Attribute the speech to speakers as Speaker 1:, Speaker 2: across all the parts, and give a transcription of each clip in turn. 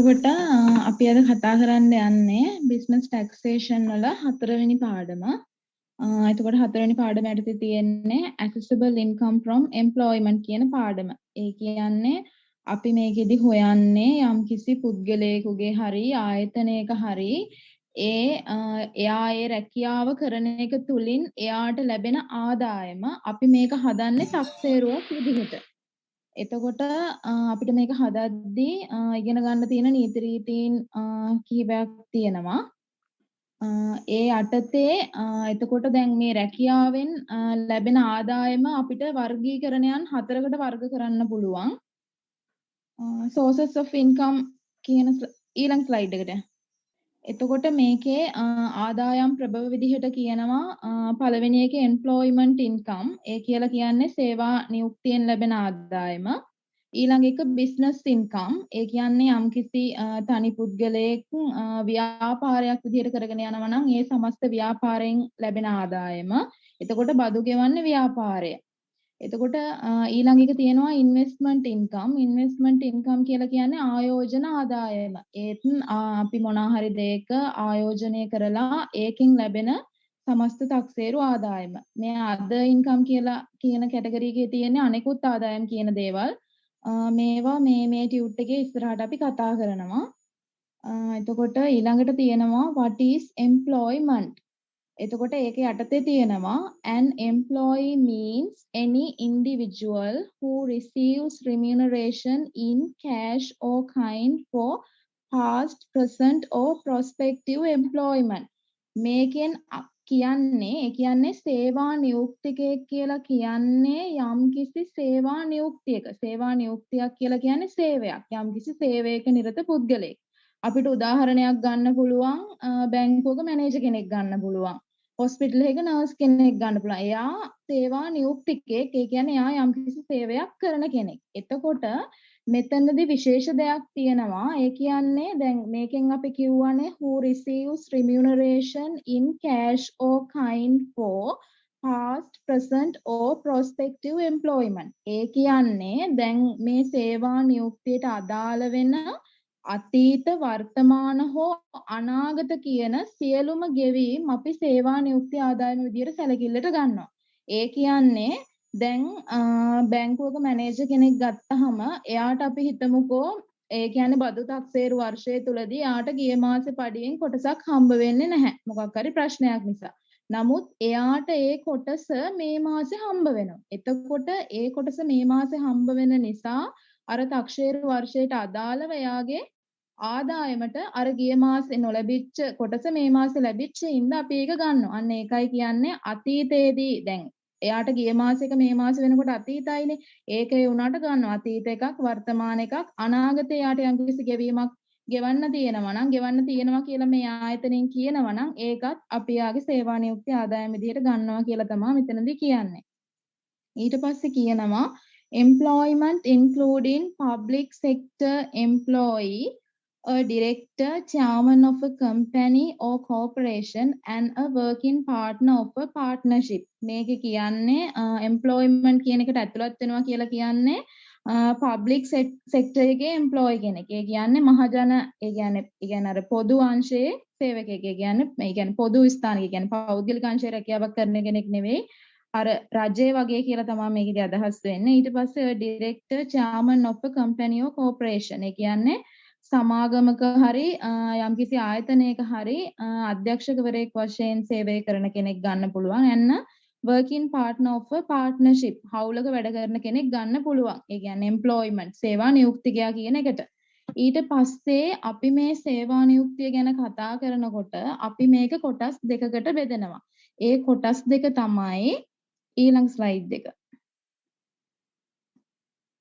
Speaker 1: එතකොට අපි අද කතා කරන්න යන්නේ බිස්නස් ටැක්සේෂන් වල හතරවෙනි පාඩම. එතකොට හතරවෙනි පාඩම යටතේ තියෙන්නේ accessible income from employment කියන පාඩම. ඒ කියන්නේ අපි මේකෙදි හොයන්නේ යම්කිසි පුද්ගලයෙකුගේ හරි ආයතනයක හරි එයා ඒ රැකියාව කරන එක තුලින් එයාට ලැබෙන ආදායම අපි මේක හදන්නේ තක්සේරුවක් විදිහට. එතකොට අපිට මේක හදද්දී ඉගෙන ගන්න තියෙන නීති රීතීන් කිහිපයක් තියෙනවා. ඒ යටතේ එතකොට දැන් මේ රැකියාවෙන් ලැබෙන ආදායම අපිට වර්ගීකරණයන් හතරකට වර්ග කරන්න පුළුවන්. sources of income කියන ඊළඟ ස්ලයිඩ් එකට. එතකොට මේකේ ආදායම් ප්‍රබව විදිහට කියනවා පළවෙනි එකේ employment income ඒ කියලා කියන්නේ සේවා නියුක්තියෙන් ලැබෙන ආදායම. ඊළඟ එක business income ඒ කියන්නේ යම්කිසි තනි පුද්ගලයෙක් ව්‍යාපාරයක් විදිහට කරගෙන යනවා නම් ඒ සමස්ත ව්‍යාපාරයෙන් ලැබෙන ආදායම. එතකොට බදු ගෙවන්නේ ව්‍යාපාරය. එතකොට ඊළඟ එක තියෙනවා investment income. investment income කියලා කියන්නේ ආයෝජන ආදායම. ඒත් අපි මොනවා හරි දෙයක ආයෝජනය කරලා ඒකෙන් ලැබෙන සමස්ත තක්සේරු ආදායම. මේ other income කියලා කියන කැටගරි එකේ තියෙන්නේ අනෙකුත් ආදායම් කියන දේවල්. මේවා මේ ටියුට් එකේ ඉස්සරහට අපි කතා කරනවා. එතකොට ඊළඟට තියෙනවා what is employment. එතකොට ඒක යටතේ තියෙනවා an employee means any individual who receives remuneration in cash or kind for past, present or prospective employment. මේකෙන් කියන්නේ සේවා නියුක්තිකයෙක් කියලා කියන්නේ යම්කිසි සේවා නියුක්තියක. සේවා නියුක්තියක් කියලා කියන්නේ සේවයක්. යම්කිසි සේවයක නිරත පුද්ගලයෙක්. අපිට උදාහරණයක් ගන්න පුළුවන් බැංකුවක මැනේජර් කෙනෙක් ගන්න පුළුවන්. හොස්පිටල් එකක නර්ස් කෙනෙක් ගන්න පුළුවන්. එයා සේවා නියුක්තිකයෙක්. ඒ කියන්නේ එයා යම්කිසි සේවයක් කරන කෙනෙක්. එතකොට මෙතනදී විශේෂ දෙයක් තියෙනවා. ඒ කියන්නේ දැන් මේකෙන් අපි කියවනේ who receives remuneration in cash or kind for past, present or prospective employment. ඒ කියන්නේ දැන් මේ සේවා නියුක්තියට අදාළ වෙන අතීත වර්තමාන හෝ අනාගත කියන සියලුම ගෙවීම් අපි සේවා නියුක්ති ආදායම විදිහට සැලකිල්ලට ගන්නවා. ඒ කියන්නේ දැන් බැංකුවක මැනේජර් කෙනෙක් ගත්තහම එයාට අපි හිතමුකෝ ඒ කියන්නේ බදු තක්සේරු වර්ෂය තුලදී එයාට ගිය මාසේ පඩියෙන් කොටසක් හම්බ වෙන්නේ නැහැ. මොකක් හරි ප්‍රශ්නයක් නිසා. නමුත් එයාට ඒ කොටස මේ මාසේ හම්බ වෙනවා. එතකොට ඒ කොටස මේ මාසේ හම්බ වෙන නිසා අර තක්සේරු වර්ෂයට අදාළව එයාගේ ආදායමට අර ගිය මාසේ නොලැබිච්ච කොටස මේ මාසේ ලැබිච්ච ඉඳ අපි ඒක ගන්නවා. අන්න ඒකයි කියන්නේ අතීතයේදී දැන් එයාට ගිය මාසෙක මේ මාසේ වෙනකොට අතීතයිනේ. ඒකේ උනාට ගන්නවා. අතීත එකක්, වර්තමාන එකක්, අනාගතේ යාට යම්කිසි ගෙවීමක් ගෙවන්න තියෙනවා කියලා මේ ආයතනයෙන් කියනවා නම් ඒකත් අපි යාගේ සේවා නියුක්ති ආදායම විදිහට ගන්නවා කියලා තමයි මෙතනදී කියන්නේ. ඊට පස්සේ කියනවා employment including public sector employee, a director, chairman of a company or corporation and a working partner of a partnership. මේක කියන්නේ employment කියන එකට ඇතුළත් වෙනවා කියලා කියන්නේ public sector එකේ employee කෙනෙක්. ඒ කියන්නේ මහජන ඒ කියන්නේ අර පොදු අංශයේ සේවකයෙක්. ඒ කියන්නේ පොදු ස්ථානික කියන්නේ පෞද්ගලික අංශයේ රැකියාවක් කරන කෙනෙක් නෙවෙයි. අර රජය වගේ කියලා තමයි මේකේ අදහස් වෙන්නේ. ඊට පස්සේ director, chairman of a company or corporation. ඒ කියන්නේ සමාගමක හරි යම්කිසි ආයතනයක හරි අධ්‍යක්ෂකවරයෙක් වශයෙන් සේවය කරන කෙනෙක් ගන්න පුළුවන්. එන්න working partner of a partnership හවුලක වැඩ කරන කෙනෙක් ගන්න පුළුවන්. ඒ කියන්නේ employment සේවා නියුක්තිකයා කියන එකට. ඊට පස්සේ අපි මේ සේවා නියුක්තිය ගැන කතා කරනකොට අපි මේක කොටස් දෙකකට බෙදනවා. ඒ කොටස් දෙක තමයි ඊළඟ ස්ලයිඩ් එක.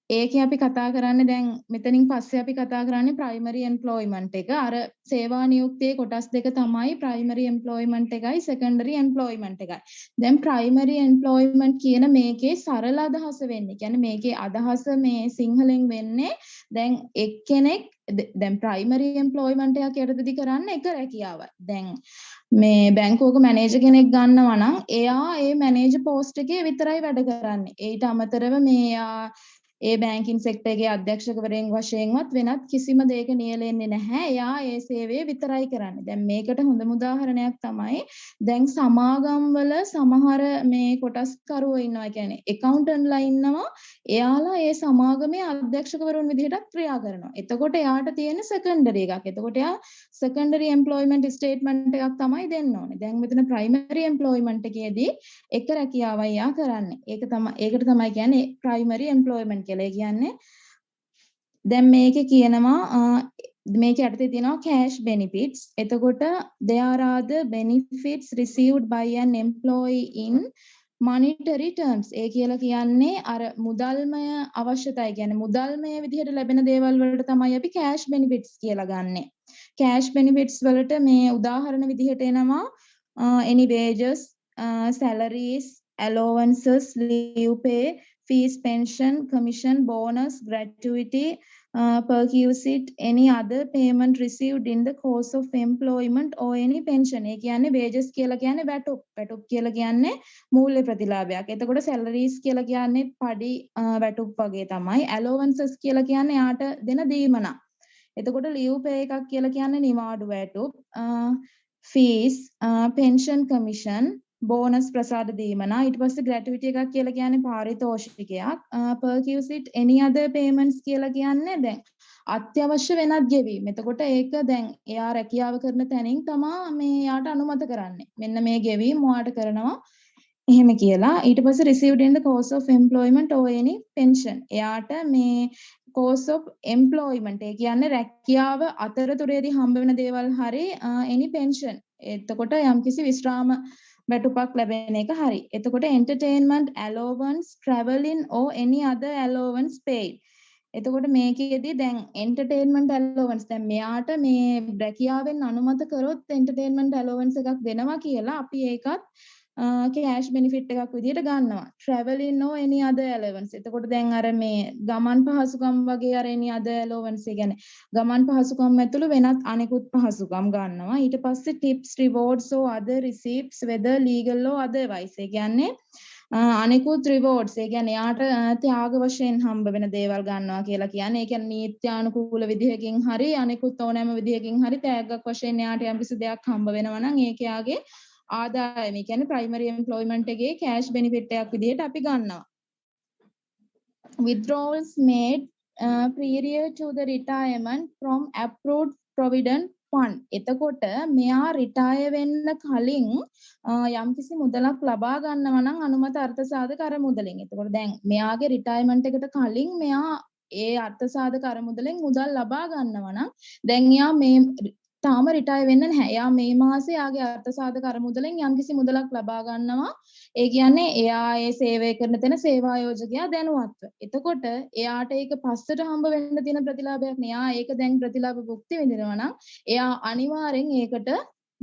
Speaker 1: ඒකේ අපි කතා කරන්නේ දැන් මෙතනින් පස්සේ අපි කතා කරන්නේ primary employment එක. අර සේවා නියුක්තියේ කොටස් දෙක තමයි primary employment එකයි secondary employment එකයි. දැන් primary employment කියන මේකේ සරල අදහස වෙන්නේ. කියන්නේ මේකේ අදහස මේ සිංහලෙන් වෙන්නේ දැන් එක්කෙනෙක් දැන් primary employment එකක් යටතේදී කරන්නේ එක රැකියාවයි. දැන් මේ බැංකුවක මැනේජර් කෙනෙක් ගන්නවා නම් එයා ඒ මැනේජර් පෝස්ට් එකේ විතරයි වැඩ කරන්නේ. ඊට අමතරව මේ ඒ බැංකින් සෙක්ටර් එකේ අධ්‍යක්ෂකවරයෙක් වශයෙන්වත් වෙනත් කිසිම දෙයක නියැලෙන්නේ නැහැ. එයා ඒ සේවය විතරයි කරන්නේ. දැන් මේකට හොඳම උදාහරණයක් තමයි දැන් සමාගම් වල සමහර මේ කොටස්කරුවෝ ඉන්නවා. ඒ කියන්නේ accountantලා ඉන්නවා. එයාලා ඒ සමාගමේ අධ්‍යක්ෂකවරුන් විදිහට ක්‍රියා කරනවා. එතකොට එයාට තියෙන සෙකන්ඩරි එකක්. එතකොට එයා සෙකන්ඩරි එම්ප්ලොයිමන්ට් ස්ටේට්මන්ට් එකක් තමයි දෙන්න ඕනේ. දැන් මෙතන ප්‍රයිමරි එම්ප්ලොයිමන්ට් එකේදී එක රැකියාවයි එයා කරන්නේ. ඒකට තමයි කියන්නේ ප්‍රයිමරි එම්ප්ලොයිමන්ට් කියලා. ඒ කියන්නේ දැන් මේකේ කියනවා මේක යටතේ තියෙනවා cash benefits. එතකොට there are the benefits received by an employee in monetary terms. ඒ කියලා කියන්නේ අර මුදල්මය අවශ්‍යතා. ඒ කියන්නේ මුදල්මය විදිහට ලැබෙන දේවල් වලට තමයි අපි cash benefits කියලා ගන්නෙ. cash benefits වලට මේ උදාහරණ විදිහට එනවා any wages, salaries, allowances, leave pay, fees, pension, commission, bonus, gratuity, perquisite, any other payment received in the course of employment or any pension. ඒ කියන්නේ wages කියලා කියන්නේ වැටුප් කියලා කියන්නේ මූල්‍ය ප්‍රතිලාභයක්. එතකොට salaries කියලා කියන්නේ පඩි වැටුප් වගේ තමයි. allowances කියලා කියන්නේ යාට දෙන දීමනක්. එතකොට leave pay එකක් කියලා කියන්නේ නිවාඩු වැටුප්. fees, pension commission, බෝනස් ප්‍රසාද දීමනා. ඊට පස්සේ gratuity එකක් කියලා කියන්නේ පාරිතෝෂිකයක්. perquisite any other payments කියලා කියන්නේ දැන් අත්‍යවශ්‍ය වෙනත් ගෙවීම්. එතකොට ඒක දැන් එයා රැකියාව කරන තැනින් තමා මේ යාට අනුමත කරන්නේ. මෙන්න මේ ගෙවීම් ඔයාට කරනවා. එහෙම කියලා. ඊට පස්සේ received in the course of employment or any pension. එයාට මේ course of employment ඒ කියන්නේ රැකියාව අතරතුරේදී හම්බ වෙන දේවල් හරි any pension. එතකොට යම්කිසි විශ්‍රාම වැටුපක් ලැබෙන එක හරි. එතකොට entertainment allowance, traveling or any other allowance paid. එතකොට මේකෙදී දැන් entertainment allowance දැන් මෙයාට මේ රැකියාවෙන් අනුමත කරොත් entertainment allowance එකක් දෙනවා කියලා අපි ඒකත් cash benefit එකක් විදිහට ගන්නවා. traveling or any other allowance. එතකොට දැන් අර මේ ගමන් පහසුකම් වගේ අර any other allowance ඒ කියන්නේ ගමන් පහසුකම් ඇතුළු වෙනත් අනෙකුත් පහසුකම් ගන්නවා. ඊට පස්සේ tips, rewards or other receipts whether legal or otherwise. ඒ කියන්නේ අනෙකුත් rewards ඒ කියන්නේ යාට ත්‍යාග වශයෙන් හම්බ වෙන දේවල් ගන්නවා කියලා කියන්නේ. ඒ කියන්නේ නීත්‍යානුකූල විදිහකින් හරි අනෙකුත් ඕනෑම විදිහකින් හරි ත්‍යාගයක් වශයෙන් යාට යම්කිසි දෙයක් හම්බ වෙනවා නම් ඒක යාගේ ආදායම. ඒ කියන්නේ primary employment එකේ cash benefit එකක් විදිහට අපි ගන්නවා. withdrawals made prior to the retirement from approved provident fund. එතකොට මෙයා retire වෙන්න කලින් යම්කිසි මුදලක් ලබා ගන්නවා නම් අනුමත අර්ථසාධක අර මුදලින්. එතකොට දැන් මෙයාගේ retirement එකට කලින් මෙයා ඒ අර්ථසාධක අර මුදලෙන් මුදල් ලබා ගන්නවා නම් දැන් එයා මේ තාම රිටයර් වෙන්න නැහැ. එයා මේ මාසේ යාගේ අර්ථසාධක අර මුදලෙන් යම්කිසි මුදලක් ලබා ගන්නවා. ඒ කියන්නේ එයා ඒ සේවය කරන තැන සේවා ආයෝජකයා දැනුවත්ව. එතකොට එයාට ඒක පස්සට හම්බ වෙන්න තියෙන ප්‍රතිලාභයක් නේ. එයා ඒක දැන් ප්‍රතිලාභ භුක්ති විඳිනවා නම් එයා අනිවාර්යෙන් ඒකට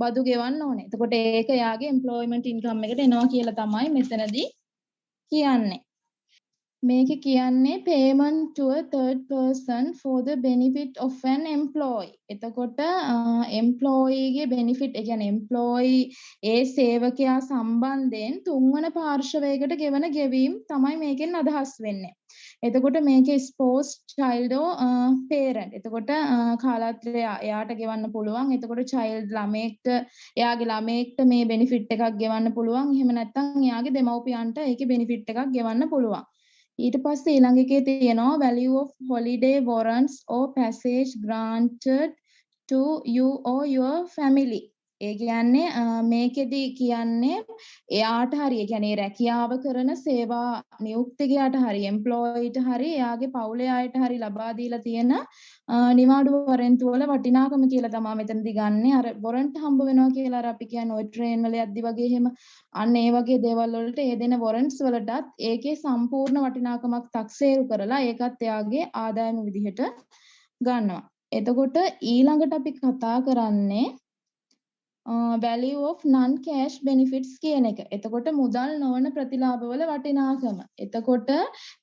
Speaker 1: බදු ගෙවන්න ඕනේ. එතකොට ඒක එයාගේ employment income එකට එනවා කියලා තමයි මෙතනදී කියන්නේ. මේක කියන්නේ payment to a third person for the benefit of an employee. එතකොට employee ගේ benefit ඒ කියන්නේ employee ඒ සේවකයා සම්බන්ධයෙන් තුන්වන පාර්ශවයකට ගෙවන ගෙවීම් තමයි මේකෙන් අදහස් වෙන්නේ. එතකොට මේකේ spouse, child or parent. එතකොට කාලත්‍රය එයාට ගෙවන්න පුළුවන්. එතකොට child ළමයෙක්ට එයාගේ ළමයෙක්ට මේ benefit එකක් ගෙවන්න පුළුවන්. එහෙම නැත්නම් එයාගේ දෙමව්පියන්ට ඒකේ benefit එකක් ගෙවන්න පුළුවන්. ඊට පස්සේ ඊළඟ එකේ තියෙනවා value of holiday warrants or passage granted to you or your family. ඒ කියන්නේ මේකෙදි කියන්නේ එයාට හරි ඒ කියන්නේ රැකියාව කරන සේවා නියුක්තිකයාට හරි එම්ප්ලොයිට හරි එයාගේ පවුලේ අයට හරි ලබා දීලා තියෙන නිවාඩු වරෙන්තු වල වටිනාකම කියලා තමයි මෙතනදී ගන්නෙ. අර වොරන්ට් හම්බ වෙනවා කියලා අර අපි කියන්නේ ඔය ට්‍රේන් වල යද්දි වගේ එහෙම අන්න ඒ වගේ දේවල් වලට ඒ දෙන වොරන්ට්ස් වලටත් ඒකේ සම්පූර්ණ වටිනාකමක් තක්සේරු කරලා ඒකත් එයාගේ ආදායම විදිහට ගන්නවා. එතකොට ඊළඟට අපි කතා කරන්නේ value of non cash benefits කියන එක. එතකොට මුදල් නොවන ප්‍රතිලාභවල වටිනාකම. එතකොට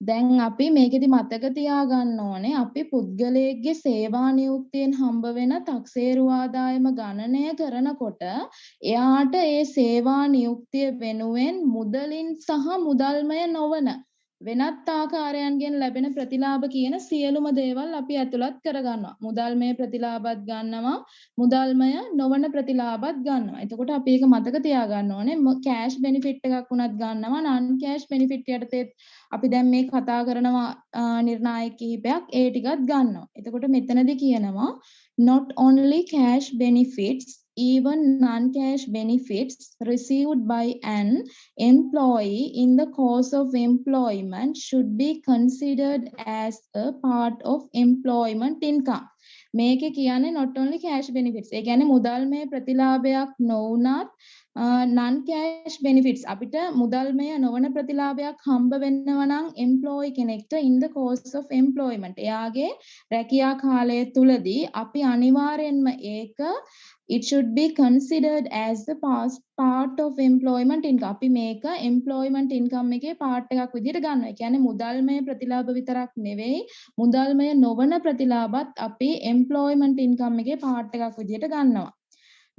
Speaker 1: දැන් අපි මේකෙදි මතක තියාගන්න ඕනේ අපි පුද්ගලයෙක්ගේ සේවා නියුක්තියෙන් හම්බ වෙන තක්සේරු ආදායම ගණනය කරනකොට එයාට ඒ සේවා නියුක්තිය වෙනුවෙන් මුදලින් සහ මුදල්මය නොවන වෙනත් ආකාරයන්ගෙන් ලැබෙන ප්‍රතිලාභ කියන සියලුම දේවල් අපි ඇතුළත් කරගන්නවා. මුදල්මය ප්‍රතිලාභත් ගන්නවා, මුදල්මය නොවන ප්‍රතිලාභත් ගන්නවා. එතකොට අපි ඒක මතක තියාගන්න ඕනේ. කෑෂ් බෙනිෆිට් එකක් වුණත් ගන්නවා, නන් කෑෂ් බෙනිෆිට් යටතේ අපි දැන් මේ කතා කරනවා නිර්ණායක කිහිපයක් ඒ ටිකත් ගන්නවා. එතකොට මෙතනදී කියනවා not only cash benefits, even non-cash benefits received by an employee in the course of employment should be considered as a part of employment income. මේකේ කියන්නේ not only cash benefits. ඒ කියන්නේ මුදල්මය ප්‍රතිලාභයක් නොවුනත් non cash benefits අපිට මුදල්මය නොවන ප්‍රතිලාභයක් හම්බ වෙනවා නම් employee කෙනෙක්ට in the course of employment එයාගේ රැකියා කාලය තුලදී අපි අනිවාර්යෙන්ම ඒක it should be considered as the part of employment income. අපි මේක employment income එකේ part එකක් විදිහට ගන්නවා. ඒ කියන්නේ මුදල්මය ප්‍රතිලාභ විතරක් නෙවෙයි මුදල්මය නොවන ප්‍රතිලාභත් අපි employment income එකේ part එකක් විදිහට ගන්නවා.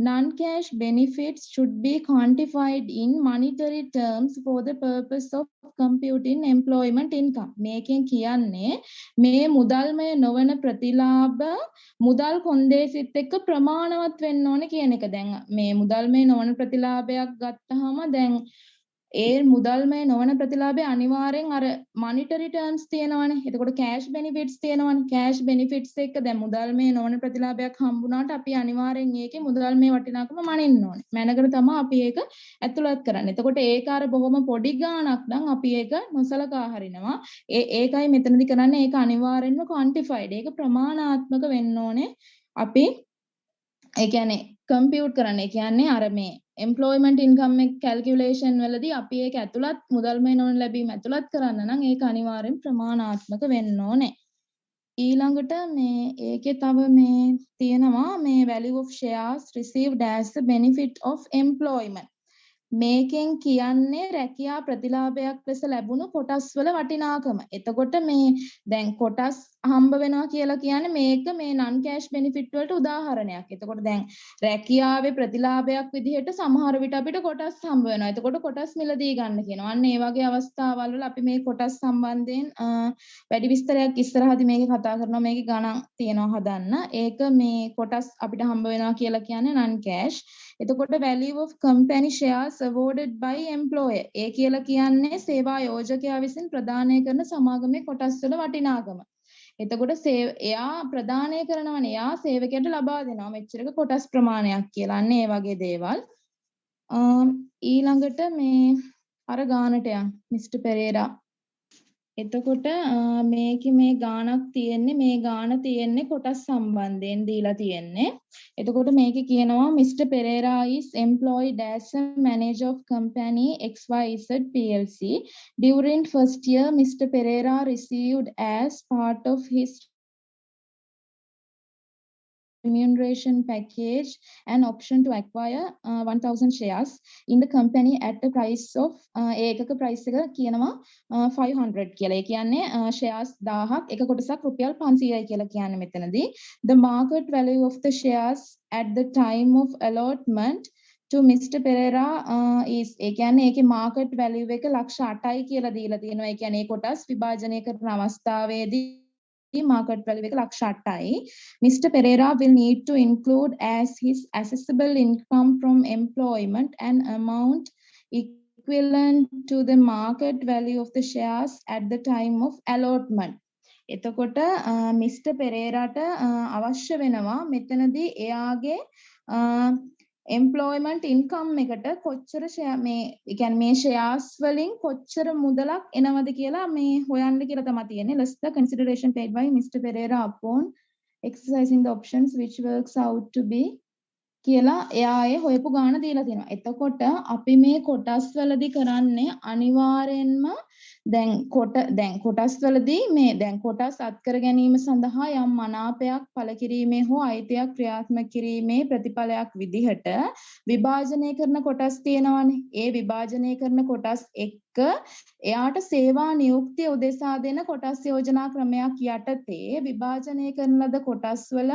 Speaker 1: Non-cash benefits should be quantified in monetary terms for the purpose of computing employment income. මේකෙන් කියන්නේ මේ මුදල්මය නොවන ප්‍රතිලාභ මුදල් කොන්දේසිත් එක්ක ප්‍රමාණවත් වෙන්න ඕනේ කියන එක. දැන් මේ මුදල්මය නොවන ප්‍රතිලාභයක් ගත්තාම දැන් ඒ මුදල්මය නොවන ප්‍රතිලාභය අනිවාර්යෙන් අර monetary terms තියෙනවනේ. එතකොට cash benefits තියෙනවනේ. cash benefits එක්ක දැන් මුදල්මය නොවන ප්‍රතිලාභයක් හම්බුනාට අපි අනිවාර්යෙන් ඒකේ මුදල්මය වටිනාකම මනින්න ඕනේ. මැනකට තමයි අපි ඒක ඇතුළත් කරන්නේ. එතකොට ඒක අර බොහොම පොඩි ගාණක් නම් අපි ඒක නොසලකා හරිනවා. ඒකයි මෙතනදි කරන්නේ ඒක අනිවාර්යෙන්ම quantified. ඒක ප්‍රමාණාත්මක වෙන්න ඕනේ. අපි ඒ කියන්නේ කම්පියුට් කරන්න. ඒ කියන්නේ අර මේ employment income එක calculation වලදී අපි ඒක ඇතුළත් මුදල්මය නොවන ලැබීම ඇතුළත් කරන්න නම් ඒක අනිවාර්යෙන් ප්‍රමාණාත්මක වෙන්න ඕනේ. ඊළඟට මේ ඒකේ තව මේ තියෙනවා මේ value of shares received as the benefit of employment. මේකෙන් කියන්නේ රැකියා ප්‍රතිලාභයක් ලෙස ලැබුණු කොටස් වල වටිනාකම. එතකොට මේ දැන් කොටස් හම්බ වෙනවා කියලා කියන්නේ මේක මේ non cash benefit වලට උදාහරණයක්. එතකොට දැන් රැකියාවේ ප්‍රතිලාභයක් විදිහට සමහර විට අපිට කොටස් හම්බ වෙනවා. එතකොට කොටස් මිලදී ගන්න කියනවා. අන්න ඒ වගේ අවස්ථාවල් වල අපි මේ කොටස් සම්බන්ධයෙන් වැඩි විස්තරයක් ඉස්සරහදී මේක කතා කරනවා. මේකේ ගණන් තියනවා හදන්න. ඒක මේ කොටස් අපිට හම්බ වෙනවා කියලා කියන්නේ non cash. එතකොට value of company shares awarded by employer. ඒ කියලා කියන්නේ සේවා යෝජකයා විසින් ප්‍රදානය කරන සමාගමේ කොටස් වල වටිනාකම. එතකොට එයා ප්‍රදානය කරනවනේ එයා සේවකයට ලබා දෙනවා මෙච්චරක කොටස් ප්‍රමාණයක් කියලා. අන්න ඒ වගේ දේවල්. ඊළඟට මේ අර ගානට යන් මිස්ටර් පෙරේරා. එතකොට මේකේ මේ ගානක් තියෙන්නේ මේ ගාන තියෙන්නේ කොටස් සම්බන්ධයෙන් දීලා තියෙන්නේ. එතකොට මේකේ කියනවා Mr. Pereira is employed as a manager of company XYZ PLC. During first year, Mr. Pereira received as part of his remuneration package an option to acquire 1000 shares in the company at a price of ඒකක price එක කියනවා 500 කියලා. ඒ කියන්නේ shares 1000ක් එක කොටසක් රුපියල් 500යි කියලා කියන්නේ මෙතනදී. The market value of the shares at the time of allotment to Mr. Pereira is ඒ කියන්නේ ඒකේ market value එක ලක්ෂ 8යි කියලා දීලා තියෙනවා. ඒ කියන්නේ ඒ කොටස් විභාජනය කරන අවස්ථාවේදී market value එක ලක්ෂ 8යි. Mr. Pereira will need to include as his assessable income from employment an amount equivalent to the market value of the shares at the time of allotment. එතකොට Mr. Pereiraට අවශ්‍ය වෙනවා මෙතනදී එයාගේ employment income එකට කොච්චර මේ ඒ කියන්නේ මේ shares වලින් කොච්චර මුදලක් එනවද කියලා මේ හොයන්න කියලා තමයි තියෙන්නේ. Less the consideration paid by Mr. Pereira upon exercising the options which works out to be කියලා එයා ඒ හොයපු ගාන දීලා තියෙනවා. එතකොට අපි මේ කොටස් වලදී කරන්නේ අනිවාර්යෙන්ම දැන් කොටස් වලදී මේ දැන් කොටස් අත්කර ගැනීම සඳහා යම් මනාපයක් පළ කිරීමේ හෝ අයිතියක් ක්‍රියාත්මක කිරීමේ ප්‍රතිඵලයක් විදිහට විභාජනය කරන කොටස් තියෙනවානේ. ඒ විභාජනය කරන කොටස් එක්ක එක්ක එයාට සේවා නියුක්තිය උදෙසා දෙන කොටස් යෝජනා ක්‍රමයක් යටතේ විභාජනය කරන ලද කොටස් වල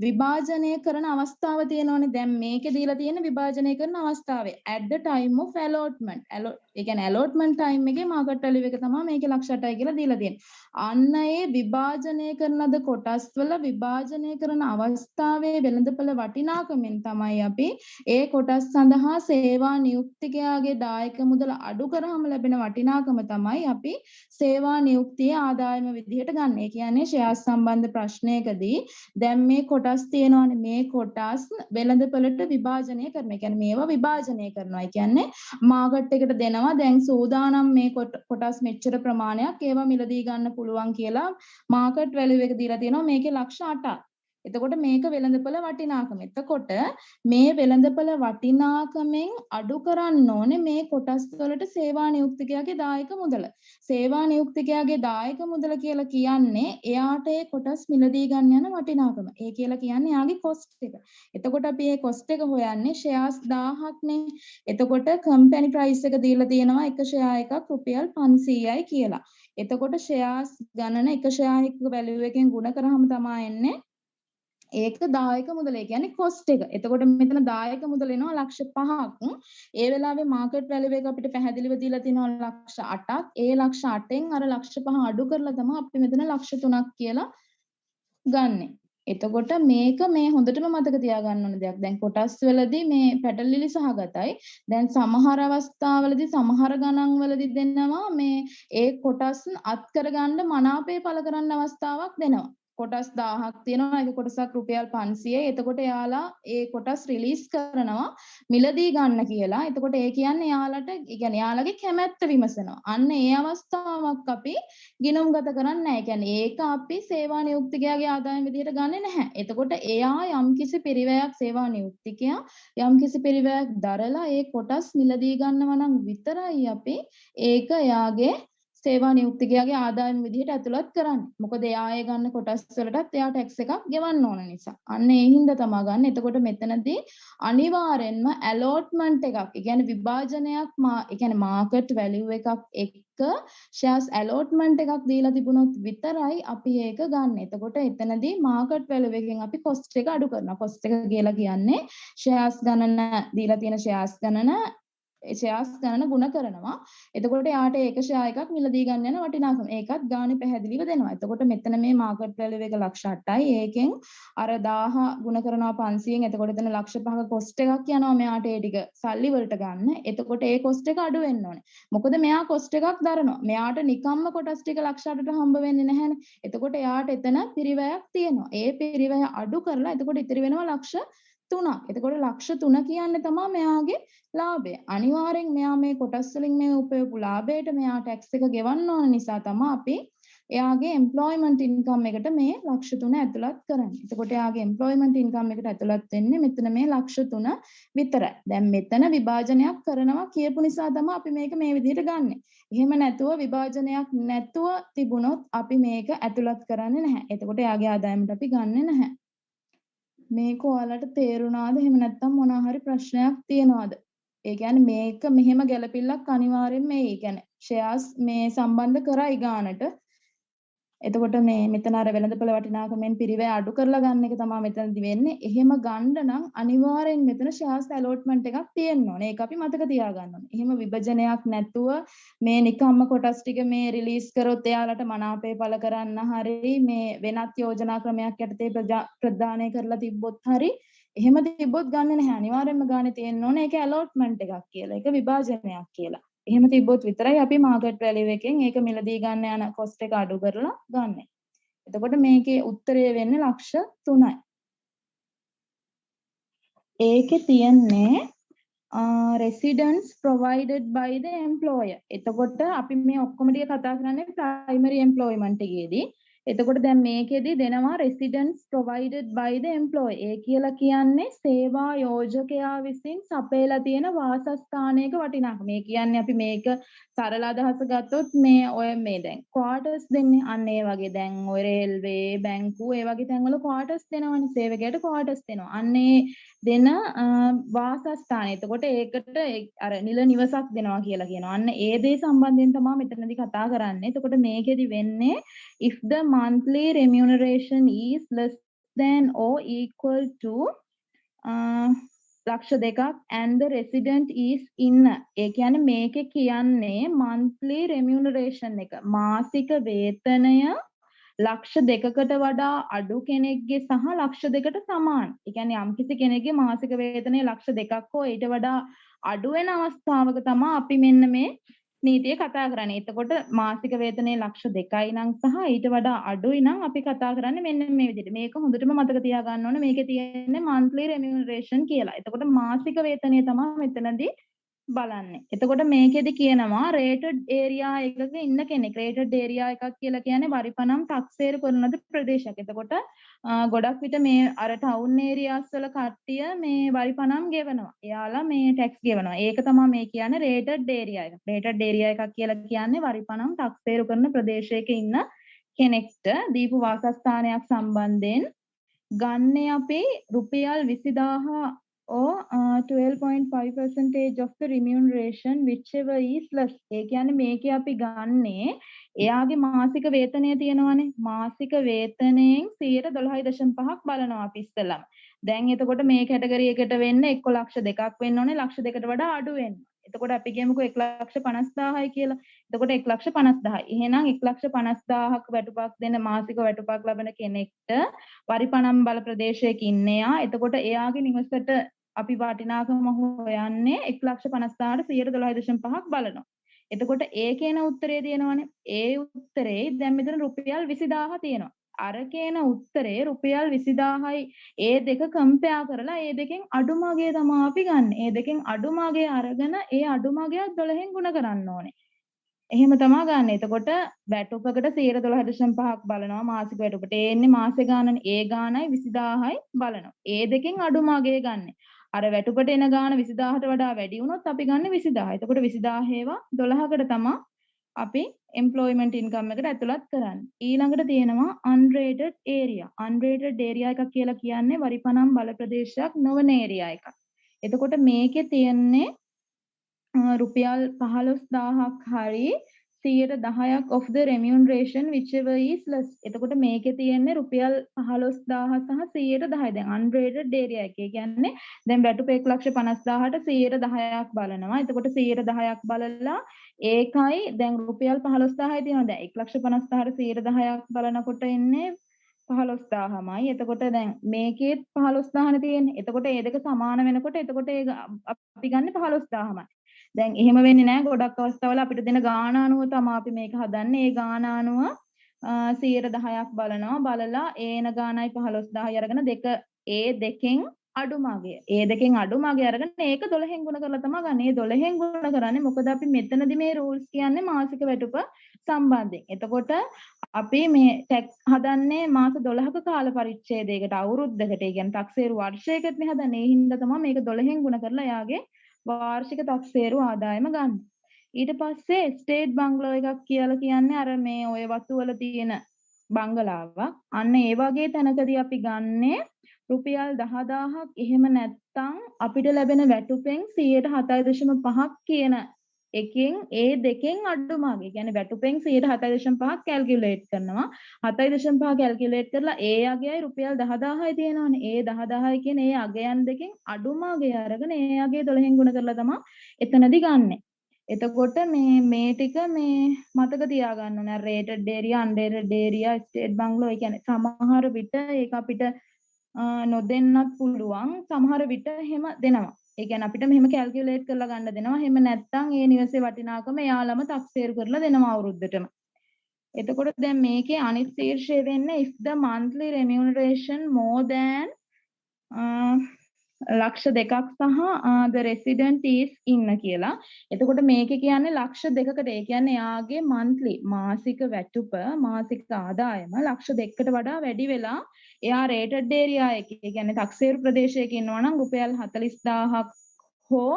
Speaker 1: විභාජනය කරන අවස්ථාව තියෙනවනේ. දැන් මේකේ දීලා තියෙන විභාජනය කරන අවස්ථාවේ at the time of allotment ඒ කියන්නේ allotment time එකේ market value එක තමයි මේකේ ලක්ෂ 8යි කියලා දීලා තියෙන්නේ. අන්න ඒ විභාජනය කරන ලද කොටස් වල විභාජනය කරන අවස්ථාවේ වෙළඳපොළ වටිනාකමෙන් තමයි අපි ඒ කොටස් සඳහා සේවා නියුක්තිකයාගේ දායක මුදල අඩු කරාම ලැබෙන වටිනාකම තමයි අපි සේවා නියුක්තියේ ආදායම විදිහට ගන්න. ඒ කියන්නේ ෂෙයාර්ස් සම්බන්ධ ප්‍රශ්නයකදී දැන් මේ කොටස් තියෙනවානේ, මේ කොටස් වෙළඳපොළට විභාජනය කරනවා. ඒ කියන්නේ මේවා විභාජනය කරනවා. ඒ කියන්නේ මාකට් එකට දෙනවා දැන් සූදානම් මේ කොටස් මෙච්චර ප්‍රමාණයක් ඒවා මිලදී ගන්න පුළුවන් කියලා මාකට් වැලියු එක දීලා තියෙනවා මේකේ ලක්ෂ 8ක්. එතකොට මේක වෙළඳපොළ වටිනාකම. එතකොට මේ වෙළඳපොළ වටිනාකමෙන් අඩු කරන්න ඕනේ මේ කොටස් වලට සේවා නියුක්තිකයාගේ දායක මුදල. සේවා නියුක්තිකයාගේ දායක මුදල කියලා කියන්නේ එයාට ඒ කොටස් මිලදී ගන්න යන වටිනාකම. ඒ කියලා කියන්නේ එයාගේ කොස්ට් එක. එතකොට අපි මේ කොස්ට් එක හොයන්නේ ෂෙයාර්ස් 1000ක් නේ. එතකොට කම්පැනි ප්‍රයිස් එක දීලා තියෙනවා එක ෂෙයා එකක් රුපියල් 500යි කියලා. එතකොට ෂෙයාර්ස් ගණන එක ෂෙයා එකක වැලියු එකෙන් ගුණ කරාම තමයි එන්නේ ඒක දායක මුදල. ඒ කියන්නේ කොස්ට් එක. එතකොට මෙතන දායක මුදල එනවා ලක්ෂ 5ක්. ඒ වෙලාවේ මාකට් වැලියු එක අපිට පැහැදිලිව දීලා තියෙනවා ලක්ෂ 8ක්. ඒ ලක්ෂ 8ෙන් අර ලක්ෂ 5 අඩු කරලා තමයි අපි මෙතන ලක්ෂ 3ක් කියලා ගන්නෙ. එතකොට මේක මේ හොඳටම මතක තියාගන්න ඕන දෙයක්. දැන් කොටස් වලදී මේ පැටලිලි සහගතයි. දැන් සමහර අවස්ථාවලදී සමහර ගණන් වලදී දෙනවා මේ ඒ කොටස් අත් කරගන්න මනාපේ පළ කරන්න අවස්ථාවක් දෙනවා. කොටස් 1000ක් තියෙනවා. ඒක කොටසක් රුපියල් 500යි. එතකොට එයාලා ඒ කොටස් රිලීස් කරනවා මිලදී ගන්න කියලා. එතකොට ඒ කියන්නේ එයාලට ඒ කියන්නේ එයාලගේ කැමැත්ත විමසනවා. අන්න ඒ අවස්ථාවක් අපි ගිණුම්ගත කරන්නේ නැහැ. ඒ කියන්නේ ඒක අපි සේවා නියුක්තිකයාගේ ආදායම විදිහට ගන්නෙ නැහැ. එතකොට එයා යම්කිසි පිරිවැයක් සේවා නියුක්තිකයා යම්කිසි පිරිවැයක් දරලා ඒ කොටස් මිලදී ගන්නවා නම් විතරයි අපි ඒක එයාගේ සේවා නියුක්තිකයාගේ ආදායම විදිහට ඇතුළත් කරන්නේ. මොකද එයා ඒ ගන්න කොටස් වලටත් එයා ටැක්ස් එකක් ගෙවන්න ඕන නිසා. අන්න ඒ හින්දා තමයි ගන්න. එතකොට මෙතනදී අනිවාර්යෙන්ම allotment එකක්, ඒ කියන්නේ විභාජනයක් ඒ කියන්නේ market value එකක් එක්ක shares allotment එකක් දීලා තිබුණොත් විතරයි අපි ඒක ගන්න. එතකොට එතනදී market value එකෙන් අපි cost එක අඩු කරනවා. cost එක කියලා කියන්නේ shares ගණන දීලා තියෙන shares ගණන ගුණ කරනවා. එතකොට යාට ඒක ෂෙයා එකක් මිලදී ගන්න යන වටිනාකම. ඒකත් ගානේ පැහැදිලිව දෙනවා. එතකොට මෙතන මේ මාකට් වැලියු එක ලක්ෂ 8යි. ඒකෙන් අර 1000 ගුණ කරනවා 500න්. එතකොට එතන ලක්ෂ 5ක කොස්ට් එකක් යනවා මෙයාට ඒ ටික සල්ලි වලට ගන්න. එතකොට ඒ කොස්ට් එක අඩු වෙන්න ඕනේ. මොකද මෙයා කොස්ට් එකක් දරනවා. මෙයාට නිකම්ම කොටස් ටික ලක්ෂ 8ට හම්බ වෙන්නේ නැහැනේ. එතකොට එයාට එතන පිරිවැයක් තියෙනවා. ඒ පිරිවැය අඩු කරලා එතකොට ඉතිරි වෙනවා ලක්ෂ 3ක්. එතකොට ලක්ෂ 3 කියන්නේ තමයි මෙයාගේ ලාභය. අනිවාර්යෙන් මෙයා මේ කොටස් වලින් මේ උපයපු ලාභයට මෙයා ටැක්ස් එක ගෙවන්න ඕන නිසා තමයි අපි එයාගේ එම්ප්ලොයිමන්ට් ඉන්කම් එකට මේ ලක්ෂ 3 ඇතුළත් කරන්නේ. එතකොට එයාගේ එම්ප්ලොයිමන්ට් ඉන්කම් එකට ඇතුළත් වෙන්නේ මෙතන මේ ලක්ෂ 3 විතරයි. දැන් මෙතන විභාජනයක් කරනවා කියපු නිසා තමයි අපි මේක මේ විදිහට ගන්නෙ. එහෙම නැතුව විභාජනයක් නැතුව තිබුණොත් අපි මේක ඇතුළත් කරන්නේ නැහැ. එතකොට එයාගේ ආදායමට අපි ගන්නෙ නැහැ. මේක ඔයාලට තේරුණාද? එහෙම නැත්නම් මොනවා හරි ප්‍රශ්නයක් තියෙනවද? ඒ කියන්නේ මේක මෙහෙම ගැළපිල්ලක් අනිවාර්යෙන් මේ කියන්නේ ෂෙයාර්ස් මේ සම්බන්ධ කරයි ගානට. එතකොට මේ මෙතන අර වෙළඳපොළ වටිනාකමෙන් පිරිවැය අඩු කරලා ගන්න එක තමයි මෙතනදි වෙන්නේ. එහෙම ගන්න නම් අනිවාර්යෙන් මෙතන ෂෙයාර්ස් allotment එකක් තියෙන්න ඕනේ. ඒක අපි මතක තියාගන්න ඕනේ. එහෙම විභජනයක් නැතුව මේ නිකම්ම කොටස් ටික මේ රිලීස් කරොත් එයාලට මනාපේ පළ කරන්න හරි මේ වෙනත් යෝජනා ක්‍රමයක් යටතේ ප්‍රදානය කරලා තිබ්බොත් හරි එහෙම තිබ්බොත් ගන්න නැහැ. අනිවාර්යෙන්ම ගානේ තියෙන්න ඕනේ ඒක allotment එකක් කියලා. ඒක විභාජනයක් කියලා. එහෙම තිබ්බොත් විතරයි අපි මාකට් වැලියු එකෙන් ඒක මිලදී ගන්න යන කොස්ට් එක අඩු කරලා ගන්න. එතකොට මේකේ උත්තරය වෙන්නේ ලක්ෂ 3යි. ඒකේ තියන්නේ residence provided by the employer. එතකොට අපි මේ ඔක්කොම ටික කතා කරන්නේ primary employment එකේදී. එතකොට දැන් මේකෙදි දෙනවා residence provided by the employee. ඒ කියලා කියන්නේ සේවා යෝජකයා විසින් සපයලා තියෙන වාසස්ථානයක වටිනාකම. මේ කියන්නේ අපි මේක සරල අදහස ගත්තොත් මේ ඔය මේ දැන් quarters දෙන්නේ අන්න ඒ වගේ දැන් ඔය රේල්වේ බැංකුව ඒ වගේ තැන්වල quarters දෙනවනේ. සේවකයාට quarters දෙනවා. අන්න ඒ දෙන වාසස්ථානය. එතකොට ඒකට අර නිල නිවසක් දෙනවා කියලා කියනවා. අන්න ඒ දේ සම්බන්ධයෙන් තමයි මෙතනදී කතා කරන්නේ. එතකොට මේකෙදි වෙන්නේ if the monthly remuneration is less than or equal to ලක්ෂ දෙකක් and the resident is in. ඒ කියන්නේ මේකේ කියන්නේ monthly remuneration එක මාසික වේතනය ලක්ෂ දෙකකට වඩා අඩු කෙනෙක්ගේ සහ ලක්ෂ දෙකට සමාන. ඒ කියන්නේ යම්කිසි කෙනෙක්ගේ මාසික වේතනය ලක්ෂ දෙකක් හෝ ඊට වඩා අඩු වෙන අවස්ථාවක තමයි අපි මෙන්න මේ නීතිය කතා කරන්නේ. එතකොට මාසික වේතනය ලක්ෂ 2යි නම් සහ ඊට වඩා අඩුයි නම් අපි කතා කරන්නේ මෙන්න මේ විදිහට. මේක හොඳටම මතක තියාගන්න ඕනේ. මේකේ තියෙන්නේ monthly remuneration කියලා. එතකොට මාසික වේතනය තමයි මෙතනදී බලන්නේ. එතකොට මේකෙදි කියනවා rated area එකක ඉන්න කෙනෙක්. rated area එකක් කියලා කියන්නේ වරිපනම් 탁සේරු කරන ලද ප්‍රදේශයක්. එතකොට ගොඩක් විට මේ අර ටවුන් ඒරියාස් වල කට්ටිය මේ වරිපනම් ගෙවනවා. එයාලා මේ ටැක්ස් ගෙවනවා. ඒක තමයි මේ කියන්නේ rated area එක. rated area එකක් කියලා කියන්නේ වරිපනම් 탁සේරු කරන ප්‍රදේශයක ඉන්න කෙනෙක්ට දීපු වාසස්ථානයක් සම්බන්ධයෙන් ගන්නේ අපි රුපියල් 20000 or 12.5% of the remuneration whichever is less. ඒ කියන්නේ මේකේ අපි ගන්නේ එයාගේ මාසික වේතනය තියෙනවානේ. මාසික වේතනයෙන් 12.5ක් බලනවා අපි ඉස්සෙල්ලාම. දැන් එතකොට මේ කැටගරි එකට වෙන්නේ එක්ක ලක්ෂ 2ක් වෙන්න ඕනේ. ලක්ෂ 2කට වඩා අඩු වෙන්න. එතකොට අපි කියමුකෝ 1,50,000යි කියලා. එතකොට 1,50,000. එහෙනම් 1,50,000ක් වැටුපක් දෙන මාසික වැටුපක් ලබන කෙනෙක්ට වරිපනම් බල ප්‍රදේශයක ඉන්නේ යා. එතකොට එයාගේ නිවසට අපි වටිනාකම හොයන්නේ 1,50,000ට 12.5ක් බලනවා. එතකොට ඒ කියන උත්තරේ තියෙනවනේ. ඒ උත්තරේ දැන් මෙතන රුපියල් 20000 තියෙනවා. අර කියන උත්තරේ රුපියල් 20000යි ඒ දෙක කම්පෙයාර් කරලා ඒ දෙකෙන් අඩුමගිය තමයි අපි ගන්න. ඒ දෙකෙන් අඩුමගිය අරගෙන ඒ අඩුමගිය 12න් ගුණ කරන්න ඕනේ. එහෙම තමයි ගන්න. එතකොට වැටුපකට 12.5ක් බලනවා මාසික වැටුපට. ඒ එන්නේ මාසේ ගානනේ. ඒ ගානයි 20000යි බලනවා. ඒ දෙකෙන් අඩුමගේ ගන්න. අර වැටුපට එන ගාන 20000ට වඩා වැඩි වුණොත් අපි ගන්න 20000. එතකොට 20000 ඒවා 12කට තමයි අපි employment income එකට ඇතුළත් කරන්නේ. ඊළඟට තියෙනවා unrated area. unrated area එකක් කියලා කියන්නේ වරිපනම් බල ප්‍රදේශයක් නොවන area එකක්. එතකොට මේකේ තියෙන්නේ රුපියල් 15000ක් හරි 10% of the remuneration whichever is less. එතකොට මේකේ තියෙන්නේ රුපියල් 15000 සහ 110. දැන් unrated area එකේ කියන්නේ දැන් වැටුප 1,50,000ට 110ක් බලනවා. එතකොට 110ක් බලලා ඒකයි දැන් රුපියල් 15000යි තියෙනවා. දැන් 1,50,000ට 110ක් බලනකොට එන්නේ 15000මයි. එතකොට දැන් මේකේත් 15000නේ තියෙන්නේ. එතකොට මේ දෙක සමාන වෙනකොට එතකොට ඒ අපි ගන්න 15000මයි. දැන් එහෙම වෙන්නේ නැහැ. ගොඩක් අවස්ථාවල අපිට දෙන ගාණ අනුව තමයි අපි මේක හදන්නේ. ඒ ගාණ අනුව 110ක් බලනවා. බලලා ඒන ගාණයි 15000යි අරගෙන දෙක ඒ දෙකෙන් අඩුමගය. ඒ දෙකෙන් අඩුමගය අරගෙන ඒක 12න් ගුණ කරලා තමයි ගන්න. මේ 12න් ගුණ කරන්නේ මොකද අපි මෙතනදි මේ රූල්ස් කියන්නේ මාසික වැටුප සම්බන්ධයෙන්. එතකොට අපි මේ ටැක්ස් හදන්නේ මාස 12ක කාල පරිච්ඡේදයකට අවුරුද්දකට. ඒ කියන්නේ 탁සේරු වර්ෂයකට නේ හදන්නේ. ඒ හින්දා තමයි මේක 12න් ගුණ කරලා යාගේ වාර්ෂික 탁සේරු ආදායම ගන්න. ඊට පස්සේ ස්ටේට් බංගලෝ එකක් කියලා කියන්නේ අර මේ ඔය වතු වල තියෙන බංගලාවක්. අන්න ඒ වගේ තැනකදී අපි ගන්නේ රුපියල් 10000ක්. එහෙම නැත්නම් අපිට ලැබෙන වැටුපෙන් 7.5ක් කියන එකෙන් ඒ දෙකෙන් අඩුමග. ඒ කියන්නේ වැටුපෙන් 7.5ක් කැල්කියුලේට් කරනවා. 7.5 කැල්කියුලේට් කරලා ඒ අගයයි රුපියල් 10000යි තියෙනවනේ. ඒ 10000යි කියන ඒ අගයන් දෙකෙන් අඩුමගය අරගෙන ඒ අගය 12න් ගුණ කරලා තමයි එතනදී ගන්නෙ. එතකොට මේ ටික මේ මතක තියාගන්න ඕනේ. rated area, unrated area, state bungalow. ඒ කියන්නේ සමහර විට ඒක අපිට නොදෙන්නත් පුළුවන්. සමහර විට එහෙම දෙනවා. ඒ කියන්නේ අපිට මෙහෙම කැල්කියුලේට් කරලා ගන්න දෙනවා. එහෙම නැත්නම් ඒ නිවසේ වටිනාකම එයාලම 탁සේරු කරලා දෙනවා අවුරුද්දටම. එතකොට දැන් මේකේ අනිත් ශීර්ෂය වෙන්නේ if the monthly remuneration more than ලක්ෂ 2ක් සහ the resident is ඉන්න කියලා. එතකොට මේකේ කියන්නේ ලක්ෂ 2කට. ඒ කියන්නේ එයාගේ monthly මාසික වැටුප මාසික ආදායම ලක්ෂ 2කට වඩා වැඩි වෙලා එයා rated area එකේ ඒ කියන්නේ 탁සේරු ප්‍රදේශයක ඉන්නවා නම් රුපියල් 40000ක් හෝ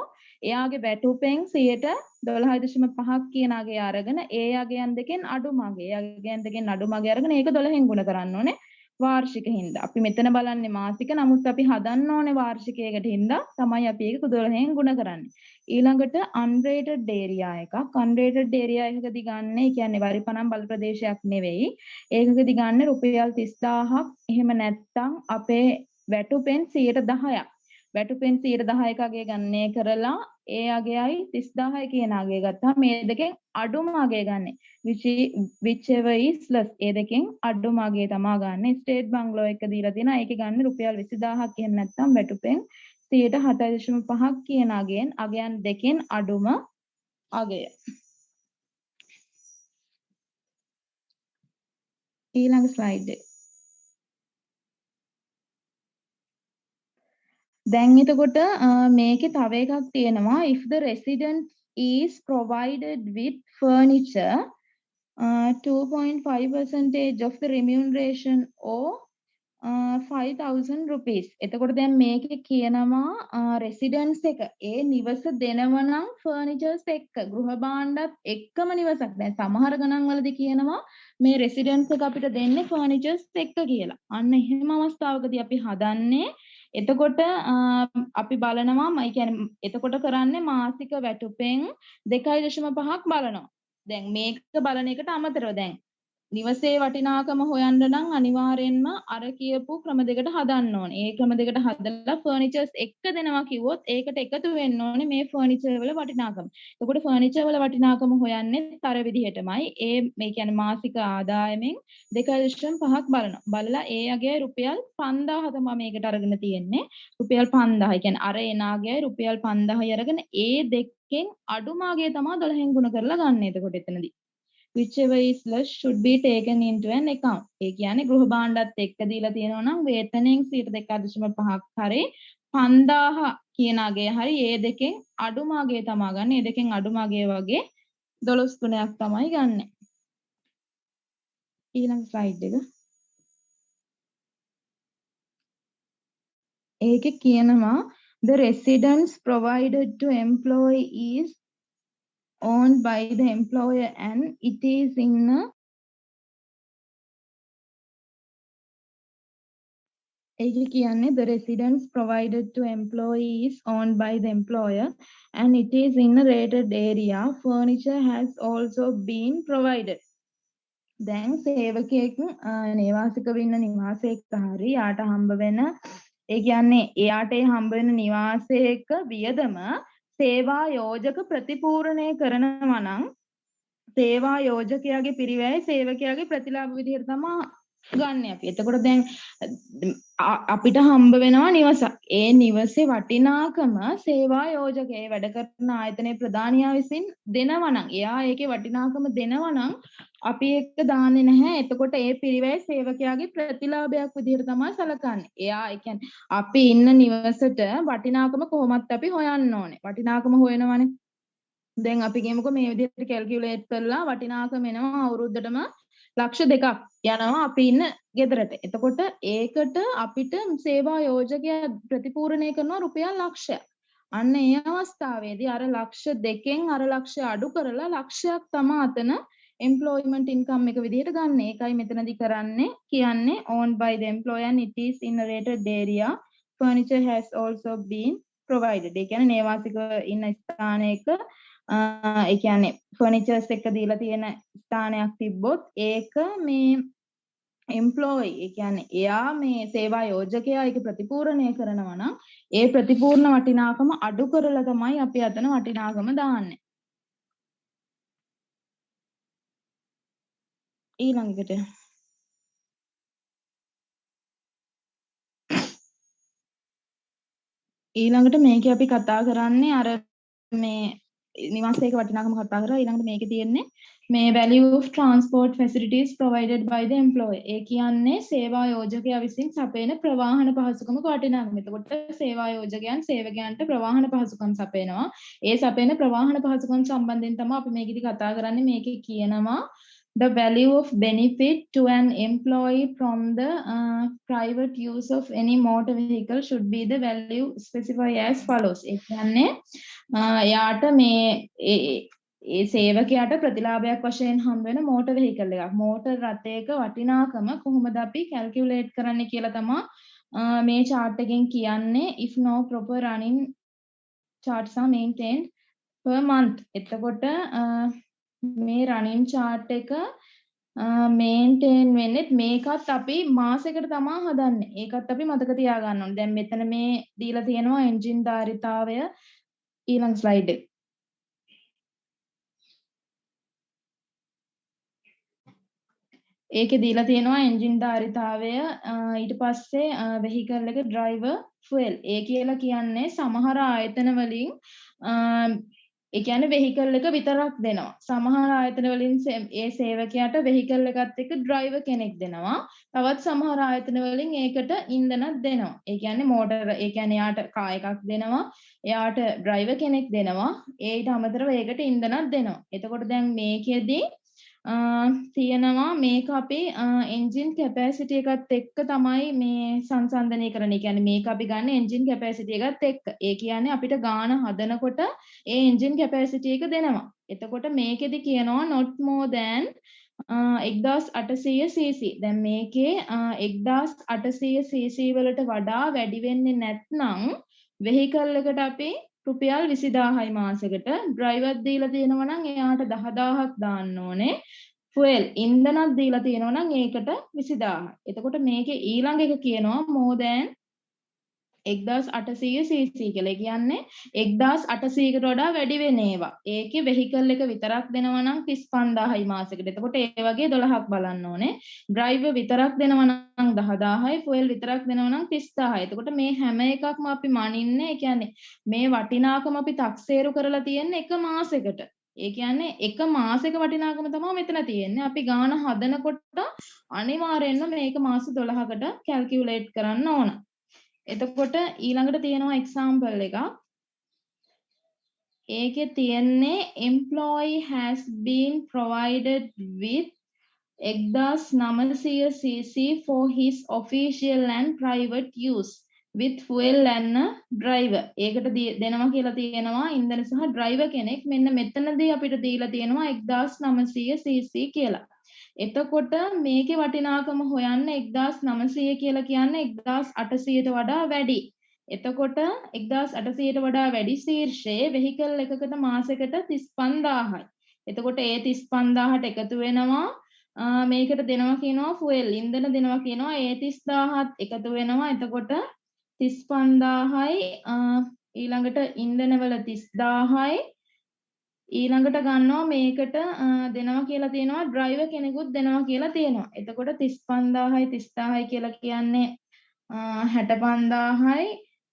Speaker 1: එයාගේ වැටුපෙන් 12.5ක් කියන අගය අරගෙන ඒ අගයන් දෙකෙන් අඩුමග. ඒ අගයන් දෙකෙන් අඩුමග අරගෙන ඒක 12න් ගුණ කරන්න ඕනේ. වාර්ෂික හින්දා. අපි මෙතන බලන්නේ මාසික. නමුත් අපි හදන්න ඕනේ වාර්ෂිකයකට හින්දා තමයි අපි ඒක 12න් ගුණ කරන්නේ. ඊළඟට unrated area එකක්. unrated area එකකදී ගන්න, ඒ කියන්නේ වරිපනම් බල ප්‍රදේශයක් නෙවෙයි. ඒකකදී ගන්න රුපියල් 30000ක්. එහෙම නැත්නම් අපේ වැටුපෙන් 10%ක්. වැටුපෙන් 10%ක අගය ගන්නේ කරලා ඒ අගයයි 30000යි කියන අගය ගත්තා. මේ දෙකෙන් අඩුම අගය ගන්න. whichever is less. ඒ දෙකෙන් අඩුම අගය තමයි ගන්න. ස්ටේට් බංගලෝ එක දීලා තියෙනවා. ඒකේ ගන්න රුපියල් 20000ක් එහෙම නැත්නම් වැටුපෙන් 7.5ක් කියන අගයන් දෙකෙන් අඩුම අගය. ඊළඟ ස්ලයිඩ් එක. දැන් එතකොට මේකේ තව එකක් තියෙනවා. if the resident is provided with furniture 2.5% of the remuneration or 5,000 rupees. එතකොට දැන් මේකේ කියනවා residence එක ඒ නිවස දෙනවා නම් furnitures එක්ක ගෘහ භාණ්ඩත් එක්කම නිවසක්. දැන් සමහර ගණන් වලදී කියනවා මේ residence එක අපිට දෙන්නේ furnitures එක්ක කියලා. අන්න එහෙම අවස්ථාවකදී අපි හදන්නේ එතකොට අපි බලනවා මම කියන්නේ එතකොට කරන්නේ මාසික වැටුපෙන් 2.5ක් බලනවා. දැන් මේක බලන එකට අමතරව දැන් නිවසේ වටිනාකම හොයන්න නම් අනිවාර්යෙන්ම අර කියපු ක්‍රම දෙකට හදන්න ඕනේ. ඒ ක්‍රම දෙකට හදලා ෆර්නිචර්ස් එක්ක දෙනවා කිව්වොත් ඒකට එකතු වෙන්න ඕනේ මේ ෆර්නිචර් වල වටිනාකම. එතකොට ෆර්නිචර් වල වටිනාකම හොයන්නේ තර විදිහටමයි. මේ කියන්නේ මාසික ආදායමෙන් 2.5ක් බලනවා. බලලා ඒ අගයයි රුපියල් 5000 තමයි මේකට අරගෙන තියෙන්නේ. රුපියල් 5000. ඒ කියන්නේ අර එන අගයයි රුපියල් 5000යි අරගෙන ඒ දෙකෙන් අඩුම අගය තමයි 12න් ගුණ කරලා ගන්න. එතකොට එතනදී whichever is less should be taken into an account. ඒ කියන්නේ ගෘහ භාණ්ඩත් එක්ක දීලා තියෙනවා නම් වේතනෙන් 2.5ක් හරි 5000 කියන අගය හරි ඒ දෙකෙන් අඩුම අගය තමයි ගන්න. ඒ දෙකෙන් අඩුම අගය වගේ 12 ගුණයක් තමයි ගන්න. ඊළඟ ස්ලයිඩ් එක. ඒකේ කියනවා the residence provided to employee is owned by the employer and it is in a ඒකේ කියන්නේ the residence provided to employee is owned by the employer and it is in a rated area. Furniture has also been provided. දැන් සේවකයෙක් නේවාසිකව ඉන්න නිවාසයක හරි යාට හම්බ වෙන ඒ කියන්නේ එයාට හම්බ වෙන නිවාසයක වියදම සේවා යෝජක ප්‍රතිපූර්ණය කරනවා නම් සේවා යෝජකයාගේ පිරිවැය සේවකයාගේ ප්‍රතිලාභ විදිහට තමයි ගන්න අපි. එතකොට දැන් අපිට හම්බ වෙනවා නිවසක්. ඒ නිවසේ වටිනාකම සේවා යෝජකයා වැඩ කරන ආයතනයේ ප්‍රධානියා විසින් දෙනවා නම් එයා ඒකේ වටිනාකම දෙනවා නම් අපි ඒක දාන්නේ නැහැ. එතකොට ඒ පිරිවැය සේවකයාගේ ප්‍රතිලාභයක් විදිහට තමයි සලකන්නේ. එයා ඒ කියන්නේ අපි ඉන්න නිවසට වටිනාකම කොහොමත් අපි හොයන්න ඕනේ. වටිනාකම හොයනවානේ. දැන් අපි කියමුකෝ මේ විදිහට කැල්කියුලේට් කරලා වටිනාකම එනවා අවුරුද්දටම ලක්ෂ 2ක් යනවා අපි ඉන්න ගෙදරට. එතකොට ඒකට අපිට සේවා යෝජකයා ප්‍රතිපූර්ණය කරනවා රුපියල් ලක්ෂයක්. අන්න ඒ අවස්ථාවේදී අර ලක්ෂ 2කින් අර ලක්ෂය අඩු කරලා ලක්ෂයක් තමයි අතන employment income එක විදිහට ගන්න. ඒකයි මෙතනදී කරන්නේ කියන්නේ owned by the employer and it is in a rated area. Furniture has also been provided. ඒ කියන්නේ නේවාසික ඉන්න ස්ථානයක ඒ කියන්නේ ෆර්නිචර්ස් එක දීලා තියෙන ස්ථානයක් තිබ්බොත් ඒක මේ එම්ප්ලොයි ඒ කියන්නේ එයා මේ සේවා යෝජකයා ඒක ප්‍රතිපූර්ණය කරනවා නම් ඒ ප්‍රතිපූර්ණ වටිනාකම අඩු කරලා තමයි අපි අතන වටිනාකම දාන්නේ. ඊළඟට මේකේ අපි කතා කරන්නේ අර මේ නිවාසයක වටිනාකම කතා කරා. ඊළඟට මේකේ තියෙන්නේ මේ value of transport facilities provided by the employer. ඒ කියන්නේ සේවා යෝජකයා විසින් සපයන ප්‍රවාහන පහසුකමක වටිනාකම. එතකොට සේවා යෝජකයන් සේවකයන්ට ප්‍රවාහන පහසුකම් සපයනවා. ඒ සපයන ප්‍රවාහන පහසුකම් සම්බන්ධයෙන් තමයි අපි මේකෙදි කතා කරන්නේ. මේකේ කියනවා the value of benefit to an employee from the private use of any motor vehicle should be the value specified as follows. ඒ කියන්නේ යාට මේ ඒ සේවකයාට ප්‍රතිලාභයක් වශයෙන් හම් වෙන මෝටර් වෙහිකල් එකක්. මෝටර් රථයක වටිනාකම කොහොමද අපි කැල්කියුලේට් කරන්නේ කියලා තමයි මේ chart එකෙන් කියන්නේ. If no proper running charts are maintained per month. එතකොට මේ running chart එක මේන්ටේන් වෙන්නේ මේකත් අපි මාසෙකට තමයි හදන්නේ. ඒකත් අපි මතක තියාගන්න ඕනේ. දැන් මෙතන මේ දීලා තියෙනවා එන්ජින් ධාරිතාවය ඊළඟ ස්ලයිඩ් එක. ඒකේ දීලා තියෙනවා එන්ජින් ධාරිතාවය ඊට පස්සේ වෙහිකල් එක ඩ්‍රයිවර් ෆුවල්. ඒ කියලා කියන්නේ සමහර ආයතන වලින් ඒ කියන්නේ වෙහිකල් එක විතරක් දෙනවා. සමහර ආයතන වලින් ඒ සේවකයාට වෙහිකල් එකත් එක්ක ඩ්‍රයිවර් කෙනෙක් දෙනවා. තවත් සමහර ආයතන වලින් ඒකට ඉන්ධනත් දෙනවා. ඒ කියන්නේ මෝටර ඒ කියන්නේ යාට කා එකක් දෙනවා. එයාට ඩ්‍රයිවර් කෙනෙක් දෙනවා. ඊට අමතරව ඒකට ඉන්ධනත් දෙනවා. එතකොට දැන් මේකෙදී තියෙනවා මේක අපේ එන්ජින් කැපැසිටි එකත් එක්ක තමයි මේ සංසන්දනය කරන්නේ. ඒ කියන්නේ මේක අපි ගන්න එන්ජින් කැපැසිටි එකත් එක්ක. ඒ කියන්නේ අපිට ගාන හදනකොට ඒ එන්ජින් කැපැසිටි එක දෙනවා. එතකොට මේකෙදි කියනවා not more than 1800 cc. දැන් මේකේ 1800 cc වලට වඩා වැඩි වෙන්නේ නැත්නම් වෙහිකල් එකට අපි රුපියල් 20000යි මාසෙකට ඩ්‍රයිවර් දීලා තියෙනවා නම් එයාට 10000ක් දාන්න ඕනේ. ෆුවල් ඉන්ධනක් දීලා තියෙනවා නම් ඒකට 20000. එතකොට මේකේ ඊළඟ එක කියනවා more than 1800 cc කියලා. කියන්නේ 1800කට වඩා වැඩි වෙන ඒවා. ඒකේ වෙහිකල් එක විතරක් දෙනවා නම් 35000යි මාසෙකට. එතකොට ඒ වගේ 12ක් බලන්න ඕනේ. ඩ්‍රයිවර් විතරක් දෙනවා නම් 10000යි, ෆුවල් විතරක් දෙනවා නම් 30000යි. එතකොට මේ හැම එකක්ම අපි මනින්නේ, ඒ කියන්නේ මේ වටිනාකම අපි තක්සේරු කරලා තියෙන්නේ එක මාසෙකට. ඒ කියන්නේ එක මාසෙක වටිනාකම තමයි මෙතන තියෙන්නේ. අපි ගාන හදනකොට අනිවාර්යෙන්ම මේක මාස 12කට කැල්කියුලේට් කරන්න ඕන. එතකොට ඊළඟට තියෙනවා එක්සාම්පල් එකක්. ඒකේ තියෙන්නේ employee has been provided with 1900 cc for his official and private use with fuel and a driver. ඒකට දෙනවා කියලා තියෙනවා ඉන්ධන සහ ඩ්‍රයිවර් කෙනෙක්. මෙන්න මෙතනදී අපිට දීලා තියෙනවා 1900 cc කියලා. එතකොට මේකේ වටිනාකම හොයන්න 1900 කියලා කියන්නේ 1800ට වඩා වැඩි. එතකොට 1800ට වඩා වැඩි ශීර්ෂයේ වෙහිකල් එකකට මාසෙකට 35000යි. එතකොට ඒ 35000ට එකතු වෙනවා මේකට දෙනවා කියනවා ෆුවල් ඉන්ධන දෙනවා කියනවා ඒ 30000ත් එකතු වෙනවා. එතකොට 35000යි ඊළඟට ඉන්ධනවල 30000යි ඊළඟට ගන්නවා මේකට දෙනවා කියලා තියෙනවා ඩ්‍රයිවර් කෙනෙකුත් දෙනවා කියලා තියෙනවා. එතකොට 35000යි 30000යි කියලා කියන්නේ 65000යි.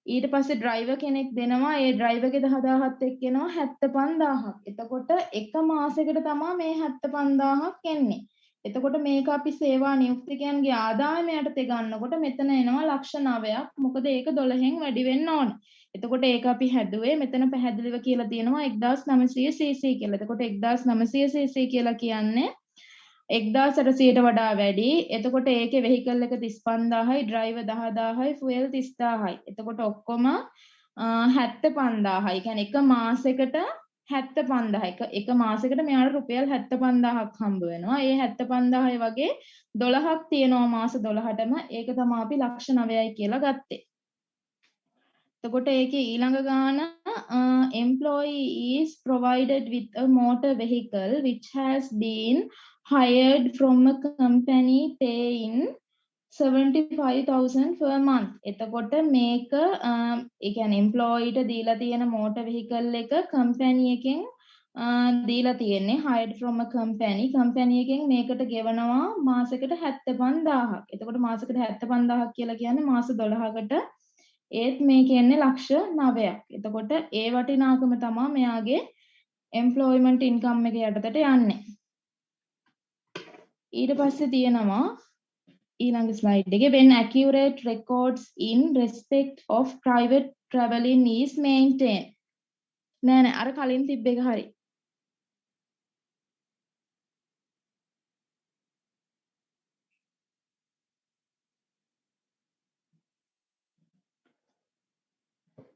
Speaker 1: ඊට පස්සේ ඩ්‍රයිවර් කෙනෙක් දෙනවා. ඒ ඩ්‍රයිවර්ගේ 10000ත් එක්ක එනවා 75000ක්. එතකොට එක මාසෙකට තමයි මේ 75000ක් එන්නේ. එතකොට මේක අපි සේවා නියුක්තිකයන්ගේ ආදායම යටතේ ගන්නකොට මෙතන එනවා ලක්ෂ 9ක්. මොකද ඒක 12න් වැඩි වෙන්න ඕන. එතකොට ඒක අපි හැදුවේ මෙතන පැහැදිලිව කියලා තියෙනවා 1900 cc කියලා. එතකොට 1900 cc කියලා කියන්නේ 1800ට වඩා වැඩි. එතකොට ඒකේ වෙහිකල් එක 35000යි, ඩ්‍රයිවර් 10000යි, ෆුවල් 30000යි. එතකොට ඔක්කොම 75000යි. කියන්නේ එක මාසෙකට 75000. එක මාසෙකට මෙයාට රුපියල් 75000ක් හම්බ වෙනවා. ඒ 75000 වගේ 12ක් තියෙනවා මාස 12ටම. ඒක තමයි අපි ලක්ෂ 9යි කියලා ගත්තේ. එතකොට ඒකේ ඊළඟ ගාන employee is provided with a motor vehicle which has been hired from a company paying 75000 per month. එතකොට මේක ඒ කියන්නේ employeeට දීලා තියෙන motor vehicle එක company එකෙන් දීලා තියෙන්නේ hired from a company එකෙන් මේකට ගෙවනවා මාසෙකට 75000ක්. එතකොට මාසෙකට 75000ක් කියලා කියන්නේ මාස 12කට ඒත් මේ කියන්නේ ලක්ෂ 9ක්. එතකොට ඒ වටිනාකම තමයි මෙයාගේ employment income එක යටතට යන්නේ. ඊට පස්සේ තියෙනවා ඊළඟ ස්ලයිඩ් එකේ when accurate records in respect of private travelling is maintained. නෑ අර කලින් තිබ්බ එක හරි.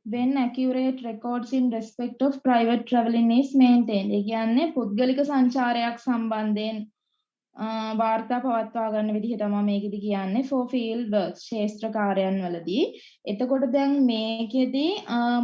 Speaker 1: when accurate records in respect of private traveling is maintained. ඒ කියන්නේ පුද්ගලික සංචාරයක් සම්බන්ධයෙන් වාර්තා පවත්වා ගන්න විදිහ තමයි මේකෙදි කියන්නේ for field works ශේෂ්ත්‍ර කාර්යයන් වලදී. එතකොට දැන් මේකෙදි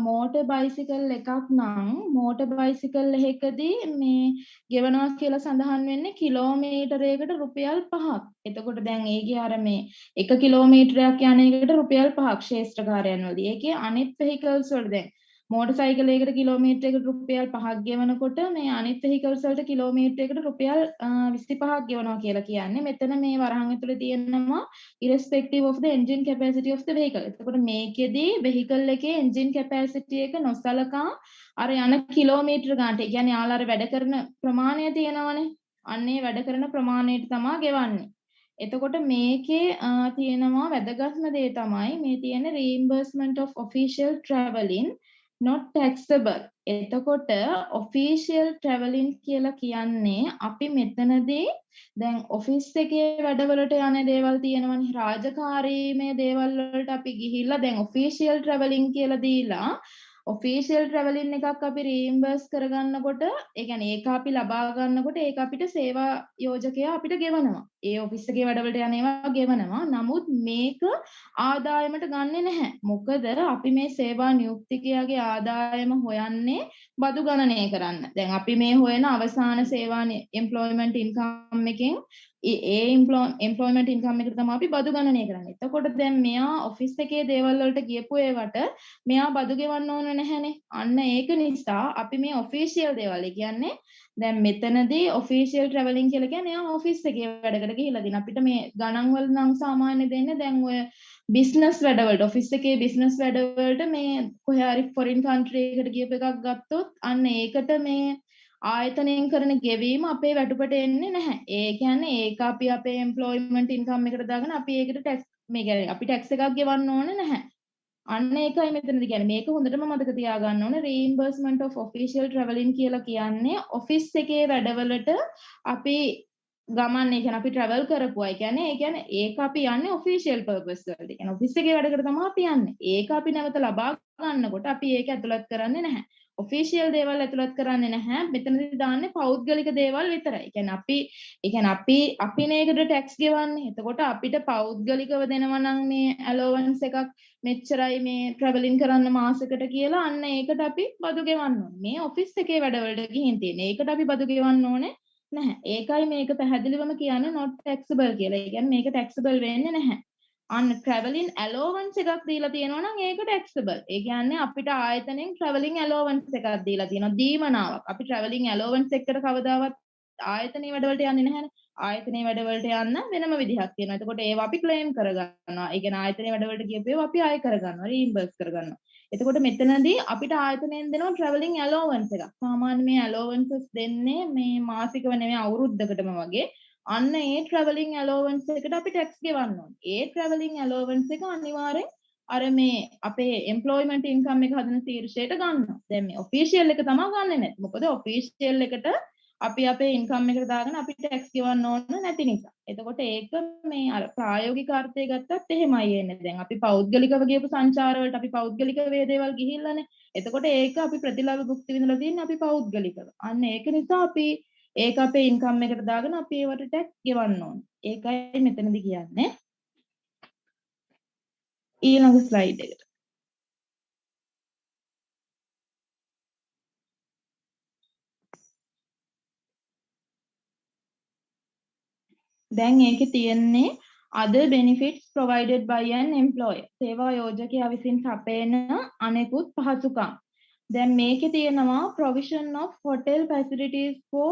Speaker 1: motor bicycle එකක් නම් motor bicycle එකකදී මේ ගෙවනවා කියලා සඳහන් වෙන්නේ කිලෝමීටරයකට රුපියල් 5ක්. එතකොට දැන් ඒකේ අර මේ 1 කිලෝමීටරයක් යන එකට රුපියල් 5ක් ශේෂ්ත්‍ර කාර්යයන් වලදී. ඒකේ අනිත් vehicles වල දැන් මෝටර් සයිකල් එකකට කිලෝමීටරයකට රුපියල් 5ක් ගෙවනකොට මේ අනිත් vehicles වලට කිලෝමීටරයකට රුපියල් 25ක් ගෙවනවා කියලා කියන්නේ. මෙතන මේ වරහන් ඇතුලේ තියෙනවා irrespective of the engine capacity of the vehicle. එතකොට මේකෙදී vehicle එකේ engine capacity එක නොසලකා අර යන කිලෝමීටර ගන්නට. ඒ කියන්නේ යාළුවා අර වැඩ කරන ප්‍රමාණය තියෙනවනේ. අන්නේ වැඩ කරන ප්‍රමාණයට තමයි ගෙවන්නේ. එතකොට මේකේ තියෙනවා වැදගත්ම දේ තමයි මේ තියෙන reimbursement of official travelling not taxable. එතකොට official travelling කියලා කියන්නේ අපි මෙතනදී දැන් ඔෆිස් එකේ වැඩවලට යන දේවල් තියෙනවනේ රාජකාරීමේ දේවල් වලට අපි ගිහිල්ලා දැන් official travelling කියලා දීලා official travelling එකක් අපි reimburse කරගන්නකොට ඒ කියන්නේ ඒක අපි ලබා ගන්නකොට ඒක අපිට සේවා යෝජකයා අපිට ගෙවනවා. ඒ ඔෆිස් එකේ වැඩවලට යන ඒවා ගෙවනවා. නමුත් මේක ආදායමට ගන්නෙ නැහැ. මොකද අපි මේ සේවා නියුක්තිකයාගේ ආදායම හොයන්නේ බදු ගණනය කරන්න. දැන් අපි මේ හොයන අවසාන සේවා employment income එකෙන් ඒ employment income එකට තමයි අපි බදු ගණනය කරන්නේ. එතකොට දැන් මෙයා ඔෆිස් එකේ දේවල් වලට ගියපු ඒවට මෙයා බදු ගෙවන්න ඕන නැහැනේ. අන්න ඒක නිසා අපි මේ official දේවල් කියන්නේ දැන් මෙතනදී official travelling කියලා කියන්නේ එයා ඔෆිස් එකේ වැඩකට ගිහිල්ලා දින අපිට මේ ගණන් වල නම් සාමාන්‍ය දෙන්නේ දැන් ඔය බිස්නස් වැඩවලට ඔෆිස් එකේ බිස්නස් වැඩවලට මේ කොහේ හරි ෆොරින් කන්ට්‍රි එකකට ගියප එකක් ගත්තොත් අන්න ඒකට මේ ආයතනයෙන් කරන ගෙවීම අපේ වැටුපට එන්නේ නැහැ. ඒ කියන්නේ ඒක අපි අපේ එම්ප්ලොයිමන්ට් ඉන්කම් එකට දාගෙන අපි ඒකට ටැක්ස් මේ කියන්නේ අපි ටැක්ස් එකක් ගෙවන්න ඕනේ නැහැ. අන්න ඒකයි මෙතනදී කියන්නේ මේක හොඳටම මතක තියාගන්න ඕනේ reimbursement of official travelling කියලා කියන්නේ ඔෆිස් එකේ වැඩවලට අපි ගමන් ඒ කියන්නේ අපි travel කරපුවා. ඒ කියන්නේ ඒක අපි යන්නේ official purpose වලට. ඒ කියන්නේ ඔෆිස් එකේ වැඩකට තමයි අපි යන්නේ. ඒක අපි නැවත ලබා ගන්නකොට අපි ඒක ඇතුළත් කරන්නේ නැහැ. official දේවල් ඇතුළත් කරන්නේ නැහැ. මෙතනදී දාන්නේ පෞද්ගලික දේවල් විතරයි. ඒ කියන්නේ අපි නේකට ටැක්ස් ගෙවන්නේ. එතකොට අපිට පෞද්ගලිකව දෙනවා නම් මේ allowance එකක් මෙච්චරයි මේ travelling කරන්න මාසෙකට කියලා අන්න ඒකට අපි බදු ගෙවන්න ඕනේ. මේ ඔෆිස් එකේ වැඩවලට ගිහින් තියෙන. ඒකට අපි බදු ගෙවන්න ඕනේ නැහැ. ඒකයි මේක පැහැදිලිවම කියන්නේ not taxable කියලා. ඒ කියන්නේ මේක taxable වෙන්නේ නැහැ. අන්න travelling allowance එකක් දීලා තියෙනවා නම් ඒක taxable. ඒ කියන්නේ අපිට ආයතනෙන් travelling allowance එකක් දීලා තියෙනවා. දීමනාවක්. අපි travelling allowance එකට කවදාවත් ආයතනයේ වැඩවලට යන්නේ නැහැනේ. ආයතනයේ වැඩවලට යන්න වෙනම විදිහක් තියෙනවා. එතකොට ඒවා අපි claim කරගන්නවා. ඒ කියන්නේ ආයතනයේ වැඩවලට ගියපු ඒවා අපි ආය කරගන්නවා. reimburse කරගන්නවා. එතකොට මෙතනදී අපිට ආයතනයෙන් දෙනවා travelling allowance එකක්. සාමාන්‍ය මේ allowances දෙන්නේ මේ මාසිකව නෙමෙයි අවුරුද්දකටම වගේ. අන්න ඒ travelling allowance එකට අපි tax ගෙවන්න ඕනේ. ඒ travelling allowance එක අනිවාර්යෙන් අර මේ අපේ employment income එක හදන තීර්ෂයට ගන්නවා. දැන් මේ official එක තමයි ගන්නෙ නැත්. මොකද official එකට අපි අපේ income එකට දාගෙන අපි tax ගෙවන්න ඕන නැති නිසා. එතකොට ඒක මේ අර ප්‍රායෝගික අර්ථය ගත්තත් එහෙමයි එන්නේ. දැන් අපි පෞද්ගලිකව ගියපු සංචාර වලට අපි පෞද්ගලික වේදේවල් ගිහිල්ලානේ. එතකොට ඒක අපි ප්‍රතිලාභ භුක්ති විඳලා තියෙන්නේ අපි පෞද්ගලිකව. අන්න ඒක නිසා අපි ඒක අපේ income එකට දාගෙන අපි ඒවට tax ගෙවන්න ඕනේ. ඒකයි මෙතනදී කියන්නේ. ඊළඟ slide එකට. දැන් ඒකේ තියෙන්නේ other benefits provided by an employer. සේවා යෝජකයා විසින් සපයන අනෙකුත් පහසුකම්. දැන් මේකේ තියෙනවා provision of hotel facilities for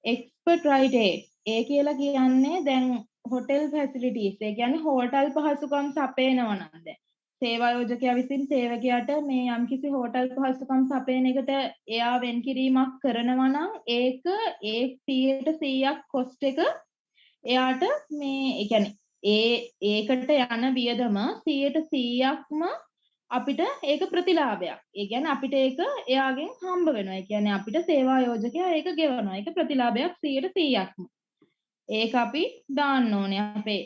Speaker 1: expert right. ඒ කියලා කියන්නේ දැන් hotel facilities. ඒ කියන්නේ හෝටල් පහසුකම් සපයනවා නම් දැන් සේවා යෝජකයා විසින් සේවකයාට මේ යම්කිසි හෝටල් පහසුකම් සපයන එකට එයා වෙන් කිරීමක් කරනවා නම් ඒක 100% cost එක එයාට මේ ඒ කියන්නේ ඒකට යන වියදම 100%ක්ම අපිට ඒක ප්‍රතිලාභයක්. ඒ කියන්නේ අපිට ඒක එයාගෙන් හම්බ වෙනවා. ඒ කියන්නේ අපිට සේවා යෝජකයා ඒක ගෙවනවා. ඒක ප්‍රතිලාභයක් 100%ක්ම. ඒක අපි දාන්න ඕනේ අපේ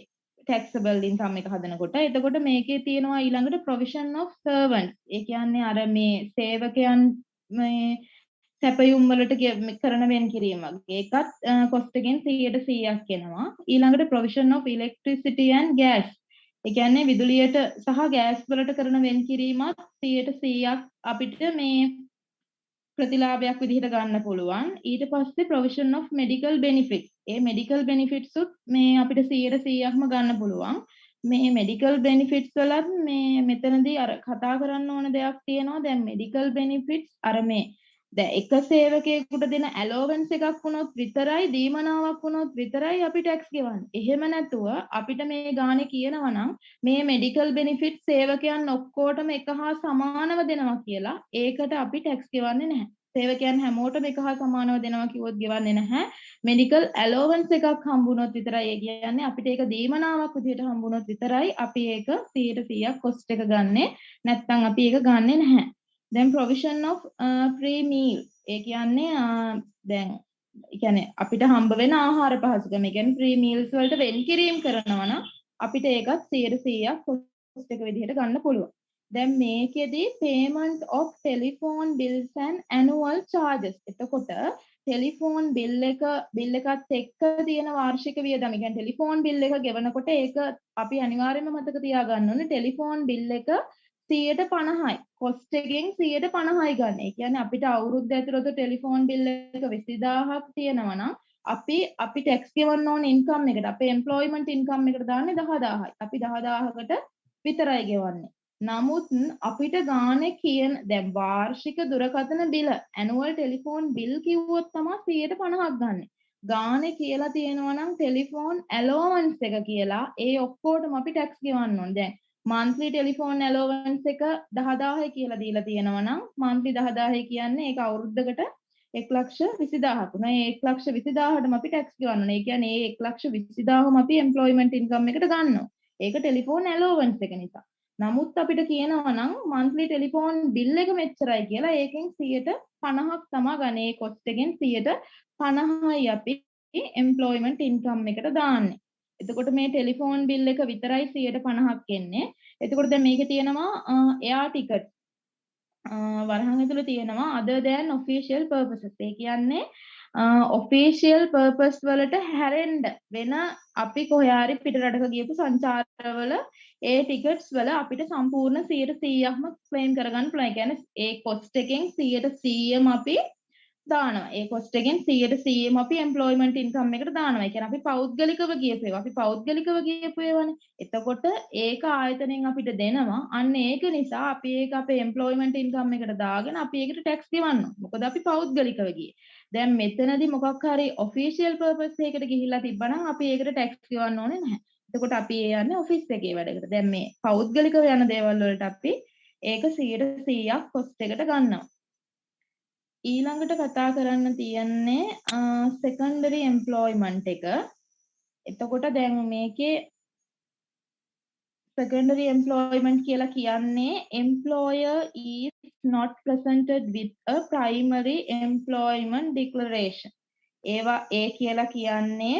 Speaker 1: taxable income එක හදනකොට එතකොට මේකේ තියෙනවා ඊළඟට provision of servants. ඒ කියන්නේ අර මේ සේවකයන් මේ සැපයුම් වලට කරන වෙන් කිරීමක්. ඒකත් cost එකෙන් 100%ක් එනවා. ඊළඟට provision of electricity and gas. ඒ කියන්නේ විදුලියට සහ ගෑස් වලට කරන වෙන් කිරීමත් 100%ක් අපිට මේ ප්‍රතිලාභයක් විදිහට ගන්න පුළුවන්. ඊට පස්සේ provision of medical benefits. A medical benefits උත් මේ අපිට 100%ක්ම ගන්න පුළුවන්. මේ medical benefits වලත් මේ මෙතනදී අර කතා කරන්න ඕන දෙයක් තියෙනවා. දැන් medical benefits අර මේ දැන් එක සේවකයෙකුට දෙන allowance එකක් වුණොත් විතරයි දීමනාවක් වුණොත් විතරයි අපි tax ගෙවන්නේ. එහෙම නැතුව අපිට මේ ගානේ කියනවා නම් මේ medical benefits සේවකයන් ඔක්කොටම එක හා සමානව දෙනවා කියලා ඒකට අපි tax ගෙවන්නේ නැහැ. සේවකයන් හැමෝටම එක හා සමානව දෙනවා කිව්වොත් ගෙවන්නේ නැහැ. medical allowance එකක් හම්බුනොත් විතරයි ඒ කියන්නේ අපිට ඒක දීමනාවක් විදිහට හම්බුනොත් විතරයි අපි ඒක 100%ක් cost එක ගන්නෙ. නැත්නම් අපි ඒක ගන්නෙ නැහැ. then provision of free meal ඒ කියන්නේ දැන් ඒ කියන්නේ අපිට හම්බ වෙන ආහාර පහසුකම් ඒ කියන්නේ free meals වලට වෙන් කිරීම කරනවා නම් අපිට ඒකත් 100%ක් cost එක විදිහට ගන්න පුළුවන්. දැන් මේකෙදි payment of telephone bills and annual charges. එතකොට ටෙලිෆෝන් බිල් එකත් එක්ක තියෙන වාර්ෂික වියදම. ඒ කියන්නේ ටෙලිෆෝන් බිල් එක ගෙවනකොට ඒක අපි අනිවාර්යයෙන්ම මතක තියාගන්න ඕනේ. ටෙලිෆෝන් බිල් එක 150යි. කොස්ට් එකෙන් 150යි ගන්න. ඒ කියන්නේ අපිට අවුරුද්ද ඇතුළත ටෙලිෆෝන් බිල් එක 20000ක් තියෙනවා නම් අපි ටැක්ස් ගෙවන්න ඕන ඉන්කම් එකට අපේ එම්ප්ලොයිමන්ට් ඉන්කම් එකට දාන්නේ 10000යි. අපි 10000කට විතරයි ගෙවන්නේ. නමුත් අපිට ගානේ කියන දැන් වාර්ෂික දුරකථන බිල ඇනුවල් ටෙලිෆෝන් බිල් කිව්වොත් තමයි 150ක් ගන්න. ගානේ කියලා තියෙනවා නම් ටෙලිෆෝන් ඇලෝවන්ස් එක කියලා ඒ ඔක්කොටම අපි ටැක්ස් ගෙවන්න ඕන. දැන් monthly telephone allowance එක 10000යි කියලා දීලා තියෙනවා නම් monthly 10000යි කියන්නේ ඒක අවුරුද්දකට 1,20,000ක් උනා. ඒ 1,20,000ටම අපි tax ගෙවන්න ඕනේ. ඒ කියන්නේ ඒ 1,20,000ම අපි employment income එකට ගන්නවා. ඒක telephone allowance එක නිසා. නමුත් අපිට කියනවා නම් monthly telephone bill එක මෙච්චරයි කියලා ඒකෙන් 50ක් තමයි ගන්න. ඒ cost එකෙන් 50යි අපි employment income එකට දාන්නේ. එතකොට මේ ටෙලිෆෝන් බිල් එක විතරයි 150ක් එන්නේ. එතකොට දැන් මේකේ තියෙනවා එයා ටිකට් වරහන් ඇතුළේ තියෙනවා other than official purposes. ඒ කියන්නේ official purpose වලට හැරෙන්න වෙන අපි කොහේ හරි පිට රටක ගියපු සංචාරවල ඒ ටිකට්ස් වල අපිට සම්පූර්ණ 100%ක්ම ක්ලේම් කරගන්න පුළුවන්. ඒ කියන්නේ ඒ cost එකෙන් 100%ම අපි දානවා. ඒ cost එකෙන් 100%ම අපි employment income එකට දානවා. ඒ කියන්නේ අපි පෞද්ගලිකව ගියපු ඒවා. අපි පෞද්ගලිකව ගියපු ඒවානේ. එතකොට ඒක ආයතනයෙන් අපිට දෙනවා. අන්න ඒක නිසා අපි ඒක අපේ employment income එකට දාගෙන අපි ඒකට tax ගෙවනවා. මොකද අපි පෞද්ගලිකව ගියේ. දැන් මෙතනදී මොකක් හරි official purpose එකකට ගිහිල්ලා තිබ්බනම් අපි ඒකට tax ගෙවන්න ඕනේ නැහැ. එතකොට අපි ඒ යන්නේ office එකේ වැඩකට. දැන් මේ පෞද්ගලිකව යන දේවල් වලට අපි ඒක 100%ක් cost එකට ගන්නවා. ඊළඟට කතා කරන්න තියෙන්නේ secondary employment එක. එතකොට දැන් මේකේ secondary employment කියලා කියන්නේ employer is not presented with a primary employment declaration. ඒ කියලා කියන්නේ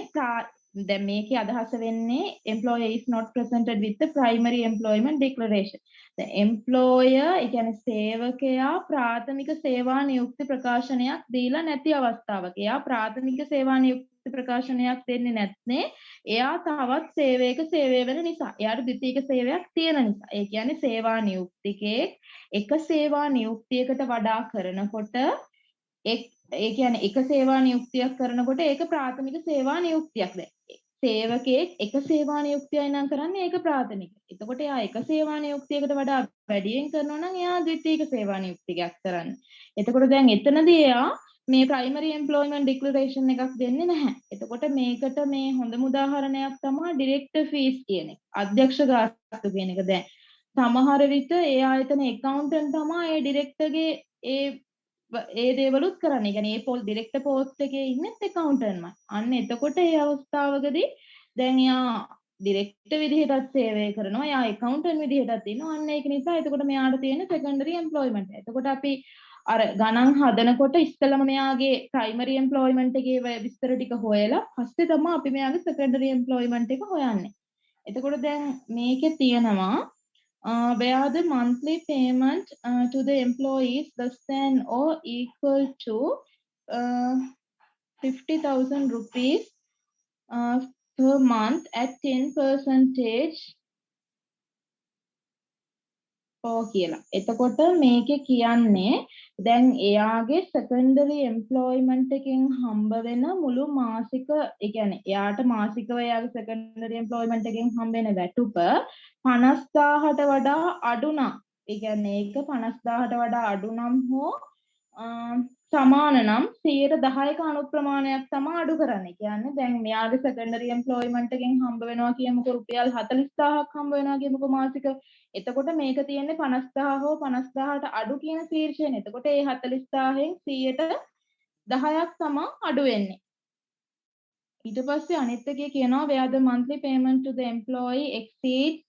Speaker 1: දැන් මේකේ අදහස වෙන්නේ employer is not presented with the primary employment declaration. The employer ඒ කියන්නේ සේවකයා ප්‍රාථමික සේවා නියුක්ති ප්‍රකාශනයක් දීලා නැති අවස්ථාවක එයා ප්‍රාථමික සේවා නියුක්ති ප්‍රකාශනයක් දෙන්නේ නැත්නේ එයා තවත් සේවයක සේවය වෙන නිසා එයාට ද්විතීයික සේවයක් තියෙන නිසා ඒ කියන්නේ සේවා නියුක්තිකේ එක සේවා නියුක්තියකට වඩා කරනකොට ඒ කියන්නේ එක සේවා නියුක්තියක් කරනකොට ඒක ප්‍රාථමික සේවා නියුක්තියක්. දැන් සේවකයෙක් එක සේවා නියුක්තියයි නම් කරන්නේ ඒක ප්‍රාථමික. එතකොට එයා එක සේවා නියුක්තියකට වඩා වැඩියෙන් කරනවා නම් එයා ද්විතීයික සේවා නියුක්තියක් කරන්නේ. එතකොට දැන් එතනදී එයා මේ primary employment declaration එකක් දෙන්නේ නැහැ. එතකොට මේකට මේ හොඳම උදාහරණයක් තමයි director fees කියන එක. අධ්‍යක්ෂ ගාස්තු කියන එක. දැන් සමහර විට ඒ ආයතන accountant තමයි ඒ directorගේ ඒ දේවලුත් කරන්නේ. ඒ කියන්නේ ඒ ඩිරෙක්ටර් පෝස්ට් එකේ ඉන්නේ accountant මයි. අන්න එතකොට ඒ අවස්ථාවකදී දැන් එයා ඩිරෙක්ටර් විදිහටත් සේවය කරනවා. එයා accountant විදිහටත් ඉන්නවා. අන්න ඒක නිසා එතකොට මෙයාට තියෙන secondary employment. එතකොට අපි අර ගණන් හදනකොට ඉස්සෙල්ලම මෙයාගේ primary employment එකේ විස්තර ටික හොයලා පස්සේ තමයි අපි මෙයාගේ secondary employment එක හොයන්නේ. එතකොට දැන් මේකේ තියෙනවා where the monthly payment to the employee is less than or equal to 50,000 rupees per month at 10% කියලා. එතකොට මේකේ කියන්නේ දැන් එයාගේ secondary employment එකෙන් හම්බ වෙන මුළු මාසික ඒ කියන්නේ එයාට මාසිකව එයාගේ secondary employment එකෙන් හම්බ වෙන වැටුප 50,000ට වඩා අඩු නම් ඒ කියන්නේ ඒක 50,000ට වඩා අඩු නම් හෝ සමාන නම් 10%ක අනුප්‍රමාණයක් තමයි අඩු කරන්නේ. කියන්නේ දැන් මෙයාගේ secondary employment එකෙන් හම්බ වෙනවා කියමුකෝ රුපියල් 40,000ක් හම්බ වෙනවා කියමුකෝ මාසික. එතකොට මේක තියෙන්නේ 50,000 හෝ 50,000ට අඩු කියන ශීර්ෂයෙන්. එතකොට ඒ 40,000න් 10%ක් තමයි අඩු වෙන්නේ. ඊට පස්සේ අනිත් එකේ කියනවා where the monthly payment to the employee exceeds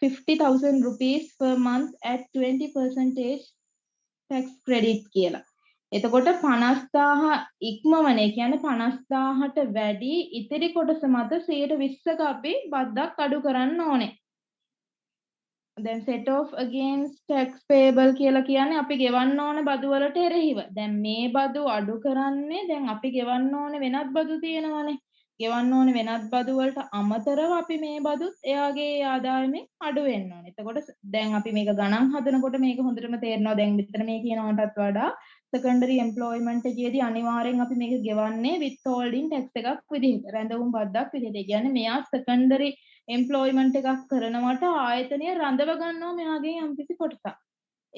Speaker 1: 50,000 rupees per month at 20% tax credit කියලා. එතකොට 50,000 ඉක්මවන ඒ කියන්නේ 50,000ට වැඩි ඉතිරි කොටස මත 120ක අපි බද්දක් අඩු කරන්න ඕනේ. දැන් set off against tax payable කියලා කියන්නේ අපි ගෙවන්න ඕන බදු වලට එරෙහිව. දැන් මේ බදු අඩු කරන්නේ දැන් අපි ගෙවන්න ඕන වෙනත් බදු තියෙනවනේ. ගෙවන්න ඕන වෙනත් බදු වලට අමතරව අපි මේ බදුත් එයාගේ ආදායමෙන් අඩු වෙන්න ඕනේ. එතකොට දැන් අපි මේක ගණන් හදනකොට මේක හොඳටම තේරෙනවා. දැන් මෙතන මේ කියනවටත් වඩා secondary employment එකේදී අනිවාර්යෙන් අපි මේක ගෙවන්නේ withholding tax එකක් විදිහට. රැඳවුම් බද්දක් විදිහට. ඒ කියන්නේ මෙයා secondary employment එකක් කරනවට ආයතනය රඳව ගන්නවා මෙයාගේ යම්කිසි කොටසක්.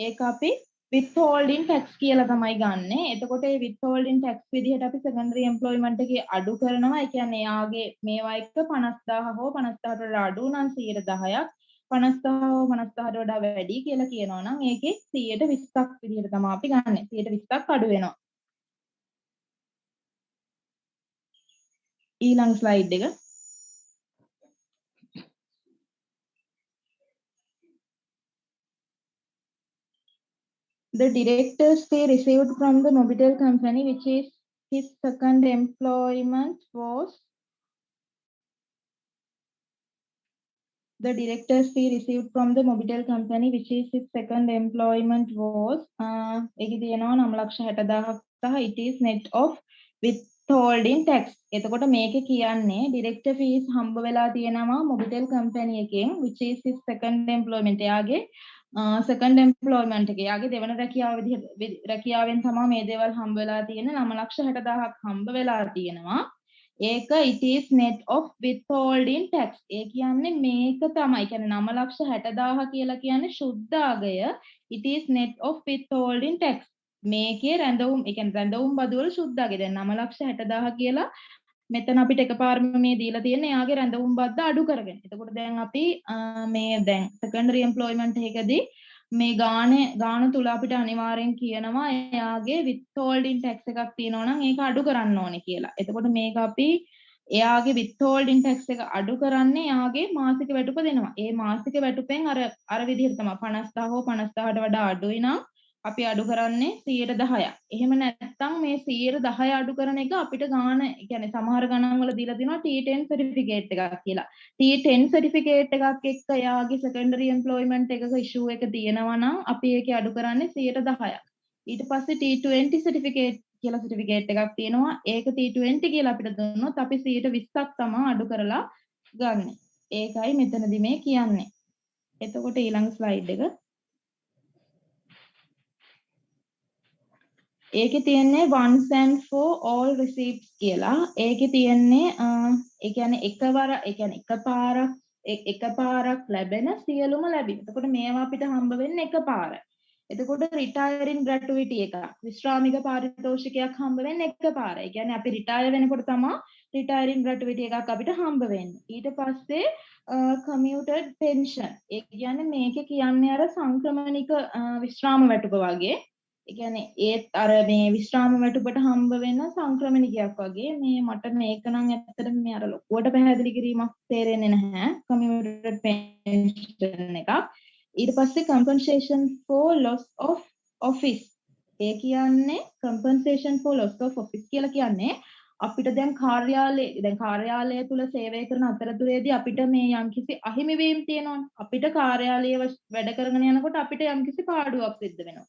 Speaker 1: ඒක අපි withholding tax කියලා තමයි ගන්නෙ. එතකොට මේ withholding tax විදිහට අපි secondary employment එකේ අඩු කරනවා. ඒ කියන්නේ එයාගේ මේවා එක්ක 50,000 හෝ 50,000ට වඩා අඩු නම් 10%ක් 50,000 හෝ 50,000ට වඩා වැඩි කියලා කියනවා නම් ඒකේ 120ක් විදිහට තමයි අපි ගන්නෙ. 120ක් අඩු වෙනවා. ඊළඟ ස්ලයිඩ් එක. The director's pay received from the Mobitel company, which is his second employment, was the director's fee received from the Mobitel company, which is his second employment, was ඒකේ තියෙනවා 9,60,000ක් සහ it is net of withholding tax. එතකොට මේකේ කියන්නේ director fees හම්බ වෙලා තියෙනවා Mobitel company එකෙන්, which is his second employment. එයාගේ second employment එක. එයාගේ දෙවන රැකියාව විදිහට රැකියාවෙන් තමයි මේ දේවල් හම්බ වෙලා තියෙන්නේ. 9,60,000ක් හම්බ වෙලා තියෙනවා. ඒක it is net of withholding tax. ඒ කියන්නේ මේක තමයි. කියන්නේ 9,60,000 කියලා කියන්නේ ශුද්ධ අගය. it is net of withholding tax. මේකේ රැඳවුම් ඒ කියන්නේ රැඳවුම් බදු වල ශුද්ධ අගය. දැන් 9,60,000 කියලා මෙතන අපිට එකපාරම මේ දීලා තියෙන්නේ එයාගේ රැඳවුම් බද්ද අඩු කරගෙන. එතකොට දැන් අපි මේ දැන් secondary employment එකකදී මේ ගාන තුල අපිට අනිවාර්යෙන් කියනවා එයාගේ withholding tax එකක් තියෙනවා නම් ඒක අඩු කරන්න ඕනේ කියලා. එතකොට මේක අපි එයාගේ withholding tax එක අඩු කරන්නේ එයාගේ මාසික වැටුප දෙනවා. ඒ මාසික වැටුපෙන් අර විදිහට තමයි 50,000 හෝ 50,000ට වඩා අඩුයි නම් අපි අඩු කරන්නේ 110ක්. එහෙම නැත්නම් මේ 110 අඩු කරන එක අපිට ගාන කියන්නේ සමහර ගණන් වල දීලා තියෙනවා T10 certificate එකක් කියලා. T10 certificate එකක් එක්ක එයාගේ secondary employment එකක issue එක තියෙනවා නම් අපි ඒකේ අඩු කරන්නේ 110ක්. ඊට පස්සේ T20 certificate කියලා certificate එකක් තියෙනවා. ඒක T20 කියලා අපිට දුන්නොත් අපි 120ක් තමයි අඩු කරලා ගන්න. ඒකයි මෙතනදි මේ කියන්නේ. එතකොට ඊළඟ slide එක. ඒකේ තියෙන්නේ once and for all receipts කියලා. ඒකේ තියෙන්නේ ඒ කියන්නේ එකපාරක් ලැබෙන සියලුම ලැබීම්. එතකොට මේවා අපිට හම්බ වෙන්නේ එකපාර. එතකොට retiring gratuity එකක්. විශ්‍රාමික පාරිතෝෂිකයක් හම්බ වෙන්නේ එකපාර. ඒ කියන්නේ අපි retire වෙනකොට තමයි retiring gratuity එකක් අපිට හම්බ වෙන්නේ. ඊට පස්සේ commuted pension. ඒ කියන්නේ මේකේ කියන්නේ අර සංක්‍රමණික විශ්‍රාම වැටුප වගේ. ඒ කියන්නේ ඒත් අර මේ විශ්‍රාම වැටුපට හම්බ වෙන සංක්‍රමණිකයක් වගේ මේ මට මේක නම් ඇත්තටම මේ අර ලොකුවට පැහැදිලි කිරීමක් තේරෙන්නේ නැහැ. commuted pension එකක්. ඊට පස්සේ compensation for loss of office. ඒ කියන්නේ compensation for loss of office කියලා කියන්නේ අපිට දැන් කාර්යාලය තුල සේවය කරන අතරතුරේදී අපිට මේ යම්කිසි අහිමි වීම තියෙනවනේ. අපිට කාර්යාලයේ වැඩ කරගෙන යනකොට අපිට යම්කිසි පාඩුවක් සිද්ධ වෙනවා.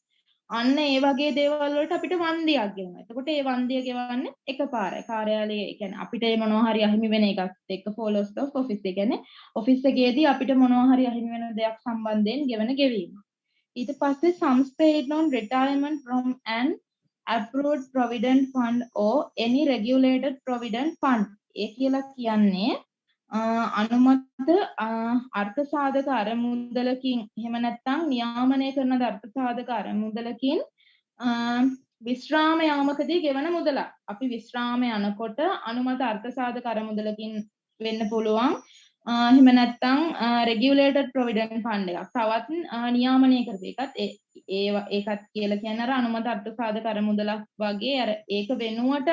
Speaker 1: අන්න ඒ වගේ දේවල් වලට අපිට වන්දියක් ගෙවනවා. එතකොට ඒ වන්දිය ගෙවන්නේ එකපාරයි. කාර්යාලයේ කියන්නේ අපිට මොනවා හරි අහිමි වෙන එකත් එක්ක follows of office. ඒ කියන්නේ ඔෆිස් එකේදී අපිට මොනවා හරි අහිමි වෙන දෙයක් සම්බන්ධයෙන් ගෙවන ගෙවීම. ඊට පස්සේ sums paid on retirement from an approved provident fund or any regulated provident fund. ඒ කියලා කියන්නේ අනුමත අර්ථ සාධක අරමුදලකින් එහෙම නැත්නම් නියාමනය කරන අර්ථ සාධක අරමුදලකින් විශ්‍රාම යාමකදී ගෙවන මුදලක්. අපි විශ්‍රාම යනකොට අනුමත අර්ථ සාධක අරමුදලකින් වෙන්න පුළුවන්. එහෙම නැත්නම් regulated provident fund එකක්. තවත් නියාමනය කරපු එකත් ඒකත් කියලා කියන්නේ අර අනුමත අර්ථ සාධක අරමුදලක් වගේ අර ඒක වෙනුවට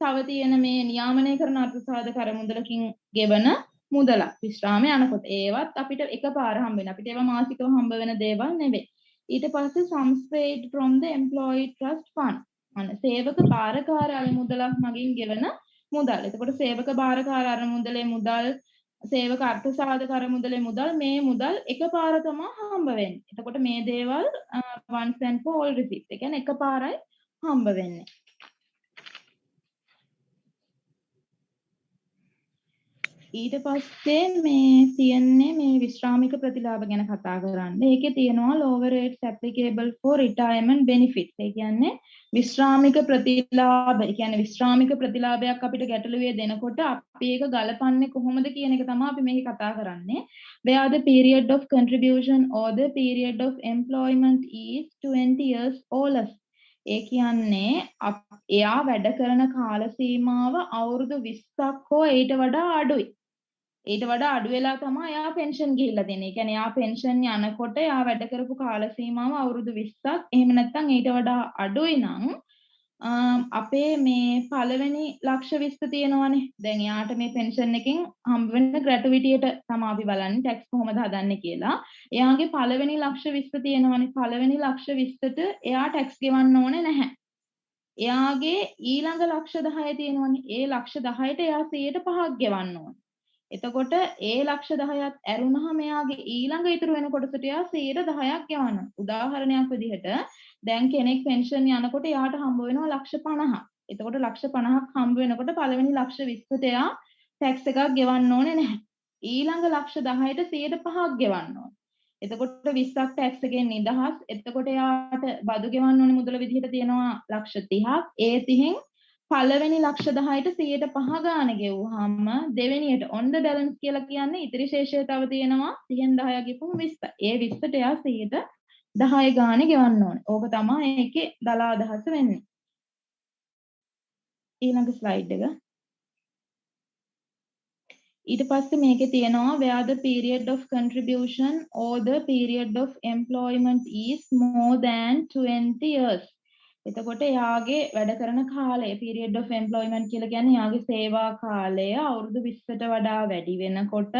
Speaker 1: තව තියෙන මේ නියාමනය කරන අර්ථ සාධක අරමුදලකින් ගෙවන මුදලක්. විශ්‍රාම යනකොට ඒවත් අපිට එකපාර හම්බ වෙන. අපිට ඒවා මාසිකව හම්බ වෙන දේවල් නෙවෙයි. ඊට පස්සේ sums paid from the employee trust fund. අන්න සේවක භාරකාර අරමුදලක් මගින් ගෙවන මුදල්. එතකොට සේවක භාරකාර අරමුදලේ මුදල් සේවක අර්ථ සාධක අරමුදලේ මුදල් මේ මුදල් එකපාර තමයි හම්බ වෙන්නේ. එතකොට මේ දේවල් once and for all receipts. ඒ කියන්නේ එකපාරයි හම්බ වෙන්නේ. ඊට පස්සේ මේ තියන්නේ මේ විශ්‍රාමික ප්‍රතිලාභ ගැන කතා කරන්න. ඒකේ තියෙනවා lower rates applicable for retirement benefits. ඒ කියන්නේ විශ්‍රාමික ප්‍රතිලාභ. ඒ කියන්නේ විශ්‍රාමික ප්‍රතිලාභයක් අපිට ගැටලුවේ දෙනකොට අපි ඒක ගලපන්නේ කොහොමද කියන එක තමයි අපි මේක කතා කරන්නේ. Where the period of contribution or the period of employment is 20 years or less. ඒ කියන්නේ එයා වැඩ කරන කාල සීමාව අවුරුදු 20ක් හෝ ඊට වඩා අඩුයි. ඊට වඩා අඩු වෙලා තමයි එයා පෙන්ෂන් ගිහිල්ලා දෙන්නේ. ඒ කියන්නේ එයා පෙන්ෂන් යනකොට එයා වැඩ කරපු කාල සීමාව අවුරුදු 20ක්. එහෙම නැත්නම් ඊට වඩා අඩුයි නම් අපේ මේ පළවෙනි ලක්ෂ 20 තියෙනවනේ. දැන් එයාට මේ පෙන්ෂන් එකෙන් හම්බ වෙන ග්‍රැටුවිටියට තමයි අපි බලන්නේ ටැක්ස් කොහොමද හදන්නේ කියලා. එයාගේ පළවෙනි ලක්ෂ 20 තියෙනවනේ. පළවෙනි ලක්ෂ 20ට එයා ටැක්ස් ගෙවන්න ඕනේ නැහැ. එයාගේ ඊළඟ ලක්ෂ 10 තියෙනවනේ. ඒ ලක්ෂ 10ට එයා 105ක් ගෙවන්න ඕනේ. එතකොට ඒ ලක්ෂ 10ත් ඇරුණාම එයාගේ ඊළඟ ඉතුරු වෙන කොටසට එයා 110ක් ගෙවන්න. උදාහරණයක් විදිහට දැන් කෙනෙක් පෙන්ෂන් යනකොට එයාට හම්බ වෙනවා ලක්ෂ 50ක්. එතකොට ලක්ෂ 50ක් හම්බ වෙනකොට පළවෙනි ලක්ෂ 20ට එයා ටැක්ස් එකක් ගෙවන්න ඕනේ නැහැ. ඊළඟ ලක්ෂ 10ට 105ක් ගෙවන්න ඕනේ. එතකොට 20ක් ටැක්ස් එකෙන් නිදහස්. එතකොට එයාට බදු ගෙවන්න ඕනේ මුදල විදිහට තියෙනවා ලක්ෂ 30ක්. ඒ 30න් පළවෙනි ලක්ෂ 10ට 105 ගාන ගෙවුවාම දෙවෙනියට on the balance කියලා කියන්නේ ඉතිරි ශේෂය තව තියෙනවා 30න් 10ක් ගිහුම 20. ඒ 20ට එයා 110 ගානේ ගෙවන්න ඕනේ. ඕක තමයි ඒකේ දලා අදහස වෙන්නේ. ඊළඟ ස්ලයිඩ් එක. ඊට පස්සේ මේකේ තියෙනවා where the period of contribution or the period of employment is more than 20 years. එතකොට එයාගේ වැඩ කරන කාලය period of employment කියලා කියන්නේ එයාගේ සේවා කාලය අවුරුදු 20ට වඩා වැඩි වෙනකොට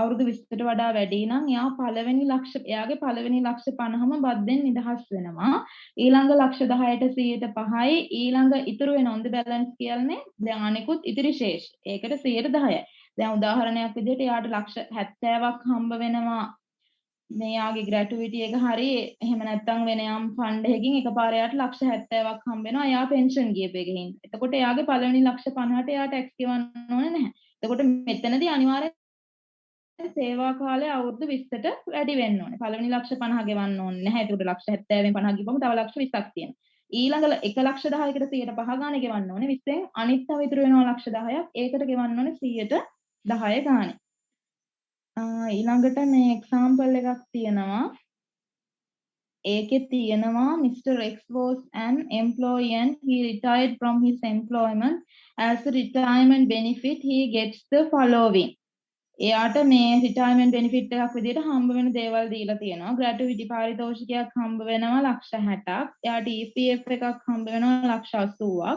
Speaker 1: අවුරුදු 20ට වඩා වැඩි නම් එයාගේ පළවෙනි ලක්ෂ 50ම බද්දෙන් නිදහස් වෙනවා. ඊළඟ ලක්ෂ 10ට 105යි ඊළඟ ඉතුරු වෙන on the balance කියන්නේ දැන් අනිකුත් ඉතිරි ශේෂ. ඒකට 110යි. දැන් උදාහරණයක් විදිහට එයාට ලක්ෂ 70ක් හම්බ වෙනවා මෙයාගේ ග්‍රැටුවිටි එක හරි එහෙම නැත්නම් වෙන යම් ෆන්ඩ් එකකින් එකපාරට එයාට ලක්ෂ 70ක් හම්බ වෙනවා එයා පෙන්ෂන් ගියපු එකකින්. එතකොට එයාගේ පළවෙනි ලක්ෂ 50ට එයා ටැක්ස් ගෙවන්න ඕනේ නැහැ. එතකොට මෙතනදී අනිවාර්යයෙන් සේවා කාලය අවුරුදු 20ට වැඩි වෙන්න ඕනේ. පළවෙනි ලක්ෂ 50 ගෙවන්න ඕනේ නැහැ. එතකොට ලක්ෂ 70න් 50 ගිහුවම තව ලක්ෂ 20ක් තියෙනවා. ඊළඟ 1 ලක්ෂ 10කට 105 ගානේ ගෙවන්න ඕනේ. 20න් අනිත් තව ඉතුරු වෙනවා ලක්ෂ 10ක්. ඒකට ගෙවන්න ඕනේ 110 ගානේ. ඊළඟට මේ එක්සාම්පල් එකක් තියෙනවා. ඒකේ තියෙනවා Mr. X was an employee and he retired from his employment. As a retirement benefit he gets the following. එයාට මේ retirement benefit එකක් විදිහට හම්බ වෙන දේවල් දීලා තියෙනවා. gratuity පාරිතෝෂිකයක් හම්බ වෙනවා ලක්ෂ 60ක්. එයාට EPF එකක් හම්බ වෙනවා ලක්ෂ 80ක්.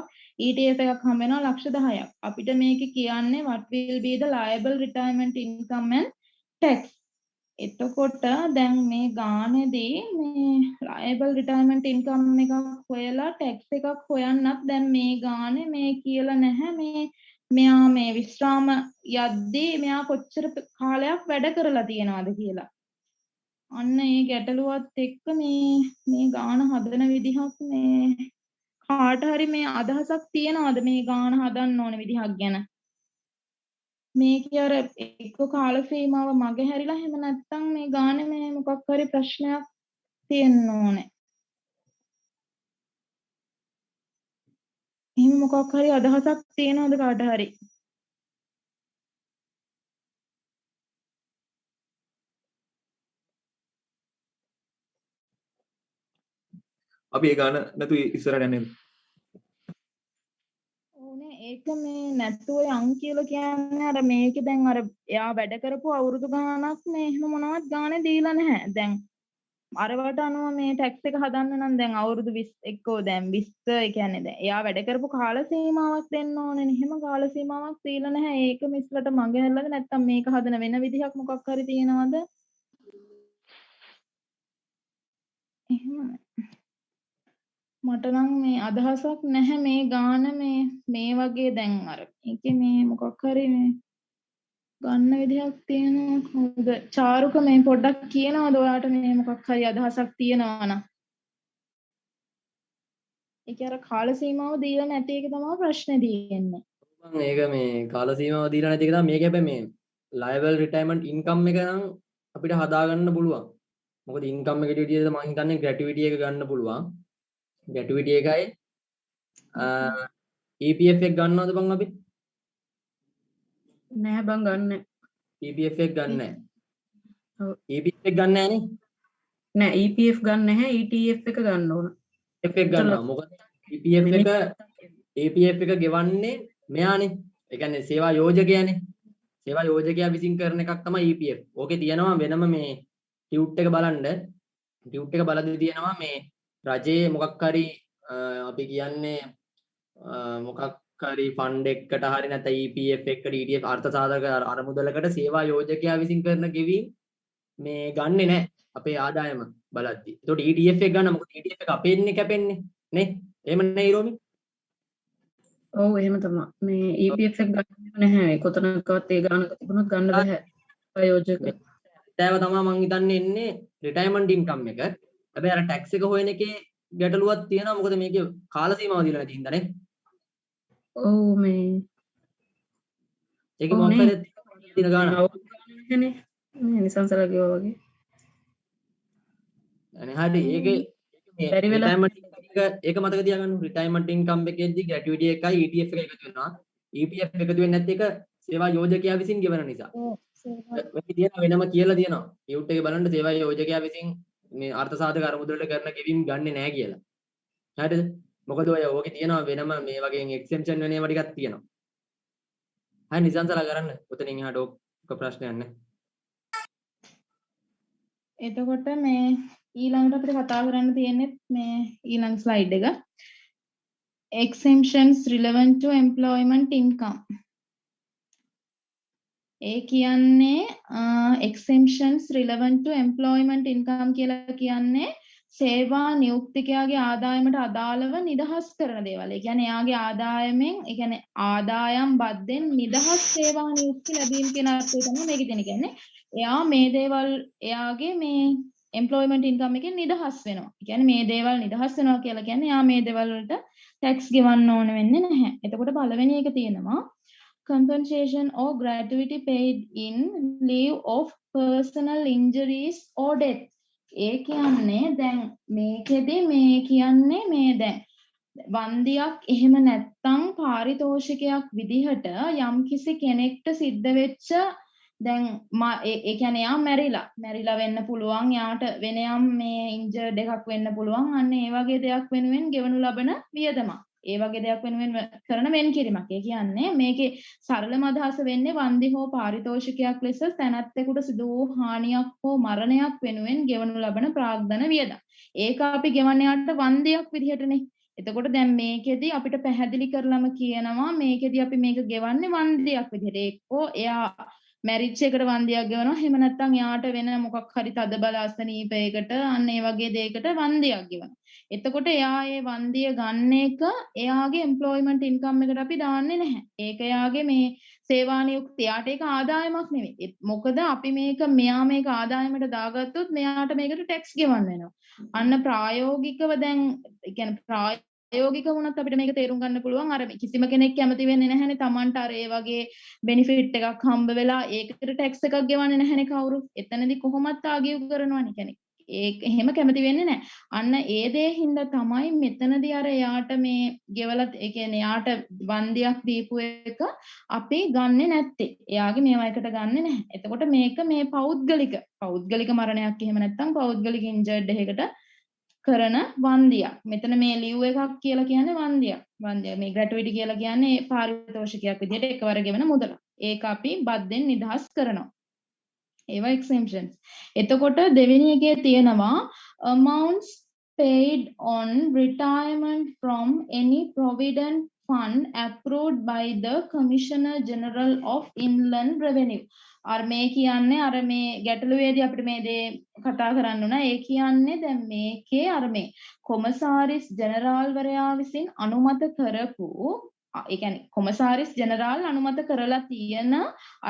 Speaker 1: ETF එකක් හම්බ වෙනවා ලක්ෂ 10ක්. අපිට මේකේ කියන්නේ what will be the liable retirement income and tax. එතකොට දැන් මේ ගානේදී මේ liable retirement income එකක් හොයලා tax එකක් හොයන්නත් දැන් මේ ගානේ මේ කියලා නැහැ මේ මෙයා මේ විශ්‍රාම යද්දී මෙයා කොච්චර කාලයක් වැඩ කරලා තියෙනවද කියලා. අන්න ඒ ගැටලුවත් එක්ක මේ ගාන හදන විදිහක් මේ කාට හරි මේ අදහසක් තියනවද මේ ගාන හදන්න ඕන විදිහක් ගැන? මේක අර එක්ක කාල සීමාව මගේ හැරිලා එහෙම නැත්නම් මේ ගානේ මේ මොකක් හරි ප්‍රශ්නයක් තියෙන්න ඕනේ. එහෙම මොකක් හරි අදහසක් තියෙනවද කාට හරි?
Speaker 2: අපි ඒ ගාන නැතු ඉස්සරහට යන්නේ.
Speaker 1: ඕනේ ඒක මේ නැතුව යන් කියලා කියන්නේ අර මේකේ දැන් අර එයා වැඩ කරපු අවුරුදු ගාණක් මේ එහෙම මොනවත් ගානේ දීලා නැහැ. දැන් අරවට අනුව මේ ටැක්ස් එක හදන්න නම් දැන් අවුරුදු 20 එක්කෝ දැන් 20 ඒ කියන්නේ දැන් එයා වැඩ කරපු කාල සීමාවක් දෙන්න ඕනේ නේ. එහෙම කාල සීමාවක් දීලා නැහැ. ඒක මිස්ලට මගේ හැල්ලද නැත්තම් මේක හදන වෙන විදිහක් මොකක් හරි තියෙනවද? එහෙම මට නම් මේ අදහසක් නැහැ මේ ගාන මේ වගේ දැන් අර ඒකේ මේ මොකක් හරි මේ ගන්න විදිහක් තියෙනවා. හොඳ චාරුක මේ පොඩ්ඩක් කියනවාද ඔයාට මේ මොකක් හරි අදහසක් තියෙනවා නම්? ඒක අර කාල සීමාව දීලා නැති එක තමයි ප්‍රශ්නේ තියෙන්නේ.
Speaker 3: මම ඒක මේ කාල සීමාව දීලා නැති එක තමයි මේක හැබැයි මේ liable retirement income එක නම් අපිට හදාගන්න පුළුවන්. මොකද income එකට විදිහට මම හිතන්නේ gratuity එක ගන්න පුළුවන්. gratuity එකයි EPF එක ගන්නවද බං අපි?
Speaker 4: නෑ බං ගන්න.
Speaker 3: EPF එක ගන්න නැහැ.
Speaker 4: ඔව්.
Speaker 3: EPF එක ගන්න නැහැ නේ.
Speaker 4: නෑ EPF ගන්න නැහැ ETF එක ගන්න ඕන.
Speaker 3: EPF එක ගන්නවා. මොකද EPF එක ගෙවන්නේ මෙයානේ. ඒ කියන්නේ සේවා යෝජකයානේ. සේවා යෝජකයා විසින් කරන එකක් තමයි EPF. ඕකේ තියෙනවා වෙනම මේ ටියුට් එක බලන්න. ටියුට් එක බලද්දී තියෙනවා මේ රජයේ මොකක් හරි අපි කියන්නේ මොකක් හරි ෆන්ඩ් එකකට හරි නැත්නම් EPF එකකට ETF අර්ථ සාධක අරමුදලකට සේවා යෝජකයා විසින් කරන ගෙවීම් මේ ගන්නෙ නැහැ අපේ ආදායම බලද්දී. ඒකට ETF එක ගන්න මොකද ETF එක අපේන්නේ කැපෙන්නේ නේ? එහෙම නේ රෝමි?
Speaker 4: ඔව් එහෙම තමයි. මේ EPF එක ගන්න නැහැ. කොතනකවත් ඒ ගානක තිබුණොත් ගන්න බෑ. ප්‍රයෝජක.
Speaker 3: ඒව තමයි මං හිතන්නේ එන්නේ රිටයර්මන්ට් ඉන්කම් එක. හැබැයි අර ටැක්ස් එක හොයන එකේ ගැටලුවක් තියෙනවා. මොකද මේකේ කාල සීමාව දීලා නැති හින්දානේ.
Speaker 4: ඔව් මේ
Speaker 3: ඒක මොකක්ද දින ගාන.
Speaker 4: නැහැනේ. මේ නිසංසලා කිව්වා වගේ.
Speaker 3: අනේ හරි ඒකේ
Speaker 4: බැරි වෙලා
Speaker 3: ඒක මතක තියාගන්න රිටයර්මන්ට් ඉන්කම් එකේදී gratuity එකයි ETF එක එකතු වෙනවා. EPF එකතු වෙන්නේ නැත්නම් ඒක සේවා යෝජකයා විසින් ගෙවන නිසා. ඔය තියෙන වෙනම කියලා තියෙනවා. ටියුට් එකේ බලන්න සේවා යෝජකයා විසින් මේ අර්ථ සාධක අරමුදලට කරන ගෙවීම් ගන්නෙ නැහැ කියලා. හරිද? මොකද ඔය ඕකේ තියෙනවා වෙනම මේ වගේ එක්සෙම්පෂන් වෙන ඒවා ටිකක් තියෙනවා. හරි නිසංසලා කරන්න. ඔතනින් එහාට ඔක ප්‍රශ්නයක් නැහැ.
Speaker 1: එතකොට මේ ඊළඟට අපිට කතා කරන්න තියෙන්නේ මේ ඊළඟ ස්ලයිඩ් එක. Exemptions relevant to employment income. ඒ කියන්නේ exemptions relevant to employment income කියලා කියන්නේ සේවා නියුක්තිකයාගේ ආදායමට අදාළව නිදහස් කරන දේවල්. ඒ කියන්නේ එයාගේ ආදායමෙන්, ඒ කියන්නේ ආදායම් බද්දෙන් නිදහස් සේවා නියුක්ති ලැබීම කියන අර්ථය තමයි මේකේ තියෙන. කියන්නේ එයා මේ දේවල් එයාගේ මේ employment income එකෙන් නිදහස් වෙනවා. ඒ කියන්නේ මේ දේවල් නිදහස් වෙනවා කියලා කියන්නේ එයා මේ දේවල් වලට tax ගෙවන්න ඕන වෙන්නේ නැහැ. එතකොට පළවෙනි එක තියෙනවා compensation or gratuity paid in lieu of personal injuries or death. ඒ කියන්නේ දැන් මේකෙදි මේ කියන්නේ මේ දැන් වන්දියක් එහෙම නැත්තම් පාරිතෝෂිකයක් විදිහට යම්කිසි කෙනෙක්ට සිද්ධ වෙච්ච දැන් ඒ කියන්නේ යා මැරිලා වෙන්න පුළුවන්, යාට වෙන යම් මේ ඉන්ජර්ඩ් එකක් වෙන්න පුළුවන්. අන්න ඒ වගේ දෙයක් වෙනුවෙන් ගෙවනු ලබන වියදමක්. ඒ වගේ දෙයක් වෙනුවෙන් කරන වෙන්කිරීමක්. ඒ කියන්නේ මේකේ සරලම අදහස වෙන්නේ වන්දි හෝ පාරිතෝෂිකයක් ලෙස තැනැත්තෙකුට සිදු වූ හානියක් හෝ මරණයක් වෙනුවෙන් ගෙවනු ලබන ප්‍රාග්ධන වියදම්. ඒක අපි ගෙවන්නේ යාට වන්දියක් විදිහටනේ. එතකොට දැන් මේකෙදි අපිට පැහැදිලි කරලම කියනවා මේකෙදි අපි මේක ගෙවන්නේ වන්දියක් විදිහට. එක්කෝ එයා මැරිච් එකට වන්දියක් ගෙවනවා. එහෙම නැත්නම් යාට වෙන මොකක් හරි තදබල අසනීපයකට අන්න ඒ වගේ දෙයකට වන්දියක් ගෙවනවා. එතකොට එයා ඒ වන්දිය ගන්න එක එයාගේ එම්ප්ලොයිමන්ට් ඉන්කම් එකට අපි දාන්නේ නැහැ. ඒක එයාගේ මේ සේවා නියුක්තියට ඒක ආදායමක් නෙවෙයි. මොකද අපි මෙයා මේක ආදායමට දාගත්තොත් මෙයාට මේකට ටැක්ස් ගෙවන්න වෙනවා. අන්න ප්‍රායෝගිකව දැන් කියන්නේ ප්‍රායෝගික වුණත් අපිට මේක තේරුම් ගන්න පුළුවන්. අර කිසිම කෙනෙක් කැමති වෙන්නේ නැහැනේ Tamanට අර ඒ වගේ බෙනිෆිට් එකක් හම්බ වෙලා ඒකට ටැක්ස් එකක් ගෙවන්නේ නැහැනේ කවුරු. එතනදී කොහොමත් ආගියු කරනවානේ. කියන්නේ ඒක එහෙම කැමති වෙන්නේ නැහැ. අන්න ඒ දේ හින්දා තමයි මෙතනදී අර එයාට මේ ගෙවලා ඒ කියන්නේ එයාට වන්දියක් දීපු එක අපි ගන්නෙ නැත්තේ. එයාගේ මේවා එකට ගන්නෙ නැහැ. එතකොට මේක මේ පෞද්ගලික මරණයක් එහෙම නැත්නම් පෞද්ගලික ඉන්ජර්ඩ් එකකට කරන වන්දියක්. මෙතන මේ ලිව් එකක් කියලා කියන්නේ වන්දියක්. වන්දිය මේ ග්‍රැටුවිටි කියලා කියන්නේ පාරිතෝෂිකයක් විදිහට එකවර ගෙවන මුදල. ඒක අපි බද්දෙන් නිදහස් කරනවා. ඒවා exemptions. එතකොට දෙවෙනි එකේ තියෙනවා amounts paid on retirement from any provident fund approved by the Commissioner General of Inland Revenue. අර මේ කියන්නේ අර මේ ගැටලුවේදී අපිට මේ දේ කතා කරන්න උනා. ඒ කියන්නේ දැන් මේකේ අර මේ කොමසාරිස් ජෙනරාල්වරයා විසින් අනුමත කරපු ඒ කියන්නේ කොමසාරිස් ජෙනරාල් අනුමත කරලා තියෙන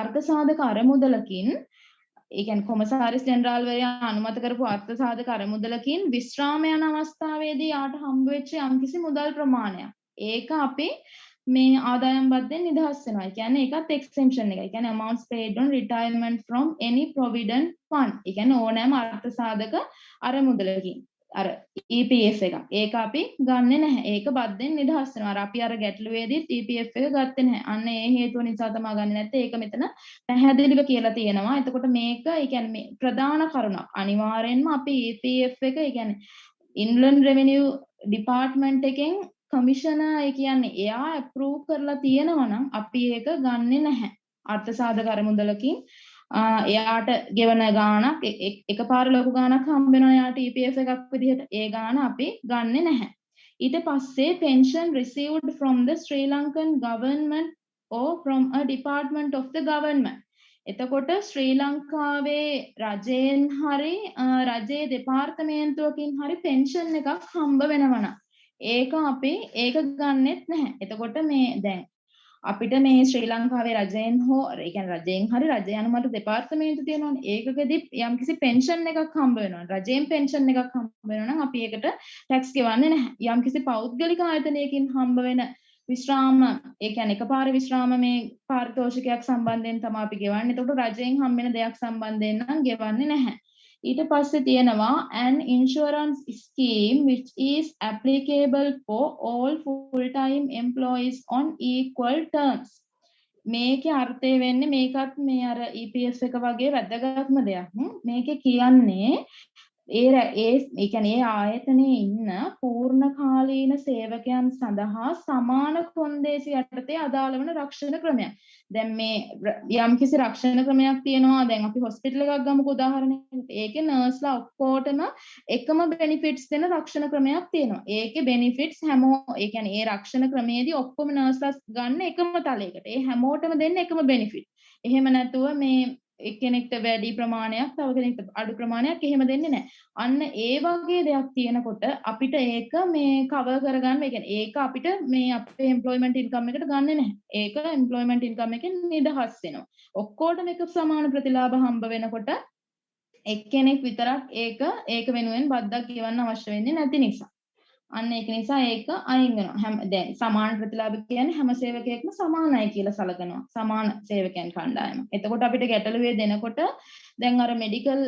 Speaker 1: අර්ථසාධක අරමුදලකින් ඒ කියන්නේ කොමසාරිස් ජෙනරාල්වරයා අනුමත කරපු අර්ථසාධක අරමුදලකින් විශ්‍රාම යන අවස්ථාවේදී යාට හම්බ වෙච්ච යම්කිසි මුදල් ප්‍රමාණයක්. ඒක අපි මේ ආදායම් බද්දෙන් නිදහස් වෙනවා. ඒ කියන්නේ ඒකත් exemption එකයි. ඒ කියන්නේ amounts paid on retirement from any provident fund. ඒ කියන්නේ ඕනෑම අර්ථසාධක අරමුදලකින් අර EPF එක. ඒක අපි ගන්නෙ නැහැ. ඒක බද්දෙන් නිදහස් වෙනවා. අර අපි අර ගැටලුවේදීත් EPF එක ගත්තේ නැහැ. අන්න ඒ හේතුව නිසා තමයි ගන්නෙ නැත්තේ. ඒක මෙතන පැහැදිලිව කියලා තියෙනවා. එතකොට මේක ඒ කියන්නේ මේ ප්‍රධාන කරුණක්. අනිවාර්යෙන්ම අපි EPF එක ඒ කියන්නේ Inland Revenue Department එකෙන් කමිෂනර් ඒ කියන්නේ එයා අප්‍රූව් කරලා තියෙනවා නම් අපි ඒක ගන්නෙ නැහැ. අර්ථසාධක අරමුදලකින් එයාට ගෙවන ගාණක් එකපාර ලොකු ගාණක් හම්බ වෙනවා එයාට EPF එකක් විදිහට. ඒ ගාණ අපි ගන්නෙ නැහැ. ඊට පස්සේ pension received from the Sri Lankan government or from a department of the government. එතකොට ශ්‍රී ලංකාවේ රජයෙන් හරි රජයේ දෙපාර්තමේන්තුවකින් හරි පෙන්ෂන් එකක් හම්බ වෙනවා නම් ඒක අපි ඒක ගන්නෙත් නැහැ. එතකොට මේ දැන් අපිට මේ ශ්‍රී ලංකාවේ රජයෙන් හෝ ඒ කියන්නේ රජයෙන් හරි රජය අනුමත දෙපාර්තමේන්තු තියෙනවනේ. ඒකකදී යම්කිසි පෙන්ෂන් එකක් හම්බ වෙනවා. රජයෙන් පෙන්ෂන් එකක් හම්බ වෙනවා නම් අපි ඒකට ටැක්ස් ගෙවන්නේ නැහැ. යම්කිසි පෞද්ගලික ආයතනයකින් හම්බ වෙන විශ්‍රාම ඒ කියන්නේ එකපාර විශ්‍රාම මේ පාරිතෝෂිකයක් සම්බන්ධයෙන් තමයි අපි ගෙවන්නේ. එතකොට රජයෙන් හම්බ වෙන දෙයක් සම්බන්ධයෙන් නම් ගෙවන්නේ නැහැ. ඊට පස්සේ තියෙනවා an insurance scheme which is applicable for all full time employees on equal terms. මේකේ අර්ථය වෙන්නේ මේකත් මේ අර EPS එක වගේ වැදගත්ම දෙයක්. මේකේ කියන්නේ ඒ කියන්නේ ආයතනයේ ඉන්න පූර්ණ කාලීන සේවකයන් සඳහා සමාන කොන්දේසි යටතේ අදාළ වන රක්ෂණ ක්‍රමයක්. දැන් මේ යම්කිසි රක්ෂණ ක්‍රමයක් තියෙනවා. දැන් අපි හොස්පිටල් එකක් ගමුකෝ උදාහරණයකට. ඒකේ නර්ස්ලා ඔක්කොටම එකම බෙනිෆිට්ස් දෙන රක්ෂණ ක්‍රමයක් තියෙනවා. ඒකේ බෙනිෆිට්ස් ඒ කියන්නේ ඒ රක්ෂණ ක්‍රමයේදී ඔක්කොම නර්ස්ලා ගන්න එකම තලයකට. ඒ හැමෝටම දෙන්න එකම බෙනිෆිට්. එහෙම නැතුව මේ එක්කෙනෙක්ට වැඩි ප්‍රමාණයක් තව කෙනෙක්ට අඩු ප්‍රමාණයක් එහෙම දෙන්නේ නැහැ. අන්න ඒ වගේ දෙයක් තියෙනකොට අපිට ඒක මේ කවර් කරගන්න ඒ කියන්නේ ඒක අපිට මේ අපේ එම්ප්ලොයිමන්ට් ඉන්කම් එකට ගන්නෙ නැහැ. ඒක එම්ප්ලොයිමන්ට් ඉන්කම් එකෙන් නිදහස් වෙනවා. ඔක්කොටම එක සමාන ප්‍රතිලාභ හම්බ වෙනකොට එක්කෙනෙක් විතරක් ඒක වෙනුවෙන් බද්දක් ගෙවන්න අවශ්‍ය වෙන්නේ නැති නිසා. අන්න ඒක නිසා ඒක අයින් වෙනවා. දැන් සමාන ප්‍රතිලාභ කියන්නේ හැම සේවකයෙක්ම සමානයි කියලා සලකනවා. සමාන සේවකයන් කණ්ඩායම. එතකොට අපිට ගැටලුවේ දෙනකොට දැන් අර මෙඩිකල්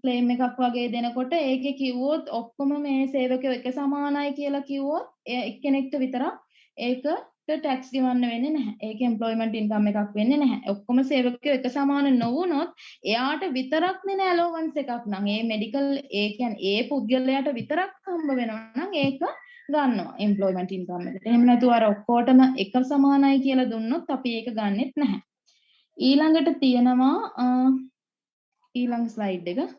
Speaker 1: ක්ලේම් එකක් වගේ දෙනකොට ඒකේ කිව්වොත් ඔක්කොම මේ සේවකයෝ එක සමානයි කියලා කිව්වොත් එක්කෙනෙක්ට විතරක් ඒකට ටැක්ස් ගෙවන්න වෙන්නේ නැහැ. ඒක එම්ප්ලොයිමන්ට් ඉන්කම් එකක් වෙන්නේ නැහැ. ඔක්කොම සේවකයෝ එක සමාන නොවුනොත් එයාට විතරක් නේ ඇලෝවන්ස් එකක් නම් ඒ මෙඩිකල් ඒ කියන්නේ ඒ පුද්ගලයාට විතරක් හම්බ වෙනවා නම් ඒක ගන්නවා එම්ප්ලොයිමන්ට් ඉන්කම් එකට. එහෙම නැතුව අර ඔක්කොටම එක සමානයි කියලා දුන්නොත් අපි ඒක ගන්නෙත් නැහැ. ඊළඟට තියෙනවා ඊළඟ ස්ලයිඩ් එක.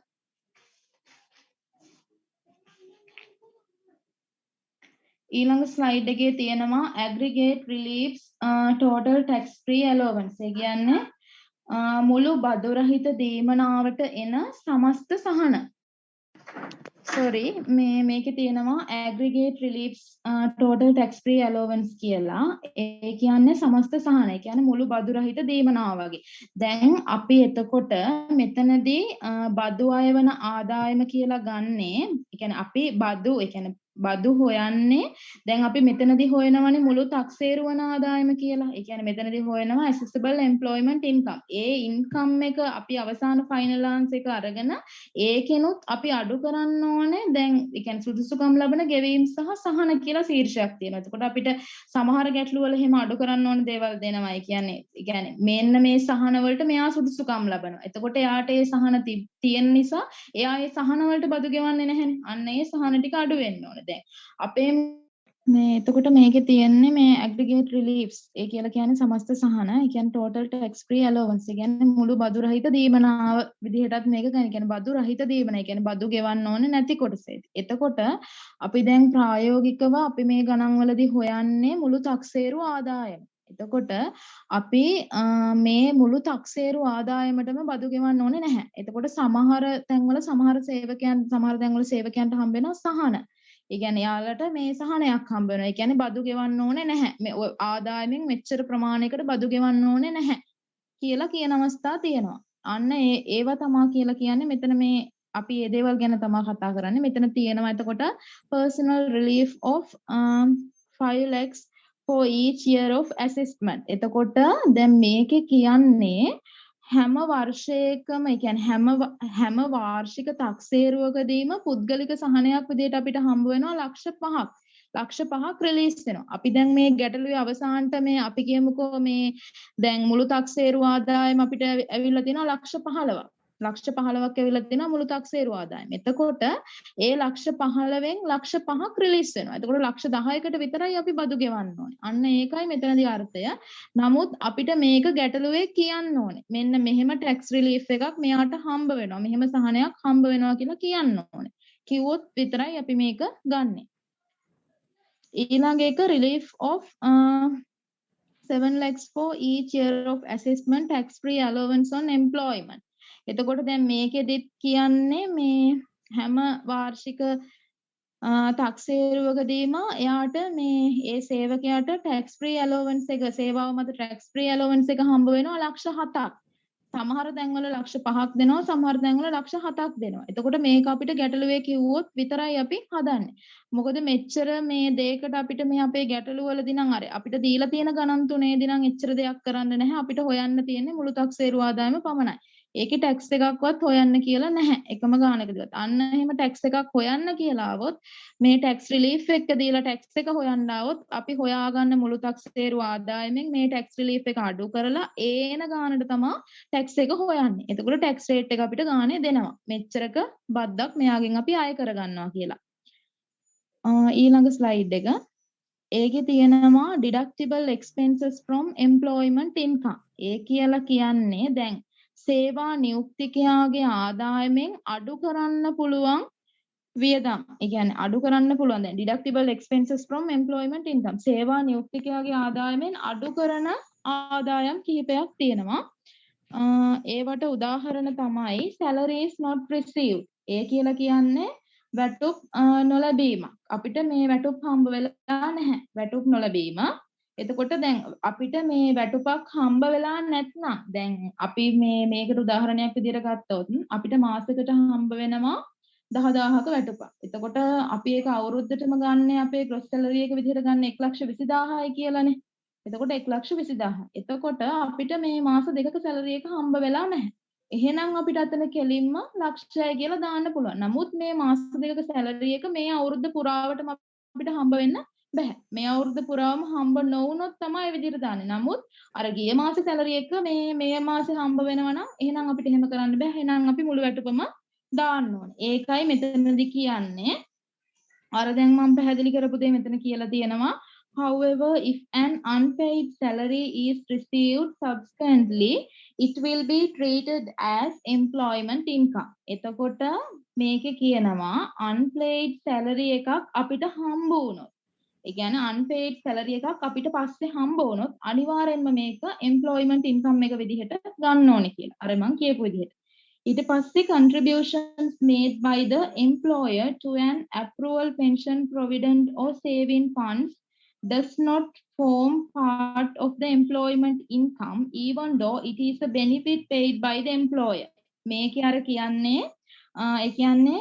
Speaker 1: ඊළඟ ස්ලයිඩ් එකේ තියෙනවා aggregate reliefs total tax free allowance. ඒ කියන්නේ මුළු බදු රහිත දීමනාවට එන සමස්ත සහන. sorry මේකේ තියෙනවා aggregate reliefs total tax free allowance කියලා. ඒ කියන්නේ සමස්ත සහන. ඒ කියන්නේ මුළු බදු රහිත දීමනාව වගේ. දැන් අපි එතකොට මෙතනදී බදු අයවන ආදායම කියලා ගන්නේ, ඒ කියන්නේ අපි බදු, ඒ කියන්නේ බදු හොයන්නේ දැන් අපි මෙතනදී හොයනවනේ මුළු taxේරු වන ආදායම කියලා. ඒ කියන්නේ මෙතනදී හොයනවා assessable employment income. ඒ income එක අපි අවසාන final answer එක අරගෙන ඒකෙනුත් අපි අඩු කරන්න ඕනේ. දැන් ඒ කියන්නේ සුදුසුකම් ලබන ගෙවීම් සහ සහන කියලා ශීර්ෂයක් තියෙනවා. එතකොට අපිට සමහර ගැටළු වල එහෙම අඩු කරන්න ඕන දේවල් දෙනවා. ඒ කියන්නේ මෙන්න මේ සහන වලට මෙයා සුදුසුකම් ලබනවා. එතකොට එයාට ඒ සහන තියෙන නිසා එයා ඒ සහන වලට බදු ගෙවන්නේ නැහැනේ. අන්න ඒ සහන ටික අඩු වෙන්න ඕනේ. දැන් අපේ මේ එතකොට මේකේ තියෙන්නේ මේ aggregate reliefs. ඒ කියලා කියන්නේ සමස්ත සහන. ඒ කියන්නේ total tax free allowance. ඒ කියන්නේ මුළු බදු රහිත දීමනාව විදිහටත් මේක ගන්න. ඒ කියන්නේ බදු රහිත දීමන. ඒ කියන්නේ බදු ගෙවන්න ඕනේ නැති කොටසේදී. එතකොට අපි දැන් ප්‍රායෝගිකව අපි මේ ගණන් වලදී හොයන්නේ මුළු taxේරු ආදායම. එතකොට අපි මේ මුළු taxේරු ආදායමටම බදු ගෙවන්න ඕනේ නැහැ. එතකොට සමහර තැන්වල සමහර තැන්වල සේවකයන්ට හම්බ වෙනවා සහන. ඒ කියන්නේ යාලට මේ සහනයක් හම්බ වෙනවා. ඒ කියන්නේ බදු ගෙවන්න ඕනේ නැහැ. මේ ආදායමෙන් මෙච්චර ප්‍රමාණයකට බදු ගෙවන්න ඕනේ නැහැ කියලා කියන අවස්ථා තියෙනවා. අන්න ඒව තමා කියලා කියන්නේ මෙතන මේ අපි මේ දේවල් ගැන තමා කතා කරන්නේ. මෙතන තියෙනවා එතකොට personal relief of 5 lakhs for each year of assessment. එතකොට දැන් මේකේ කියන්නේ හැම වර්ෂයකම, ඒ කියන්නේ හැම වාර්ෂික taxේරුවකදීම පුද්ගලික සහනයක් විදිහට අපිට හම්බ වෙනවා ලක්ෂ 5ක්. ලක්ෂ 5ක් රිලීස් වෙනවා. අපි දැන් මේ ගැටලුවේ අවසානට මේ අපි කියමුකෝ මේ දැන් මුළු taxේරු ආදායම අපිට ඇවිල්ලා තියෙනවා ලක්ෂ 15ක්. ලක්ෂ 15ක් ඇවිල්ලා තියෙනවා මුළු taxේරු ආදායම. එතකොට ඒ ලක්ෂ 15න් ලක්ෂ 5ක් රිලීස් වෙනවා. එතකොට ලක්ෂ 10කට විතරයි අපි බදු ගෙවන්න ඕනේ. අන්න ඒකයි මෙතනදී අර්ථය. නමුත් අපිට මේක ගැටලුවේ කියන්න ඕනේ. මෙන්න මෙහෙම tax relief එකක් මෙයාට හම්බ වෙනවා. මෙහෙම සහනයක් හම්බ වෙනවා කියලා කියන්න ඕනේ. කිව්වොත් විතරයි අපි මේක ගන්නෙ. ඊළඟ එක relief of 7 lakhs for each year of assessment tax free allowance on employment. එතකොට දැන් මේකෙදිත් කියන්නේ මේ හැම වාර්ෂික taxේරුවකදීම එයාට මේ ඒ සේවකයාට tax free allowance එක සේවාව මත tax free allowance එක හම්බ වෙනවා ලක්ෂ 7ක්. සමහර තැන්වල ලක්ෂ 5ක් දෙනවා, සමහර තැන්වල ලක්ෂ 7ක් දෙනවා. එතකොට මේක අපිට ගැටලුවේ කිව්වොත් විතරයි අපි හදන්නේ. මොකද මෙච්චර මේ දෙයකට අපිට මේ අපේ ගැටලුව වලදී නම් අපිට දීලා තියෙන ගණන් තුනේදී නම් එච්චර දෙයක් කරන්න නැහැ. අපිට හොයන්න තියෙන්නේ මුළු taxේරු ආදායම පමණයි. ඒකේ ටැක්ස් එකක්වත් හොයන්න කියලා නැහැ එකම ගානකදීවත්. අන්න එහෙම ටැක්ස් එකක් හොයන්න කියලා આવොත් මේ ටැක්ස් රිලීෆ් එක දීලා ටැක්ස් එක හොයන්න આવොත් අපි හොයාගන්න මුළු taxේරු ආදායමෙන් මේ ටැක්ස් රිලීෆ් එක අඩු කරලා ඒන ගානට තමයි ටැක්ස් එක හොයන්නේ. එතකොට ටැක්ස් රේට් එක අපිට ගානේ දෙනවා. මෙච්චරක බද්දක් මෙයාගෙන් අපි ආය කරගන්නවා කියලා. ඊළඟ ස්ලයිඩ් එක. ඒකේ තියෙනවා deductible expenses from employment income. ඒ කියලා කියන්නේ දැන් සේවා නියුක්තිකයාගේ ආදායමෙන් අඩු කරන්න පුළුවන් වියදම්. ඒ කියන්නේ අඩු කරන්න පුළුවන් දැන් deductible expenses from employment income. සේවා නියුක්තිකයාගේ ආදායමෙන් අඩු කරන ආදායම් කිහිපයක් තියෙනවා. ඒවට උදාහරණ තමයි salaries not received. ඒ කියලා කියන්නේ වැටුප් නොලැබීම. අපිට මේ වැටුප් හම්බ වෙලා නැහැ. වැටුප් නොලැබීම. එතකොට දැන් අපිට මේ වැටුපක් හම්බ වෙලා නැත්නම් දැන් අපි මේකට උදාහරණයක් විදිහට ගත්තොත් අපිට මාසෙකට හම්බ වෙනවා 10000ක වැටුපක්. එතකොට අපි ඒක අවුරුද්දටම ගන්න අපේ gross salary එක විදිහට ගන්න 120000යි කියලානේ. එතකොට 120000. එතකොට අපිට මේ මාස දෙකක salary එක හම්බ වෙලා නැහැ. එහෙනම් අපිට අතන කෙලින්ම ලක්ෂයයි කියලා දාන්න පුළුවන්. නමුත් මේ මාස දෙකක salary එක මේ අවුරුද්ද පුරාවටම අපිට හම්බ වෙන්න බෑ. මේ අවුරුද්ද පුරාම හම්බ නොවුනොත් තමයි ඒ විදිහට දාන්නේ. නමුත් අර ගිය මාසේ salary එක මේ මාසේ හම්බ වෙනවා නම් එහෙනම් අපිට එහෙම කරන්න බෑ. එහෙනම් අපි මුළු වැටුපම දාන්න ඕනේ. ඒකයි මෙතනදී කියන්නේ අර දැන් මම පැහැදිලි කරපු දේ මෙතන කියලා තියෙනවා. However, if an unpaid salary is received subsequently, it will be treated as employment income. එතකොට මේකේ කියනවා unpaid salary එකක් අපිට හම්බ වුණොත් ඒ කියන්නේ unpaid salary එකක් අපිට පස්සේ හම්බ වුණොත් අනිවාර්යෙන්ම මේක employment income එක විදිහට ගන්න ඕනේ කියලා. අර මං කියපු විදිහට. ඊට පස්සේ contributions made by the employer to an approval pension provident or saving funds does not form part of the employment income even though it is a benefit paid by the employer. මේකේ අර කියන්නේ ඒ කියන්නේ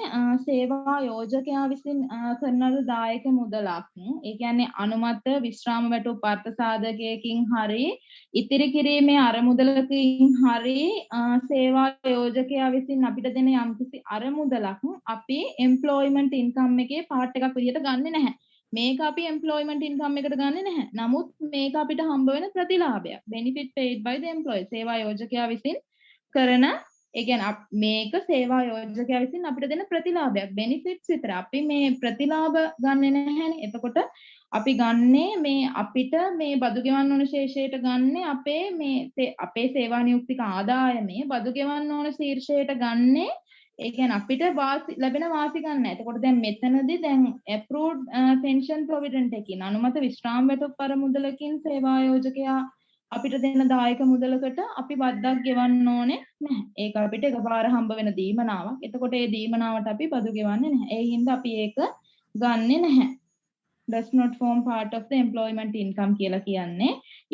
Speaker 1: සේවා යෝජකයා විසින් කරන දායක මුදලක්. ඒ කියන්නේ අනුමත විශ්‍රාම වැටුප් අර්ථ සාධකයකින් හරි ඉතිරි කිරීමේ අරමුදලකින් හරි සේවා යෝජකයා විසින් අපිට දෙන යම්කිසි අරමුදලක් අපි employment income එකේ part එකක් විදිහට ගන්නෙ නැහැ. මේක අපි employment income එකට ගන්නෙ නැහැ. නමුත් මේක අපිට හම්බ වෙන ප්‍රතිලාභයක්. benefit paid by the employer. සේවා යෝජකයා විසින් කරන ඒ කියන්නේ මේක සේවා යෝජකයා විසින් අපිට දෙන ප්‍රතිලාභයක්. benefits විතර. අපි මේ ප්‍රතිලාභ ගන්නෙ නැහැනේ. එතකොට අපි ගන්නේ මේ අපිට මේ බදු ගෙවන්න ඕන ශේෂයට ගන්නේ අපේ සේවා නියුක්තික ආදායමේ බදු ගෙවන්න ඕන ශීර්ෂයට ගන්නේ ඒ කියන්නේ අපිට ලැබෙන වාසි ගන්න. එතකොට දැන් මෙතනදී දැන් approved pension provident එකකින් අනුමත විශ්‍රාම වැටුප් අරමුදලකින් සේවා යෝජකයා අපිට දෙන දායක මුදලකට අපි බද්දක් ගෙවන්න ඕනේ නැහැ. ඒක අපිට එකපාර හම්බ වෙන දීමනාවක්. එතකොට ඒ දීමනාවට අපි බදු ගෙවන්නේ නැහැ. ඒ හින්දා අපි ඒක ගන්නෙ නැහැ. does not form part of the employment income කියලා කියන්නේ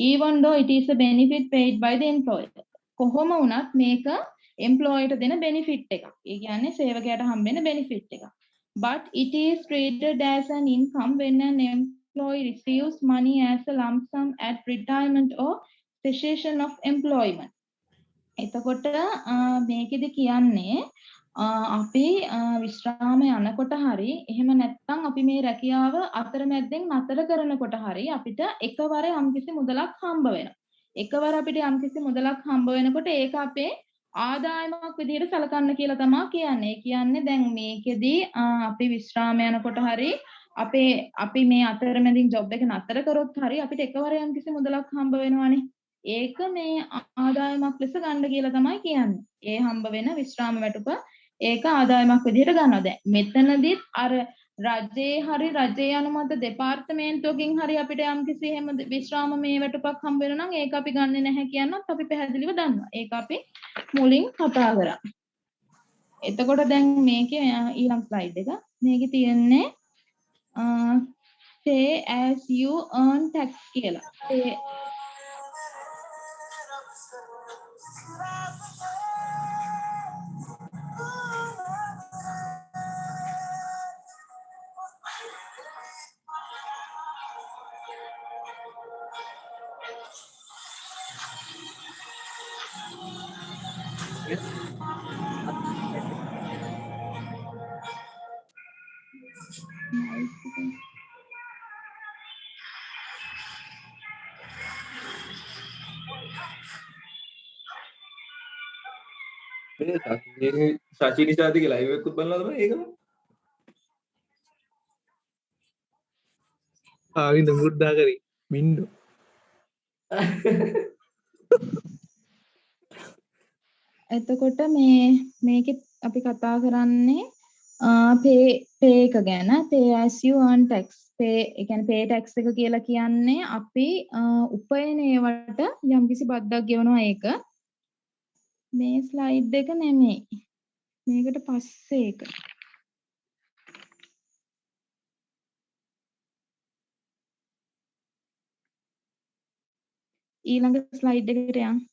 Speaker 1: even though it is a benefit paid by the employer. කොහොම වුණත් මේක employerට දෙන benefit එකක්. ඒ කියන්නේ සේවකයාට හම්බෙන benefit එකක්. But it is treated as an income when an employee receives money as a lump sum at retirement or cessation of employment. එතකොට මේකෙදි කියන්නේ අපි විශ්‍රාම යනකොට හරි එහෙම නැත්නම් අපි මේ රැකියාව අතරමැද්දෙන් නතර කරනකොට හරි අපිට එකවර යම්කිසි මුදලක් හම්බ වෙනවා. එකවර අපිට යම්කිසි මුදලක් හම්බ වෙනකොට ඒක අපේ ආදායමක් විදිහට සලකන්න කියලා තමයි කියන්නේ. ඒ කියන්නේ දැන් මේකෙදි අපි විශ්‍රාම යනකොට හරි අපි මේ අතරමැදින් ජොබ් එක නතර කරොත් හරි අපිට එකවර යම්කිසි මුදලක් හම්බ වෙනවානේ. ඒක මේ ආදායමක් ලෙස ගන්න කියලා තමයි කියන්නේ. ඒ හම්බ වෙන විශ්‍රාම වැටුප ඒක ආදායමක් විදිහට ගන්නවා. දැන් මෙතනදිත් අර රජයේ අනුමත දෙපාර්තමේන්තුවකින් හරි අපිට යම්කිසි එහෙම විශ්‍රාම මේ වැටුපක් හම්බ වෙනවා නම් ඒක අපි ගන්නෙ නැහැ කියනත් අපි පැහැදිලිව දන්නවා. ඒක අපි මුලින් කතා කරා. එතකොට දැන් මේකේ ඊළඟ ස්ලයිඩ් එක. මේකේ තියෙන්නේ pay as you earn tax කියලා.
Speaker 2: සචිනි සාතිගේ ලයිව් එකකුත් බලනවද බං ඒකම?
Speaker 5: ආවිද මුද්දා කරේ බින්දු.
Speaker 1: එතකොට මේකෙත් අපි කතා කරන්නේ pay එක ගැන. pay as you earn tax. pay ඒ කියන්නේ pay tax එක කියලා කියන්නේ අපි උපයන ඒවට යම්කිසි බද්දක් ගෙවනවා ඒක. මේ ස්ලයිඩ් එක නෙමෙයි. මේකට පස්සේ එක. ඊළඟ ස්ලයිඩ් එකට යන්න.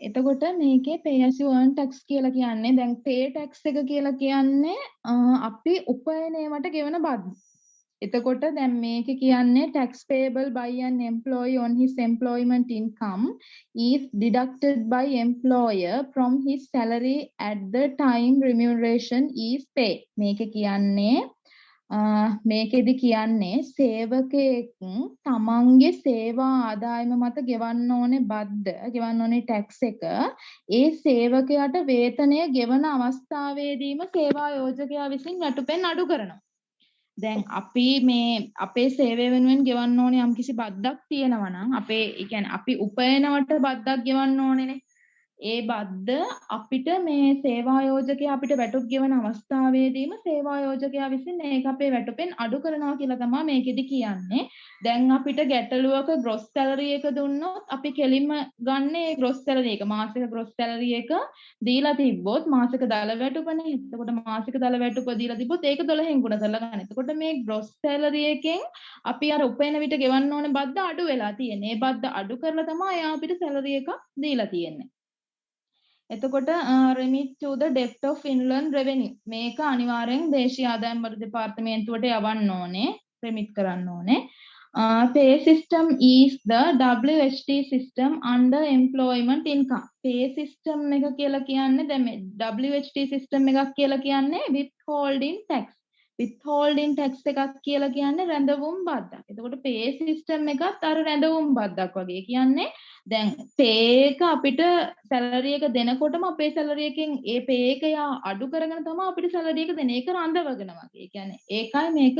Speaker 1: එතකොට මේකේ pay as you earn tax කියලා කියන්නේ දැන් pay tax එක කියලා කියන්නේ අපි උපයන ඒවට ගෙවන බද්ද. එතකොට දැන් මේක කියන්නේ tax payable by an employee on his employment income is deducted by employer from his salary at the time remuneration is paid. මේක කියන්නේ මේකෙදි කියන්නේ සේවකයෙක් තමන්ගේ සේවා ආදායම මත ගෙවන්න ඕනේ බද්ද ගෙවන්න ඕනේ ටැක්ස් එක ඒ සේවකයාට වේතනය ගෙවන අවස්ථාවේදීම සේවා යෝජකයා විසින් වැටුපෙන් අඩු කරනවා. දැන් අපි මේ අපේ සේවය වෙනුවෙන් ගෙවන්න ඕනේ යම්කිසි බද්දක් තියෙනවා නම් අපේ ඒ කියන්නේ අපි උපයනවට බද්දක් ගෙවන්න ඕනේනේ. ඒ බද්ද අපිට මේ සේවා යෝජකයා අපිට වැටුප් ගෙවන අවස්ථාවේදීම සේවා යෝජකයා විසින් ඒක අපේ වැටුපෙන් අඩු කරනවා කියලා තමයි මේකෙදි කියන්නේ. දැන් අපිට ගැටලුවක gross salary එක දුන්නොත් අපි කෙලින්ම ගන්න ඒ gross salary එක මාසික gross salary එක දීලා තිබ්බොත් මාසික දල වැටුපනේ. එතකොට මාසික දල වැටුප දීලා තිබ්බොත් ඒක 12න් ගුණ කරලා ගන්න. එතකොට මේ gross salary එකෙන් අපි අර උපයන විට ගෙවන්න ඕනේ බද්ද අඩු වෙලා තියෙන්නේ. ඒ බද්ද අඩු කරලා තමයි එයා අපිට salary එකක් දීලා තියෙන්නේ. එතකොට remit to the debt of inland revenue මේක අනිවාර්යෙන් දේශීය ආදායම් බඩු දෙපාර්තමේන්තුවට යවන්න ඕනේ remit කරන්න ඕනේ. Pay system is the WHT system under employment income. Pay system එක කියලා කියන්නේ දැන් මේ WHT system එකක් කියලා කියන්නේ withholding tax. withholding tax එකක් කියලා කියන්නේ රැඳවුම් බද්දක්. එතකොට pay system එකත් අර රැඳවුම් බද්දක් වගේ. කියන්නේ දැන් pay එක අපිට salary එක දෙනකොටම අපේ salary එකෙන් ඒ pay එක යා අඩු කරගෙන තමයි අපිට salary එක දෙන්නේ. ඒක රඳවගෙන වගේ. ඒ කියන්නේ ඒකයි මේක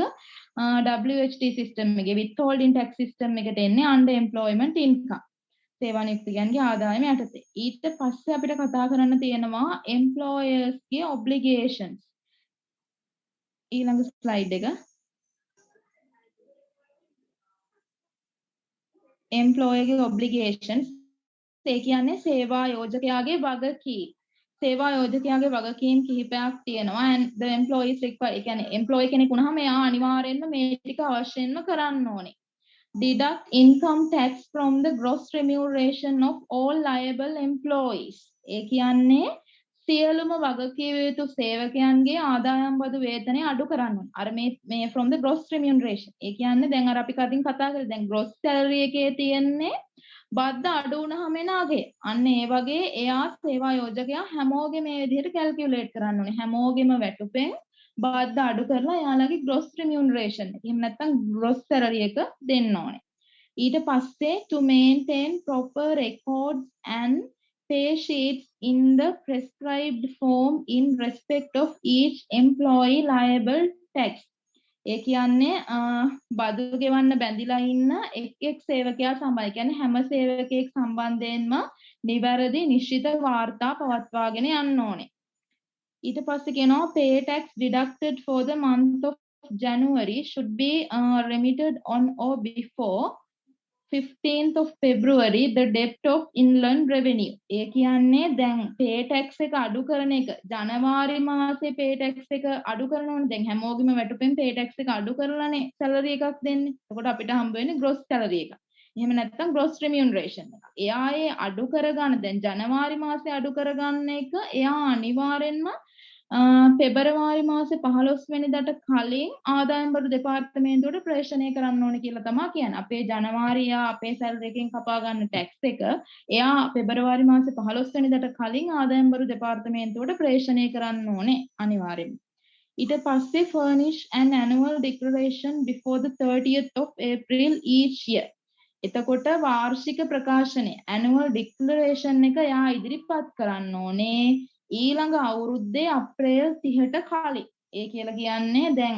Speaker 1: WHT system එකේ withholding tax system එකට එන්නේ under employment income. සේවා නියුක්තියන්ගේ ආදායම යටතේ. ඊට පස්සේ අපිට කතා කරන්න තියෙනවා employers ගේ obligations. ඊළඟ ස්ලයිඩ් එක. employer ගේ obligations ඒ කියන්නේ සේවා යෝජකයාගේ වගකීම්. සේවා යෝජකයාගේ වගකීම් කිහිපයක් තියෙනවා and the employees require ඒ කියන්නේ employee කෙනෙක් වුණාම එයා අනිවාර්යෙන්ම මේ ටික අවශ්‍යයෙන්ම කරන්න ඕනේ. Deduct income tax from the gross remuneration of all liable employees. ඒ කියන්නේ සියලුම වගකීම් යුතු සේවකයන්ගේ ආදායම් බදු වේතනය අඩු කරන්න ඕනේ. අර මේ from the gross remuneration. ඒ කියන්නේ දැන් අර අපි කලින් කතා කරේ දැන් gross salary එකේ තියෙන්නේ බද්ද අඩු වුණාම එන අගේ. අන්න ඒ වගේ එයා සේවා යෝජකයා හැමෝගෙම මේ විදිහට කැල්කියුලේට් කරන්න ඕනේ. හැමෝගෙම වැටුපෙන් බද්ද අඩු කරලා එයාලගේ gross remuneration එක. එහෙම නැත්නම් gross salary එක දෙන්න ඕනේ. ඊට පස්සේ to maintain proper records and pay sheets in the prescribed form in respect of each employee liable tax. ඒ කියන්නේ බදු ගෙවන්න බැඳිලා ඉන්න එක් සේවකයා සමග කියන්නේ හැම සේවකයෙක් සම්බන්ධයෙන්ම නිවැරදි නිශ්චිත වාර්තා පවත්වාගෙන යන්න ඕනේ. ඊට පස්සේ කියනවා pay tax deducted for the month of January should be remitted on or before 15th of February the debt of inland revenue. ඒ කියන්නේ දැන් pay tax එක අඩු කරන එක ජනවාරි මාසේ pay tax එක අඩු කරනවනේ. දැන් හැමෝගෙම වැටුපෙන් pay tax එක අඩු කරලානේ salary එකක් දෙන්නේ. එතකොට අපිට හම්බ වෙන්නේ gross salary එක. එහෙම නැත්නම් gross remuneration එක. එයා ඒ අඩු කරගන්න දැන් ජනවාරි මාසේ අඩු කරගන්න එක එයා අනිවාර්යෙන්ම පෙබරවාරි මාසේ 15 වෙනිදාට කලින් ආදායම් බඩු දෙපාර්තමේන්තුවට ප්‍රේෂණය කරන්න ඕනේ කියලා තමයි කියන්නේ. අපේ ජනවාරි අපේ සැලරි එකෙන් කපා ගන්න ටැක්ස් එක එයා පෙබරවාරි මාසේ 15 වෙනිදාට කලින් ආදායම් බඩු දෙපාර්තමේන්තුවට ප්‍රේෂණය කරන්න ඕනේ අනිවාර්යෙන්ම. ඊට පස්සේ furnish an annual declaration before the 30th of April each year. එතකොට වාර්ෂික ප්‍රකාශනය annual declaration එක එයා ඉදිරිපත් කරන්න ඕනේ ඊළඟ අවුරුද්දේ අප්‍රේල් 30ට කලින්. ඒ කියලා කියන්නේ දැන්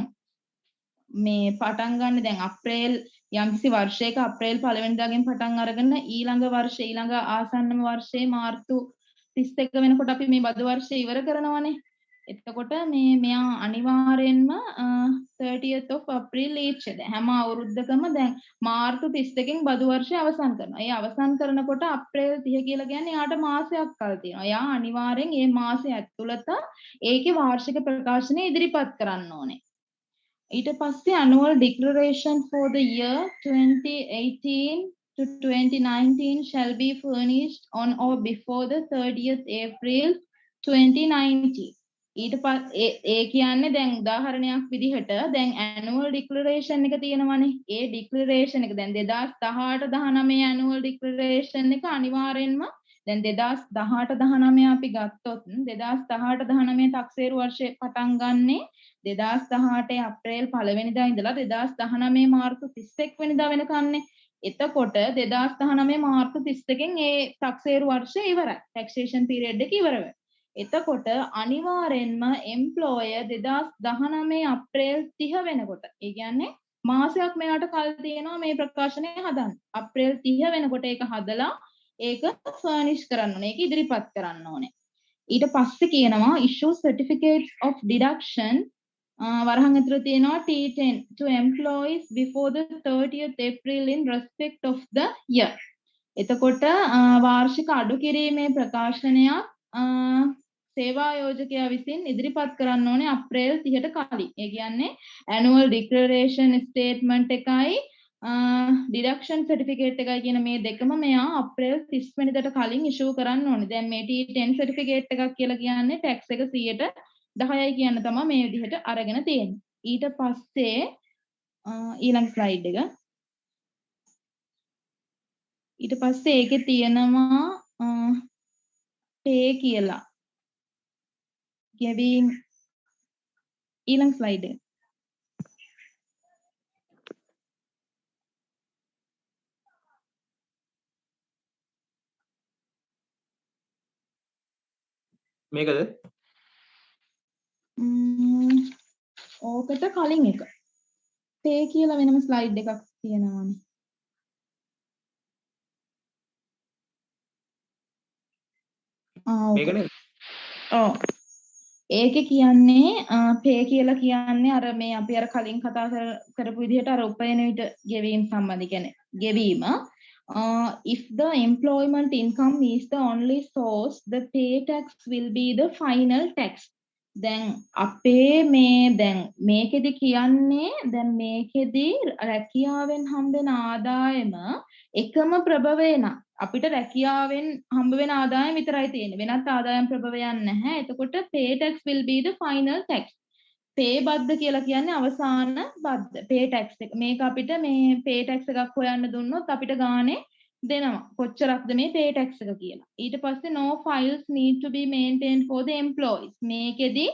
Speaker 1: මේ පටන් ගන්න දැන් අප්‍රේල් යම්කිසි වර්ෂයක අප්‍රේල් 1 වෙනිදාගෙන් පටන් අරගෙන ඊළඟ වර්ෂයේ ඊළඟ ආසන්නම වර්ෂයේ මාර්තු 31 වෙනකොට අපි මේ බදු වර්ෂය ඉවර කරනවානේ. එතකොට මෙයා අනිවාර්යෙන්ම 30th of April each year හැම අවුරුද්දකම දැන් මාර්තු 31කින් බදු වර්ෂය අවසන් කරනවා. ඒ අවසන් කරනකොට අප්‍රේල් 30 කියලා කියන්නේ යාට මාසයක් කල් තියෙනවා. යා අනිවාර්යෙන් මේ මාසය ඇතුළත ඒකේ වාර්ෂික ප්‍රකාශනය ඉදිරිපත් කරන්න ඕනේ. ඊට පස්සේ annual declaration for the year 2018 to 2019 shall be furnished on or before the 30th April 2019. ඊට පස්සේ ඒ කියන්නේ දැන් උදාහරණයක් විදිහට දැන් annual declaration එක තියෙනවානේ. ඒ declaration එක දැන් 2018 19 annual declaration එක අනිවාර්යෙන්ම දැන් 2018 19 අපි ගත්තොත් 2018 19 තක්සේරු වර්ෂේ පටන් ගන්නේ 2018 අප්‍රේල් 1 වෙනිදා ඉඳලා 2019 මාර්තු 31 වෙනිදා වෙනකන්නේ. එතකොට 2019 මාර්තු 31කින් ඒ තක්සේරු වර්ෂය ඉවරයි. taxation period එක ඉවර වෙනවා. එතකොට අනිවාර්යෙන්ම employer 2019 අප්‍රේල් 30 වෙනකොට ඒ කියන්නේ මාසයක් මෙයාට කල් තියෙනවා මේ ප්‍රකාශනය හදන්න. අප්‍රේල් 30 වෙනකොට ඒක හදලා ඒක furnish කරන්න ඕනේ. ඒක ඉදිරිපත් කරන්න ඕනේ. ඊට පස්සේ කියනවා issue certificates of deduction වරහන් ඇතුළේ තියෙනවා T10 to employees before the 30th April in respect of the year. එතකොට වාර්ෂික අඩු කිරීමේ ප්‍රකාශනයක් සේවා යෝජකයා විසින් ඉදිරිපත් කරන්න ඕනේ අප්‍රේල් 30ට කලින්. ඒ කියන්නේ annual declaration statement එකයි deduction certificate එකයි කියන මේ දෙකම මෙයා අප්‍රේල් 30 වෙනිදාට කලින් issue කරන්න ඕනේ. දැන් මේ T10 certificate එකක් කියලා කියන්නේ tax එක 10%යි කියන තමයි මේ විදිහට අරගෙන තියෙන්නේ. ඊට පස්සේ ඊළඟ slide එක. ඊට පස්සේ ඒකේ තියෙනවා pay කියලා. ගෙවීම් ඊළඟ slide එක.
Speaker 2: මේකද?
Speaker 1: ඕකට කලින් එක. pay කියලා වෙනම slide එකක් තියෙනවානේ.
Speaker 2: මේකනේ.
Speaker 1: ඔව්. ඒකේ කියන්නේ pay කියලා කියන්නේ අර මේ අපි අර කලින් කතා කරපු විදිහට අර උපයන විට ගෙවීම් සම්බන්ධ කියන්නේ ගෙවීම. If the employment income is the only source, the pay tax will be the final tax. දැන් අපේ දැන් මේකෙදි කියන්නේ දැන් මේකෙදි රැකියාවෙන් හම්බෙන ආදායම එකම ප්‍රභවය නම් අපිට රැකියාවෙන් හම්බ වෙන ආදායම විතරයි තියෙන්නේ. වෙනත් ආදායම් ප්‍රභවයක් නැහැ. එතකොට pay tax will be the final tax. pay බද්ද කියලා කියන්නේ අවසාන බද්ද. pay tax එක. මේක අපිට මේ pay tax එකක් හොයන්න දුන්නොත් අපිට ගානේ දෙනවා. කොච්චරක්ද මේ pay tax එක කියලා. ඊට පස්සේ no files need to be maintained for the employees. මේකෙදි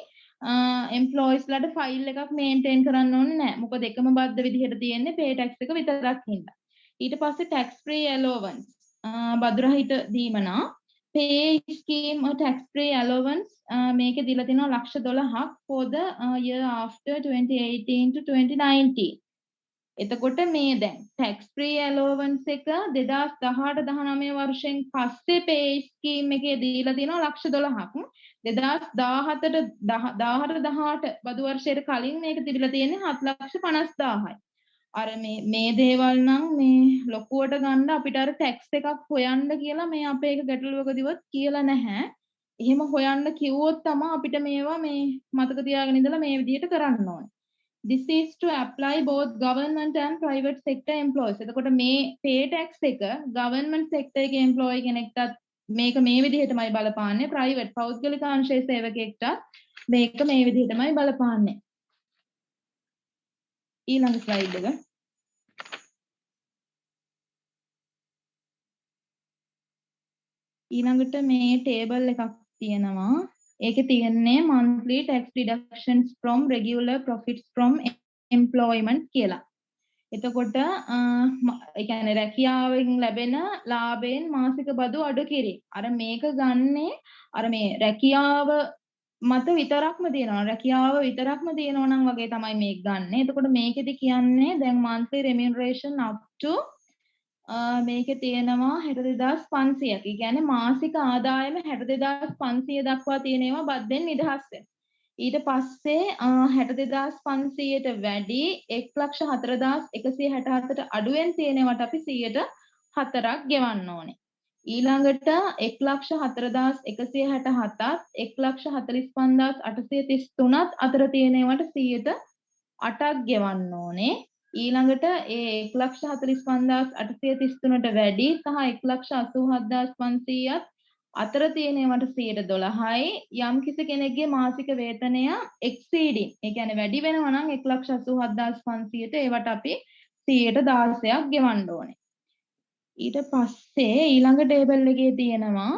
Speaker 1: employees ලාට file එකක් maintain කරන්න ඕනේ නැහැ. මොකද එකම බද්ද විදිහට තියෙන්නේ pay tax එක විතරක් හින්දා. ඊට පස්සේ tax free allowance බදුරහිත දීමනා pay scheme or tax free allowance මේකේ දීලා තිනවා $1,12,000 for the year after 2018 to 2019. එතකොට මේ දැන් tax free allowance එක 2018-19 වර්ෂයෙන් පස්සේ pay scheme එකේ දීලා තිනවා $1,12,000ක්. 2017 බදු වර්ෂයට කලින් මේක තිබිලා තියෙන්නේ $7,50,000යි. අර මේ දේවල් නම් මේ ලොකුවට ගන්න අපිට අර ටැක්ස් එකක් හොයන්න කියලා මේ අපේ එක ගැටලුවකදීවත් කියලා නැහැ. එහෙම හොයන්න කිව්වොත් තමයි අපිට මේවා මේ මතක තියාගෙන ඉඳලා මේ විදිහට කරන්න ඕනේ. This is to apply both government and private sector employees. එතකොට මේ pay tax එක government sector එකේ employee කෙනෙක්ටත් මේක මේ විදිහටමයි බලපාන්නේ. private පෞද්ගලික අංශයේ සේවකයෙක්ට මේක මේ විදිහටමයි බලපාන්නේ. ඊළඟ ස්ලයිඩ් එක. ඊළඟට මේ ටේබල් එකක් තියෙනවා. ඒකේ තියෙන්නේ monthly tax deductions from regular profits from employment කියලා. එතකොට ඒ කියන්නේ රැකියාවෙන් ලැබෙන ලාභයෙන් මාසික බදු අඩු කිරීම. අර මේක ගන්නේ අර මේ රැකියාව මත විතරක්ම තියෙනවා. රැකියාව විතරක්ම තියෙනවා නම් වගේ තමයි මේක ගන්න. එතකොට මේකෙදි කියන්නේ දැන් monthly remuneration up to මේකේ තියෙනවා 62500ක්. ඒ කියන්නේ මාසික ආදායම 62500 දක්වා තියෙන ඒවා බද්දෙන් නිදහස් වෙනවා. ඊට පස්සේ 62500ට වැඩි 1,04,167ට අඩුවෙන් තියෙනවට අපි 100%ක් ගෙවන්න ඕනේ. ඊළඟට 1,04,167ත් 1,45,833ත් අතර තියෙනවට 100%ක් ගෙවන්න ඕනේ. ඊළඟට ඒ 1,45,833ට වැඩි සහ 1,87,500ත් අතර තියෙනවට 112යි. යම් කිසි කෙනෙක්ගේ මාසික වේතනය exceeding ඒ කියන්නේ වැඩි වෙනවා නම් 1,87,500ට ඒවට අපි 116ක් ගෙවන්න ඕනේ. ඊට පස්සේ ඊළඟ ටේබල් එකේ තියෙනවා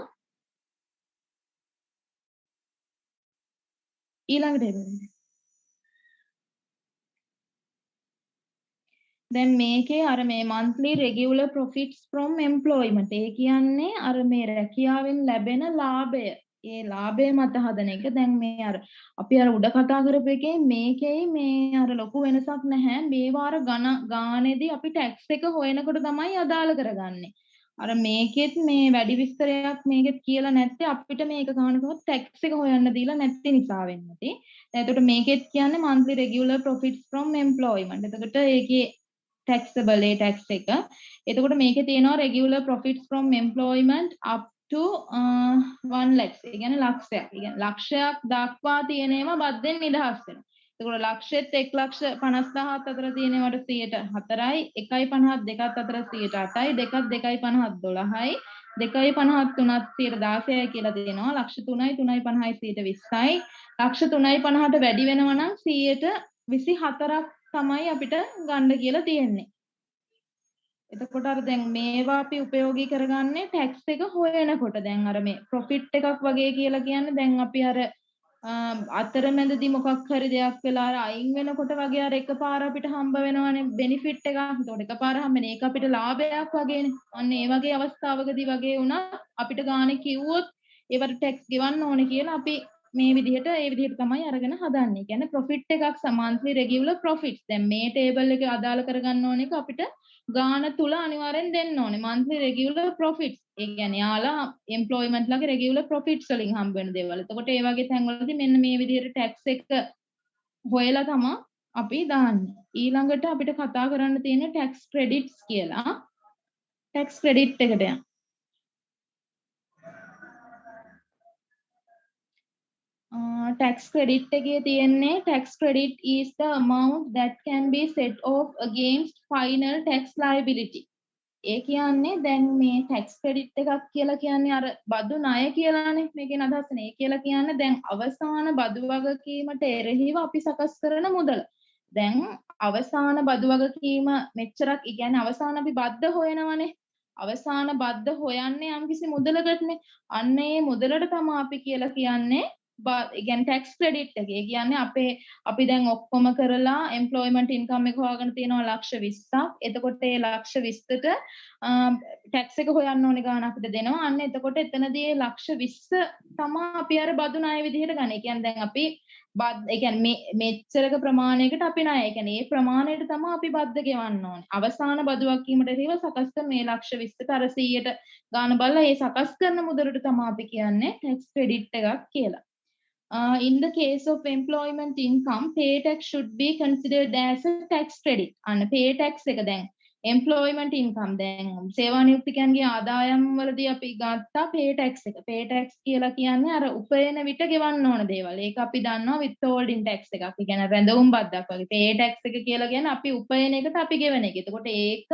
Speaker 1: ඊළඟ ටේබල් එක. දැන් මේකේ අර මේ monthly regular profits from employment ඒ කියන්නේ අර මේ රැකියාවෙන් ලැබෙන ලාභය. ඒ ලාභය මත හදන එක. දැන් මේ අර අපි අර උඩ කතා කරපු එකේ මේකේ මේ අර ලොකු වෙනසක් නැහැ. මේ වාර ගානේදී අපි tax එක හොයනකොට තමයි අදාළ කරගන්නේ. අර මේකෙත් මේ වැඩි විස්තරයක් මේකෙත් කියලා නැත්තේ අපිට මේක ගන්නකොට ටැක්ස් එක හොයන්න දීලා නැති නිසා වෙන්නති. දැන් එතකොට මේකෙත් කියන්නේ monthly regular profits from employment. එතකොට ඒකේ taxable ඒ tax එක. එතකොට මේකේ තියෙනවා regular profits from employment up to 1 lakhs. ඒ කියන්නේ ලක්ෂයක්. ඒ කියන්නේ ලක්ෂයක් දක්වා තියෙන ඒවා බද්දෙන් නිදහස් වෙනවා. එතකොට ලක්ෂෙත් 1,50,000ත් අතර තියෙනවට 4යි 1.50 දෙකත් අතර 8යි දෙකත් 2.50 12යි 2.50 තුනත් 16යි කියලා දෙනවා. ලක්ෂ 3යි 3.50යි 20යි ලක්ෂ 3.50ට වැඩි වෙනවා නම් 24ක් තමයි අපිට ගන්න කියලා තියෙන්නේ. එතකොට අර දැන් මේවා අපි ප්‍රයෝගී කරගන්නේ ටැක්ස් එක හොයනකොට. දැන් අර මේ ප්‍රොෆිට් එකක් වගේ කියලා කියන්නේ දැන් අපි අර අතරමැදදී මොකක් හරි දෙයක් වෙලා අර අයින් වෙනකොට වගේ අර එකපාර අපිට හම්බ වෙනවනේ බෙනිෆිට් එකක්. ඒතකොට එකපාර හම්බෙන්නේ ඒක අපිට ලාභයක් වගේනේ. අන්න ඒ වගේ අවස්ථාවකදී වගේ වුණා අපිට ගානේ කිව්වොත් ඒවට ටැක්ස් ගෙවන්න ඕනේ කියලා අපි මේ විදිහට ඒ විදිහට තමයි අරගෙන හදන්නේ. ඒ කියන්නේ ප්‍රොෆිට් එකක් monthly regular profits. දැන් මේ ටේබල් එකේ අදාළ කරගන්න ඕනේ අපිට ගාන තුල අනිවාර්යෙන් දෙන්න ඕනේ monthly regular profits. ඒ කියන්නේ යාලා employment ලගේ regular profits වලින් හම්බ වෙන දේවල්. එතකොට ඒ වගේ තැන්වලදී මෙන්න මේ විදිහට tax එක හොයලා තමයි අපි දාන්නේ. ඊළඟට අපිට කතා කරන්න තියෙන tax credits කියලා. tax credit එකට යන්න. tax credit එකේ තියෙන්නේ tax credit is the amount that can be set off against final tax liability. ඒ කියන්නේ දැන් මේ tax credit එකක් කියලා කියන්නේ අර බදු ණය කියලානේ මේකෙන් අදහස් නේ. ඒ කියලා කියන්නේ දැන් අවසාන බදු වගකීමට එරෙහිව අපි සකස් කරන මුදල. දැන් අවසාන බදු වගකීම මෙච්චරක්, ඒ කියන්නේ අවසාන අපි බද්ද හොයනවනේ. අවසාන බද්ද හොයන්නේ යම්කිසි මුදලකටනේ. අන්න ඒ මුදලට තමයි අපි කියලා කියන්නේ tax credit එක. ඒ කියන්නේ අපි දැන් ඔක්කොම කරලා employment income එක හොයාගෙන තියෙනවා ලක්ෂ 20ක්. එතකොට ඒ ලක්ෂ 20ට tax එක හොයන්න ඕනේ ගාන අපිට දෙනවා. අන්න එතකොට එතනදී ඒ ලක්ෂ 20 තමයි අපි අර බදු ණය විදිහට ගන්න. ඒ කියන්නේ දැන් අපි ඒ කියන්නේ මෙච්චරක ප්‍රමාණයකට අපි ණය. ඒ කියන්නේ ඒ ප්‍රමාණයට තමයි අපි බද්ද ගෙවන්න ඕනේ. අවසාන බදුවක් කීමට එරෙහිව සකස් කරන මේ ලක්ෂ 20ට අර 100ට ගාන බලලා ඒ සකස් කරන මුදලට තමයි අපි කියන්නේ tax credit එකක් කියලා. In the case of employment income, pay tax should be considered as a tax credit. And pay tax එක දැන් employment income දැන් සේවා නියුක්තිකයන්ගේ ආදායම් වලදී අපි ගත්තා pay tax එක. pay tax කියලා කියන්නේ අර උපයන විට ගෙවන්න ඕන දේවල්. ඒක අපි දන්නවා withholding tax එකක්. ඒ කියන්නේ රැඳවුම් බද්දක් වගේ. pay tax එක කියලා කියන්නේ අපි උපයන එකට අපි ගෙවන එක. එතකොට ඒක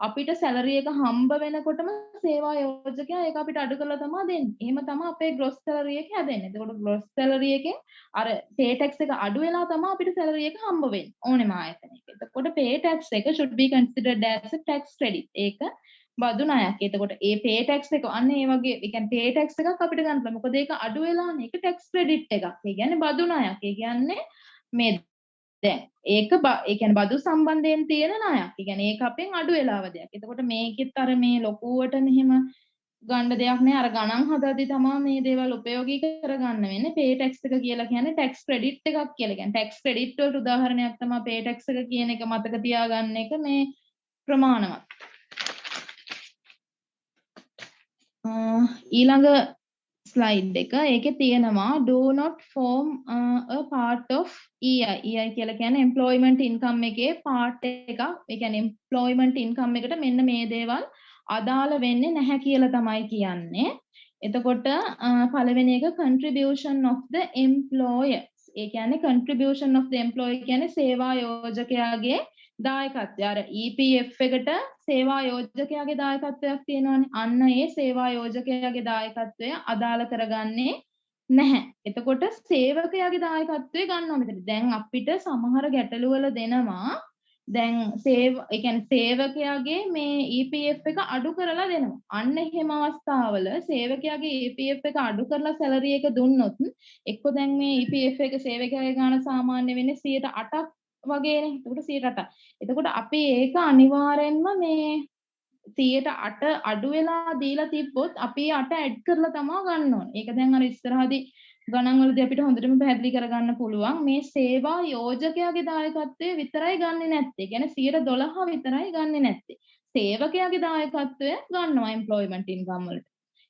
Speaker 1: අපිට සැලරි එක හම්බ වෙනකොටම සේවා යෝජකයා ඒක අපිට අඩු කරලා තමයි දෙන්නේ. එහෙම තමයි අපේ gross salary එක හැදෙන්නේ. එතකොට gross salary එකෙන් අර pay tax එක අඩු වෙලා තමයි අපිට salary එක හම්බ වෙන්නේ ඕනෙම ආයතනයක. එතකොට pay tax එක should be considered as a tax credit. ඒක බදු ණයක්. එතකොට ඒ pay tax එක අන්න ඒ වගේ ඒ කියන්නේ pay tax එකක් අපිට ගන්න පුළුවන්. මොකද ඒක අඩු වෙලානේ. ඒක tax credit එකක්. ඒ කියන්නේ බදු ණයක්. ඒ කියන්නේ මේ දැන් ඒක ඒ කියන්නේ බදු සම්බන්ධයෙන් තියෙන ණයක්. ඒ කියන්නේ ඒක අපෙන් අඩු වෙලාව දෙයක්. එතකොට මේකෙත් අර මේ ලොකුවට මෙහෙම ගන්න දෙයක් නෑ. අර ගණන් හදද්දි තමයි මේ දේවල් ප්‍රයෝගී කරගන්න වෙන්නේ. pay tax එක කියලා කියන්නේ tax credit එකක් කියලා. කියන්නේ tax credit වලට උදාහරණයක් තමයි pay tax එක කියන එක මතක තියාගන්න එක මේ ප්‍රමාණවත්. ඊළඟ ස්ලයිඩ් එක ඒකේ තියෙනවා do not form a part of EI. EI කියලා කියන්නේ employment income එකේ part එකක්. ඒ කියන්නේ employment income එකට මෙන්න මේ දේවල් අදාළ වෙන්නේ නැහැ කියලා තමයි කියන්නේ. එතකොට පළවෙනි එක contribution of the employer. ඒ කියන්නේ contribution of the employee කියන්නේ සේවා යෝජකයාගේ දායකත්වය. අර EPF එකට සේවා යෝජකයාගේ දායකත්වයක් තියෙනවානේ. අන්න ඒ සේවා යෝජකයාගේ දායකත්වය අදාළ කරගන්නේ නැහැ. එතකොට සේවකයාගේ දායකත්වය ගන්නවා මෙතන. දැන් අපිට සමහර ගැටලු වල දෙනවා. දැන් ඒ කියන්නේ සේවකයාගේ මේ EPF එක අඩු කරලා දෙනවා. අන්න එහෙම අවස්ථාවල සේවකයාගේ EPF එක අඩු කරලා සැලරි එක දුන්නොත් එක්ක දැන් මේ EPF එක සේවකයාගේ ගාණ සාමාන්‍ය වෙන්නේ 8%ක් වගේනේ. එතකොට 8%. එතකොට අපි ඒක අනිවාර්යෙන්ම මේ 8% අඩු වෙලා දීලා තිබ්බොත් අපි 8 ඇඩ් කරලා තමයි ගන්න ඕනේ. ඒක දැන් අර ඉස්සරහදී ගණන් වලදී අපිට හොඳටම පැහැදිලි කරගන්න පුළුවන්. මේ සේවා යෝජකයාගේ දායකත්වය විතරයි ගන්නෙ නැත්තේ. කියන්නේ 12% විතරයි ගන්නෙ නැත්තේ. සේවකයාගේ දායකත්වය ගන්නවා employment income වලට.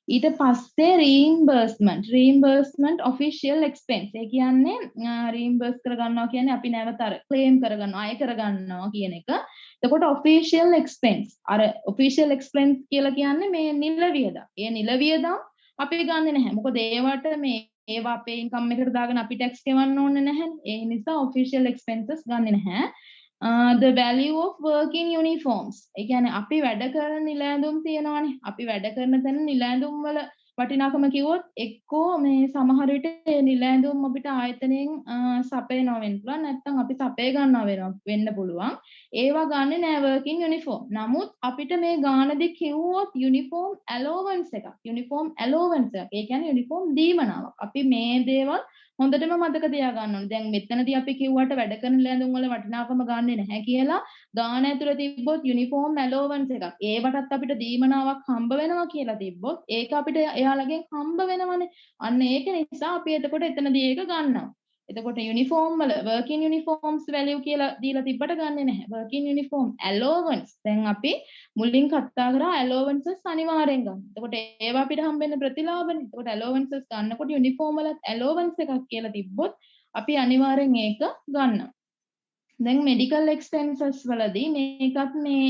Speaker 1: ඊට පස්සේ reimbursement official expense. ඒ කියන්නේ reimburse කරගන්නවා කියන්නේ අපි නැවත අර claim කරගන්නවා, අය කරගන්නවා කියන එක. එතකොට official expense. අර official expense කියලා කියන්නේ මේ නිල වියදම්. ඒ නිල වියදම් අපි ගන්නෙ නැහැ. මොකද ඒවට මේ ඒවා අපේ ඉන්කම් එකට දාගෙන අපි ටැක්ස් ගෙවන්න ඕනේ නැහැ. ඒ නිසා official expenses ගන්නෙ නැහැ. The value of working uniforms. ඒ කියන්නේ අපි වැඩ කරන නිල ඇඳුම් තියෙනවානේ. අපි වැඩ කරන තැන නිල ඇඳුම් වල වටිනාකම කිව්වොත් එක්කෝ මේ සමහර විට ඒ නිල ඇඳුම් අපිට ආයතනයෙන් සපයනවා වෙන්න පුළුවන්. නැත්නම් අපි සපය ගන්නවා වෙන්න පුළුවන්. ඒවා ගන්නෙ නෑ working uniform. නමුත් අපිට මේ ගානදී කිව්වොත් uniform allowance එකක්. uniform allowance එකක්. ඒ කියන්නේ uniform දීමනාවක්. අපි මේ දේවල් හොඳටම මතක තියාගන්න ඕනේ. දැන් මෙතනදී අපි කිව්වට වැඩ කරන ලෑඳුම් වල වටිනාකම ගන්නෙ නැහැ කියලා ගාන ඇතුළේ තිබ්බොත් uniform allowance එකක්. ඒවටත් අපිට දීමනාවක් හම්බ වෙනවා කියලා තිබ්බොත් ඒක අපිට එයාලගෙන් හම්බ වෙනවනේ. අන්න ඒක නිසා අපි එතකොට එතනදී ඒක ගන්නවා. එතකොට යුනිෆෝම් වල working uniforms value කියලා දීලා තිබ්බට ගන්නෙ නැහැ. working uniform allowance. දැන් අපි මුලින් කතා කරා allowances අනිවාර්යෙන් ගන්න. එතකොට ඒවා අපිට හම්බෙන්න ප්‍රතිලාභනේ. එතකොට allowances ගන්නකොට uniform වලත් allowance එකක් කියලා තිබ්බොත් අපි අනිවාර්යෙන් ඒක ගන්නවා. දැන් medical expenses වලදී මේකත් මේ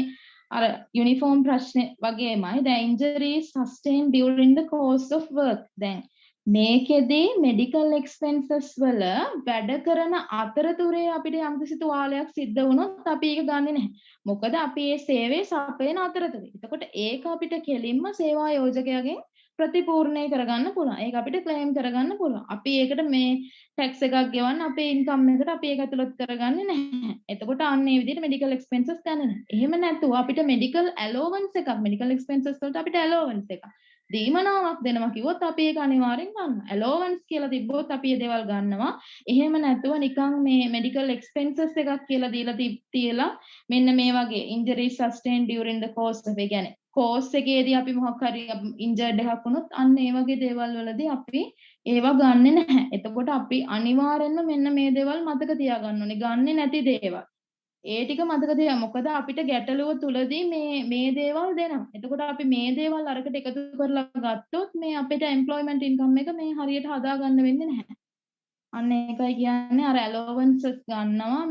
Speaker 1: අර uniform ප්‍රශ්නේ වගේමයි. the injuries sustained during the course of work. දැන් මේකෙදී medical expenses වල වැඩ කරන අතරතුරේ අපිට යම්කිසි තුවාලයක් සිද්ධ වුණොත් අපි ඒක ගන්නෙ නැහැ. මොකද අපි මේ සේවය සපයන අතරතුරේ. එතකොට ඒක අපිට කෙලින්ම සේවා යෝජකයාගෙන් ප්‍රතිපූර්ණය කරගන්න පුළුවන්. ඒක අපිට ක්ලේම් කරගන්න පුළුවන්. අපි ඒකට මේ ටැක්ස් එකක් ගෙවන්න අපේ ඉන්කම් එකට අපි ඒක ඇතුළත් කරගන්නේ නැහැ. එතකොට අන්න ඒ විදිහට medical expenses ගන්න නැහැ. එහෙම නැතුව අපිට medical allowance එකක් medical expenses වලට අපිට allowance එකක් දීමනාවක් දෙනවා කිව්වොත් අපි ඒක අනිවාර්යෙන් ගන්නවා. allowance කියලා තිබ්බොත් අපි මේ දේවල් ගන්නවා. එහෙම නැතුව නිකන් මේ medical expenses එකක් කියලා දීලා තියලා මෙන්න මේ වගේ injuries sustained during the course of ඒ කියන්නේ course එකේදී අපි මොකක් හරි injured එකක් වුණොත් අන්න ඒ වගේ දේවල් වලදී අපි ඒවා ගන්නෙ නැහැ. එතකොට අපි අනිවාර්යෙන්ම මෙන්න මේ දේවල් මතක තියාගන්න ඕනේ. ගන්නෙ නැති දේවල්. ඒ ටික මතක තියා. මොකද අපිට ගැටලුව තුලදී මේ දේවල් දෙනවා. එතකොට අපි මේ දේවල් අරකට එකතු කරලා ගත්තොත් මේ අපිට employment income එක මේ හරියට හදා ගන්න වෙන්නේ නැහැ. අන්න ඒකයි කියන්නේ අර allowances ගන්නවා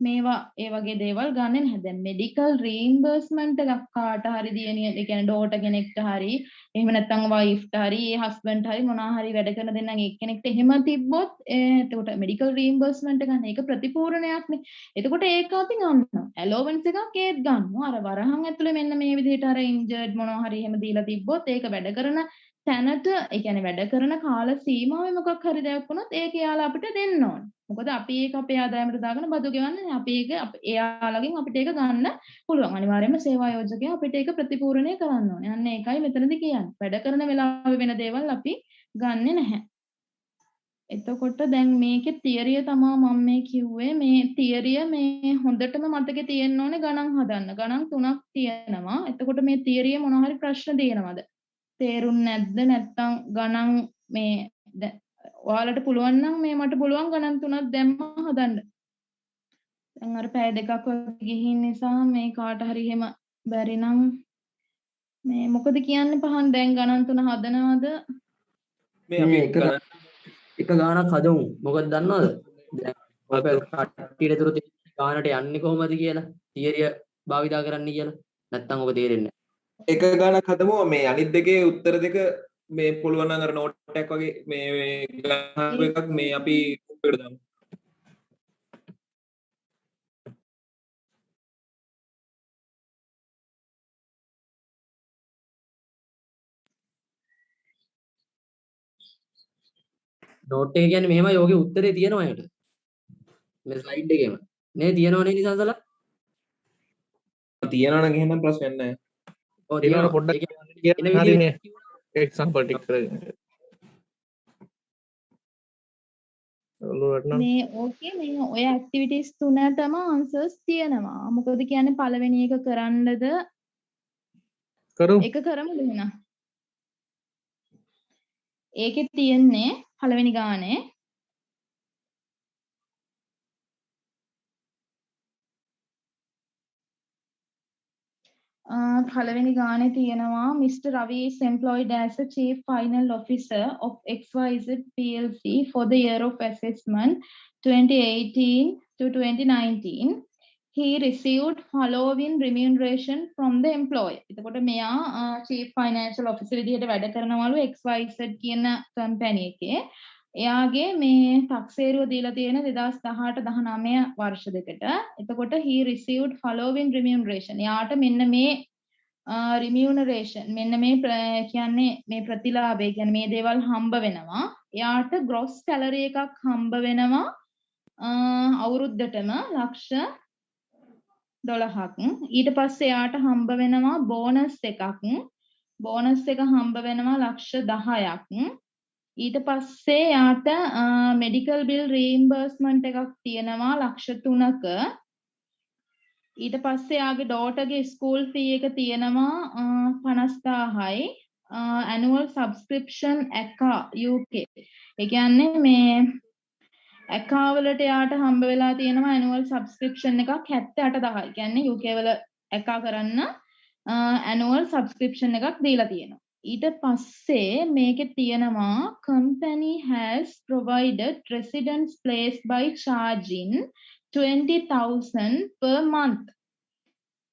Speaker 1: මේවා ඒ වගේ දේවල් ගන්නෙ නැහැ. දැන් medical reimbursement එකක් කාට හරි දියණිය ඒ කියන්නේ daughter කෙනෙක්ට හරි එහෙම නැත්නම් wife ට හරි husband හරි මොනවා හරි වැඩ කරන දෙන්නගේ එක්කෙනෙක්ට එහෙම තිබ්බොත් එතකොට medical reimbursement එක ගන්න ඒක ප්‍රතිපූර්ණයක්නේ. එතකොට ඒක අපි ගන්නවා. allowance එකක් ඒත් ගන්නවා. අර වරහන් ඇතුලේ මෙන්න මේ විදිහට අර injured මොනවා හරි එහෙම දීලා තිබ්බොත් ඒක වැඩ කරන තැනට ඒ කියන්නේ වැඩ කරන කාල සීමාවේ මොකක් හරි දෙයක් වුණොත් ඒක එයාලා අපිට දෙන්න ඕනේ. මොකද අපි ඒක අපේ ආදායමට දාගෙන බදු ගෙවන්නේ නැහැ. අපි ඒක එයාලගෙන් අපිට ඒක ගන්න පුළුවන්. අනිවාර්යයෙන්ම සේවා යෝජකයා අපිට ඒක ප්‍රතිපූර්ණය කරන්න ඕනේ. අන්න ඒකයි මෙතනදී කියන්නේ. වැඩ කරන වෙලාවෙ වෙන දේවල් අපි ගන්නෙ නැහැ. එතකොට දැන් මේකේ තියරිය තමයි මම මේ කිව්වේ. මේ තියරිය මේ හොඳටම මතකේ තියෙන්න ඕනේ ගණන් හදන්න. ගණන් 3ක් තියෙනවා. එතකොට මේ තියරිය මොනවා හරි ප්‍රශ්න තියෙනවද? තේරුන්නේ නැද්ද? නැත්තම් ගණන් මේ ඔයාලට පුළුවන් නම් මේ මට පුළුවන් ගණන් 3ක් දැම්ම හදන්න. දැන් අර පැය දෙකක් වගේ ගිහින් නිසා මේ කාට හරි එහෙම බැරි නම් මේ මොකද කියන්නේ පහන් දැන් ගණන් 3 හදනවද?
Speaker 2: මේ අපි
Speaker 3: එක ගානක් හදමු. මොකද දන්නවද? දැන් ඔය කට්ටියට දුර ගානට යන්නේ කොහොමද කියලා තියරිය භාවිතා කරන්න කියලා. නැත්තම් ඔබ තේරෙන්නේ
Speaker 2: එක ගානක් හදමු මේ අනිත් දෙකේ උත්තර දෙක මේ පුළුවන් නම් අර නෝට් එකක් වගේ මේ ගානක් එකක් මේ අපි උඩට දාමු.
Speaker 3: නෝට් එක කියන්නේ මෙහෙමයි. යෝගේ උත්තරේ තියෙනවා ඒකට. මේ ස්ලයිඩ් එකේම. නේ තියෙනවනේ නිසංසලා.
Speaker 2: තියනවා නම් එහෙනම් ප්‍රශ්නයක් නැහැ.
Speaker 3: ඔව්
Speaker 5: ඒකට
Speaker 3: තියෙනවා.
Speaker 5: පොඩ්ඩක් කියන්න හරිනේ එක්සැම්පල් ටික කරගෙන ඔළුවට නම්
Speaker 1: මේ ඕකේ මේ ඔය ඇක්ටිවිටිස් තුනටම ආන්සර්ස් තියෙනවා. මොකද කියන්නේ පළවෙනි එක කරන්නද
Speaker 5: කරු
Speaker 1: ඒක කරමුද එහෙනම්? ඒකේ තියෙන්නේ පළවෙනි ගානේ පළවෙනි ගානේ තියෙනවා Mr. Ravi is employed as a chief final officer of XYZ PLC for the year of assessment 2018 to 2019. He received following remuneration from the employer. එතකොට මෙයා chief financial officer විදිහට වැඩ කරනවලු XYZ කියන company එකේ. එයාගේ මේ තක්සේරුව දීලා තියෙන 2018-19 වර්ෂ දෙකට. එතකොට he received following remuneration. එයාට මෙන්න මේ remuneration මෙන්න මේ කියන්නේ මේ ප්‍රතිලාභය කියන්නේ මේ දේවල් හම්බ වෙනවා. එයාට gross salary එකක් හම්බ වෙනවා අවුරුද්දටම ලක්ෂ 12ක්. ඊට පස්සේ එයාට හම්බ වෙනවා බෝනස් එකක්. බෝනස් එක හම්බ වෙනවා ලක්ෂ 10ක්. ඊට පස්සේ යාට මෙඩිකල් බිල් රීම්බර්ස්මන්ට් එකක් තියෙනවා ලක්ෂ 3ක. ඊට පස්සේ යාගේ ඩෝටර්ගේ ස්කූල් ෆී එක තියෙනවා 50000යි. Annual subscription aka UK. ඒ කියන්නේ මේ ඇකා වලට යාට හම්බ වෙලා තියෙනවා ඇනුවල් සබ්ස්ක්‍රිප්ෂන් එකක් 78000යි. කියන්නේ UK වල ඇකා කරන්න ඇනුවල් සබ්ස්ක්‍රිප්ෂන් එකක් දීලා තියෙනවා. ඊට පස්සේ මේකේ තියෙනවා company has provided residence place by charging 20,000 per month.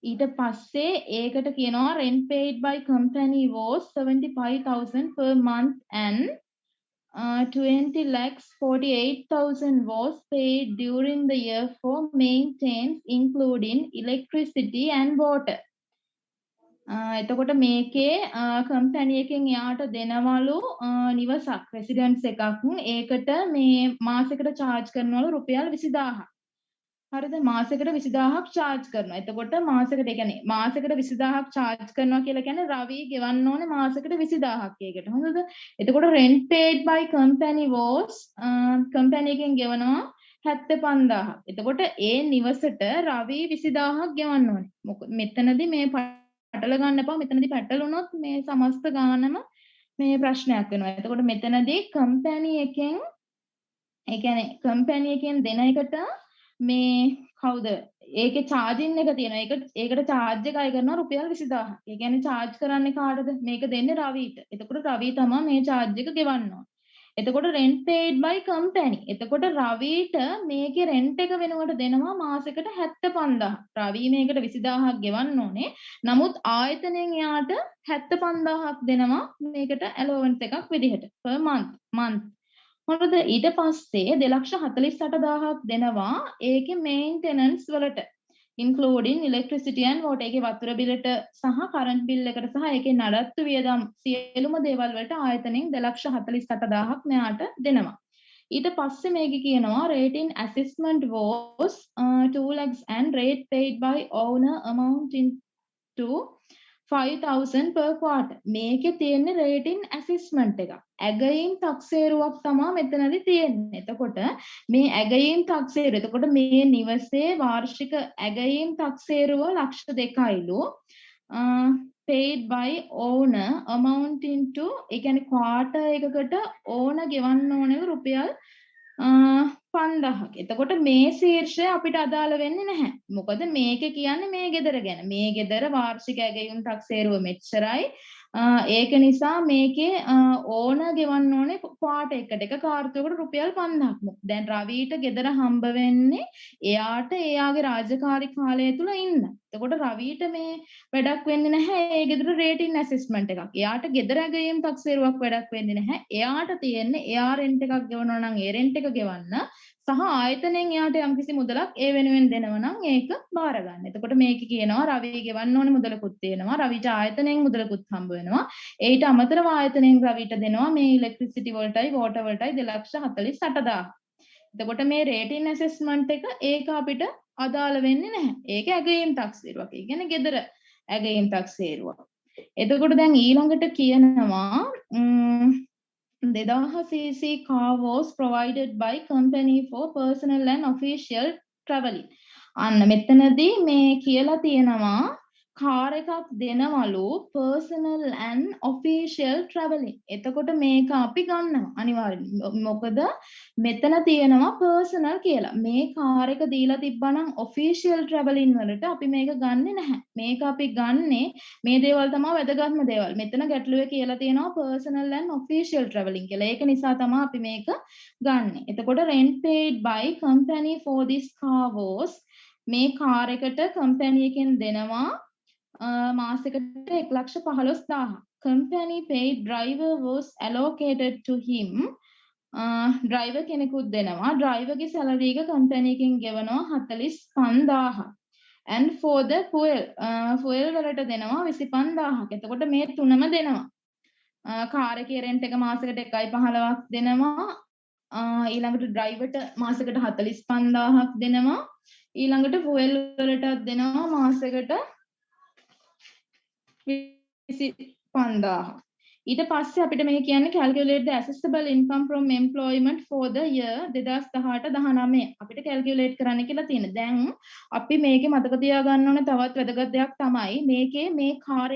Speaker 1: ඊට පස්සේ ඒකට කියනවා rent paid by company was 75,000 per month and 20,48,000 was paid during the year for maintenance including electricity and water. එතකොට මේකේ කම්පැනි එකෙන් යාට දෙනවලු නිවසක් රෙසිඩන්ස් එකක්. ඒකට මේ මාසෙකට charge කරනවලු රුපියල් 20000ක්. හරිද? මාසෙකට 20000ක් charge කරනවා. එතකොට මාසෙකට ඒ කියන්නේ මාසෙකට 20000ක් charge කරනවා කියලා කියන්නේ රවි ගෙවන්න ඕනේ මාසෙකට 20000ක් ඒකට. හොඳද? එතකොට rent paid by company was company එකෙන් ගෙවනවා 75000ක්. එතකොට ඒ නිවසට රවි 20000ක් ගෙවන්න ඕනේ. මොකද මෙතනදී මේ පැටල ගන්න එපා. මෙතනදී පැටලුනොත් මේ සමස්ත ගානම මේ ප්‍රශ්නයක් වෙනවා. එතකොට මෙතනදී කම්පැනි එකෙන් ඒ කියන්නේ කම්පැනි එකෙන් දෙන එකට මේ කවුද? ඒකේ charging එක තියෙනවා. ඒකට charge එක අය කරනවා රුපියල් 20000ක්. ඒ කියන්නේ charge කරන්නේ කාටද? මේක දෙන්නේ රවිට. එතකොට රවි තමයි මේ charge එක ගෙවන්න ඕනේ. එතකොට rent paid by company. එතකොට රවිට මේකේ rent එක වෙනුවට දෙනවා මාසෙකට 75000. රවි මේකට 20000ක් ගෙවන්න ඕනේ. නමුත් ආයතනයෙන් යාට 75000ක් දෙනවා මේකට allowance එකක් විදිහට per month. හොඳද? ඊට පස්සේ 2,48,000ක් දෙනවා ඒකේ maintenance වලට including electricity and water. ඒකේ වතුර බිලට සහ current bill එකට සහ ඒකේ නඩත්තු වියදම් සියලුම දේවල් වලට ආයතනයෙන් 2,48,000ක් මෙයාට දෙනවා. ඊට පස්සේ මේකේ කියනවා rating assessment was 2 lakhs and rate paid by owner amounting to 5,000 per quarter. මේකේ තියෙන්නේ rating assessment එකක්. ඇගයීම් තක්සේරුවක් තමයි මෙතනදී තියෙන්නේ. එතකොට මේ ඇගයීම් තක්සේරුව එතකොට මේ නිවසේ වාර්ෂික ඇගයීම් තක්සේරුව ලක්ෂ 2යිලු paid by owner amounting to ඒ කියන්නේ quarter එකකට owner ගෙවන්න ඕනේ රුපියල් 5000ක්. එතකොට මේ ශීර්ෂය අපිට අදාළ වෙන්නේ නැහැ. මොකද මේක කියන්නේ මේ ගෙදර ගැන. මේ ගෙදර වාර්ෂික ඇගයුම් තක්සේරුව මෙච්චරයි. ඒක නිසා මේකේ ඕන ගෙවන්න ඕනේ පාට එකට එක කාර්තුවකට රුපියල් 5000ක්. දැන් රවිට ගෙදර හම්බ වෙන්නේ එයාට එයාගේ රාජකාරී කාලය තුල ඉන්න. එතකොට රවිට මේ වැඩක් වෙන්නේ නැහැ ඒ ගෙදර රේටින් ඇසෙස්මන්ට් එකක්. එයාට ගෙදර ඇගයීම් තක්සේරුවක් වැඩක් වෙන්නේ නැහැ. එයාට තියෙන්නේ එයා රෙන්ට් එකක් ගෙවනවා නම් ඒ රෙන්ට් එක ගෙවන්න සහ ආයතනයෙන් එයාට යම්කිසි මුදලක් ඒ වෙනුවෙන් දෙනවා නම් ඒක බාර ගන්න. එතකොට මේක කියනවා රවි ගෙවන්න ඕනේ මුදලකුත් තියෙනවා. රවිට ආයතනයෙන් මුදලකුත් හම්බ වෙනවා. ඊට අමතරව ආයතනයෙන් රවිට දෙනවා මේ ඉලෙක්ට්‍රිසිටි වලටයි වෝටර් වලටයි 2,48,000. එතකොට මේ රේටින් ඇසෙස්මන්ට් එක ඒක අපිට අදාළ වෙන්නේ නැහැ. ඒක ඇගයීම් තක්සේරුවක්. ඒ කියන්නේ ගෙදර ඇගයීම් තක්සේරුවක්. එතකොට දැන් ඊළඟට කියනවා 2000cc car was provided by company for personal and official travelling. අන්න මෙතනදී මේ කියලා තියෙනවා කාර් එකක් දෙනවලු personal and official travelling. එතකොට මේක අපි ගන්නවා අනිවාර්යෙන්. මොකද මෙතන තියෙනවා personal කියලා. මේ කාර් එක දීලා තිබ්බනම් official travelling වලට අපි මේක ගන්නෙ නැහැ. මේක අපි ගන්නෙ මේ දේවල් තමයි වැදගත්ම දේවල්. මෙතන ගැටලුවේ කියලා තියෙනවා personal and official travelling කියලා. ඒක නිසා තමයි අපි මේක ගන්නෙ. එතකොට rent paid by company for this car was මේ කාර් එකට කම්පැනි එකෙන් දෙනවා මාසෙකට 1,15,000. company paid driver was allocated to him. driver කෙනෙකුත් දෙනවා. driver ගේ salary එක කම්පැනි එකෙන් ගෙවනවා 45,000. and for the fuel වලට දෙනවා 25,000. එතකොට මේ තුනම දෙනවා. කාර් එකේ rent එක මාසෙකට 1,15,000ක් දෙනවා. ඊළඟට driverට මාසෙකට 45,000ක් දෙනවා. ඊළඟට fuel වලටත් දෙනවා මාසෙකට 25,000. ඊට පස්සේ අපිට මේ කියන්නේ calculate the assessable income from employment for the year 2018-19 අපිට calculate කරන්න කියලා තියෙනවා. දැන් අපි මේකේ මතක තියාගන්න ඕනේ තවත් වැදගත් දෙයක් තමයි මේකේ මේ කාර්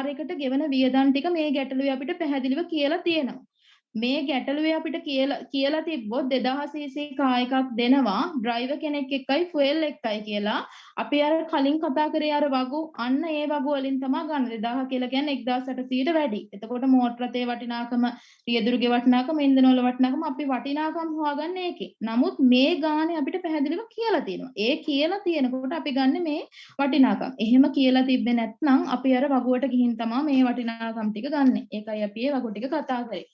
Speaker 1: එකට ගෙවන වියදම් ටික මේ ගැටලුවේ අපිට පැහැදිලිව කියලා තියෙනවා. මේ ගැටලුවේ අපිට කියලා තිබ්බොත් 2000 cc කාර් එකක් දෙනවා driver කෙනෙක් එක්කයි fuel එකයි කියලා අපි අර කලින් කතා කරේ අර වගු අන්න ඒ වගු වලින් තමයි ගන්න 2000 කියලා කියන්නේ 1800ට වැඩි. එතකොට මෝටර රථයේ වටිනාකම රියදුරුගේ වටිනාකම ඉන්ධන වල වටිනාකම අපි වටිනාකම් හොයාගන්නේ ඒකේ. නමුත් මේ ගානේ අපිට පැහැදිලිව කියලා තියෙනවා. ඒ කියලා තියෙනකොට අපි ගන්න මේ වටිනාකම්. එහෙම කියලා තිබ්බේ නැත්නම් අපි අර වගුවට ගිහින් තමයි මේ වටිනාකම් ටික ගන්නෙ. ඒකයි අපි ඒ වගු ටික කතා කරේ.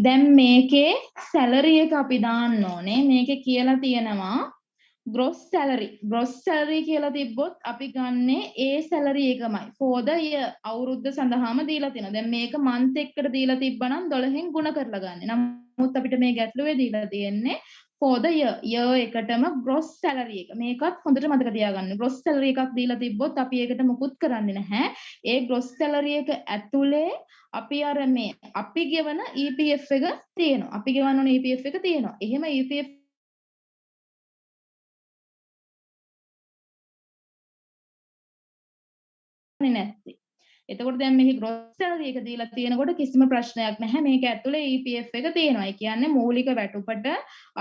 Speaker 1: දැන් මේකේ salary එක අපි දාන්න ඕනේ. මේකේ කියලා තියෙනවා gross salary කියලා තිබ්බොත් අපි ගන්නෙ ඒ salary එකමයි for the year අවුරුද්ද සඳහාම දීලා තියෙනවා. දැන් මේක month එකකට දීලා තිබ්බනම් 12න් ගුණ කරලා ගන්න. නමුත් අපිට මේ ගැටලුවේ දීලා තියෙන්නේ for the year එකටම gross salary එක. මේකත් හොඳට මතක තියාගන්න. gross salary එකක් දීලා තිබ්බොත් අපි ඒකට මුකුත් කරන්නේ නැහැ. ඒ gross salary එක ඇතුලේ අපි අර මේ අපි ගෙවන EPF එක තියෙනවා. අපි ගෙවන්න ඕන EPF එක තියෙනවා. එහෙම EPF නැත්තේ. එතකොට දැන් මේකේ gross salary එක දීලා තියෙනකොට කිසිම ප්‍රශ්නයක් නැහැ. මේක ඇතුලේ EPF එක තියෙනවා. ඒ කියන්නේ මූලික වැටුපට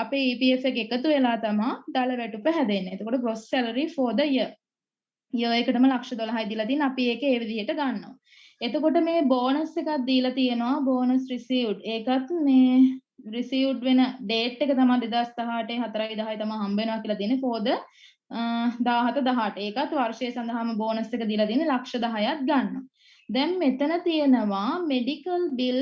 Speaker 1: අපේ EPF එක එකතු වෙලා තමයි දල වැටුප හැදෙන්නේ. එතකොට gross salary for the year එකටම 1,12,000යි දීලා තියෙන අපි ඒක ඒ විදිහට ගන්නවා. එතකොට මේ බෝනස් එකක් දීලා තියෙනවා bonus received. ඒකත් මේ received වෙන date එක තමයි 2018 4/10 තමයි හම්බ වෙනවා කියලා තියෙන්නේ for the 17-18. ඒකත් වර්ෂය සඳහාම බෝනස් එක දීලා තියෙන්නේ 10,10ක් ගන්නවා. දැන් මෙතන තියෙනවා medical bill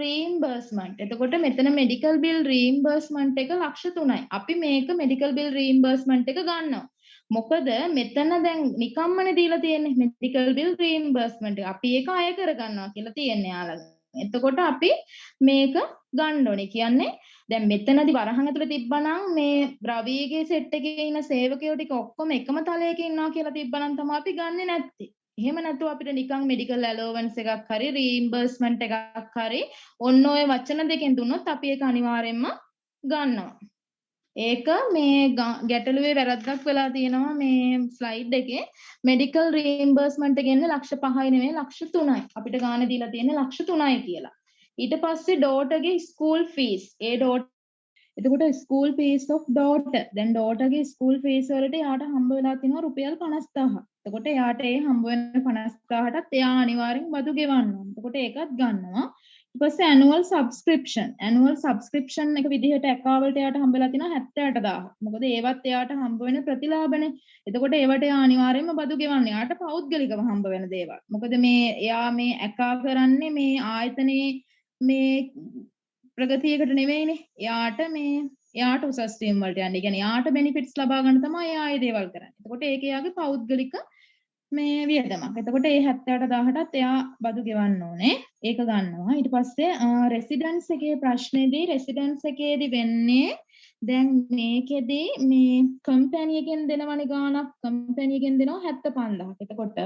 Speaker 1: reimbursement. එතකොට මෙතන medical bill reimbursement එක 3යි. අපි මේක medical bill reimbursement එක ගන්නවා. මොකද මෙතන දැන් නිකම්මනේ දීලා තියෙන්නේ medical bill reimbursement එක. අපි ඒක අය කරගන්නවා කියලා තියෙන්නේ යාළුවා. එතකොට අපි මේක ගන්න ඕනේ. කියන්නේ දැන් මෙතනදී වරහන් ඇතුලේ තිබ්බනම් මේ රවිගේ සෙට් එකේ ඉන්න සේවකයෝ ටික ඔක්කොම එකම තලයක ඉන්නවා කියලා තිබ්බනම් තමයි අපි ගන්නෙ නැත්තේ. එහෙම නැතුව අපිට නිකන් medical allowance එකක් හරි reimbursement එකක් හරි ඔන්න ඔය වචන දෙකෙන් දුන්නොත් අපි ඒක අනිවාර්යයෙන්ම ගන්නවා. ඒක මේ ගැටලුවේ වැරද්දක් වෙලා තියෙනවා මේ ස්ලයිඩ් එකේ. medical reimbursement එක කියන්නේ 1,05,000 නෙමෙයි 1,03,000යි. අපිට ගාන දීලා තියෙන්නේ 1,03,000යි කියලා. ඊට පස්සේ daughterගේ school fees. එතකොට school fees of daughter. දැන් daughterගේ school fees වලට යාට හම්බ වෙලා තියෙනවා රුපියල් 50,000. එතකොට යාට ඒ හම්බ වෙන 50,000ටත් එයා අනිවාර්යෙන් බදු ගෙවන්න ඕන. එතකොට ඒකත් ගන්නවා. ඊට පස්සේ annual subscription එක විදිහට account එයාට හම්බ වෙලා තියෙනවා 78,000. මොකද ඒවත් එයාට හම්බ වෙන ප්‍රතිලාභනේ. එතකොට ඒවට එයා අනිවාර්යෙන්ම බදු ගෙවන්න. එයාට පෞද්ගලිකව හම්බ වෙන දේවල්. මොකද මේ එයා මේ account කරන්නේ මේ ආයතනයේ මේ ප්‍රගතියකට නෙවෙයිනේ. එයාට උසස් වීම වලට යන්නේ. කියන්නේ එයාට benefits ලබා ගන්න තමයි එයා ඒ දේවල් කරන්නේ. එතකොට ඒක එයාගේ පෞද්ගලික මේ වියදමක්. එතකොට ඒ 78,000ටත් එයා බදු ගෙවන්න ඕනේ. ඒක ගන්නවා. ඊට පස්සේ රෙසිඩන්ස් එකේ ප්‍රශ්නේදී රෙසිඩන්ස් එකේදී වෙන්නේ දැන් මේකෙදී මේ කම්පැනි එකෙන් දෙනවනේ ගාණක් කම්පැනි එකෙන් දෙනවා 75000ක්. එතකොට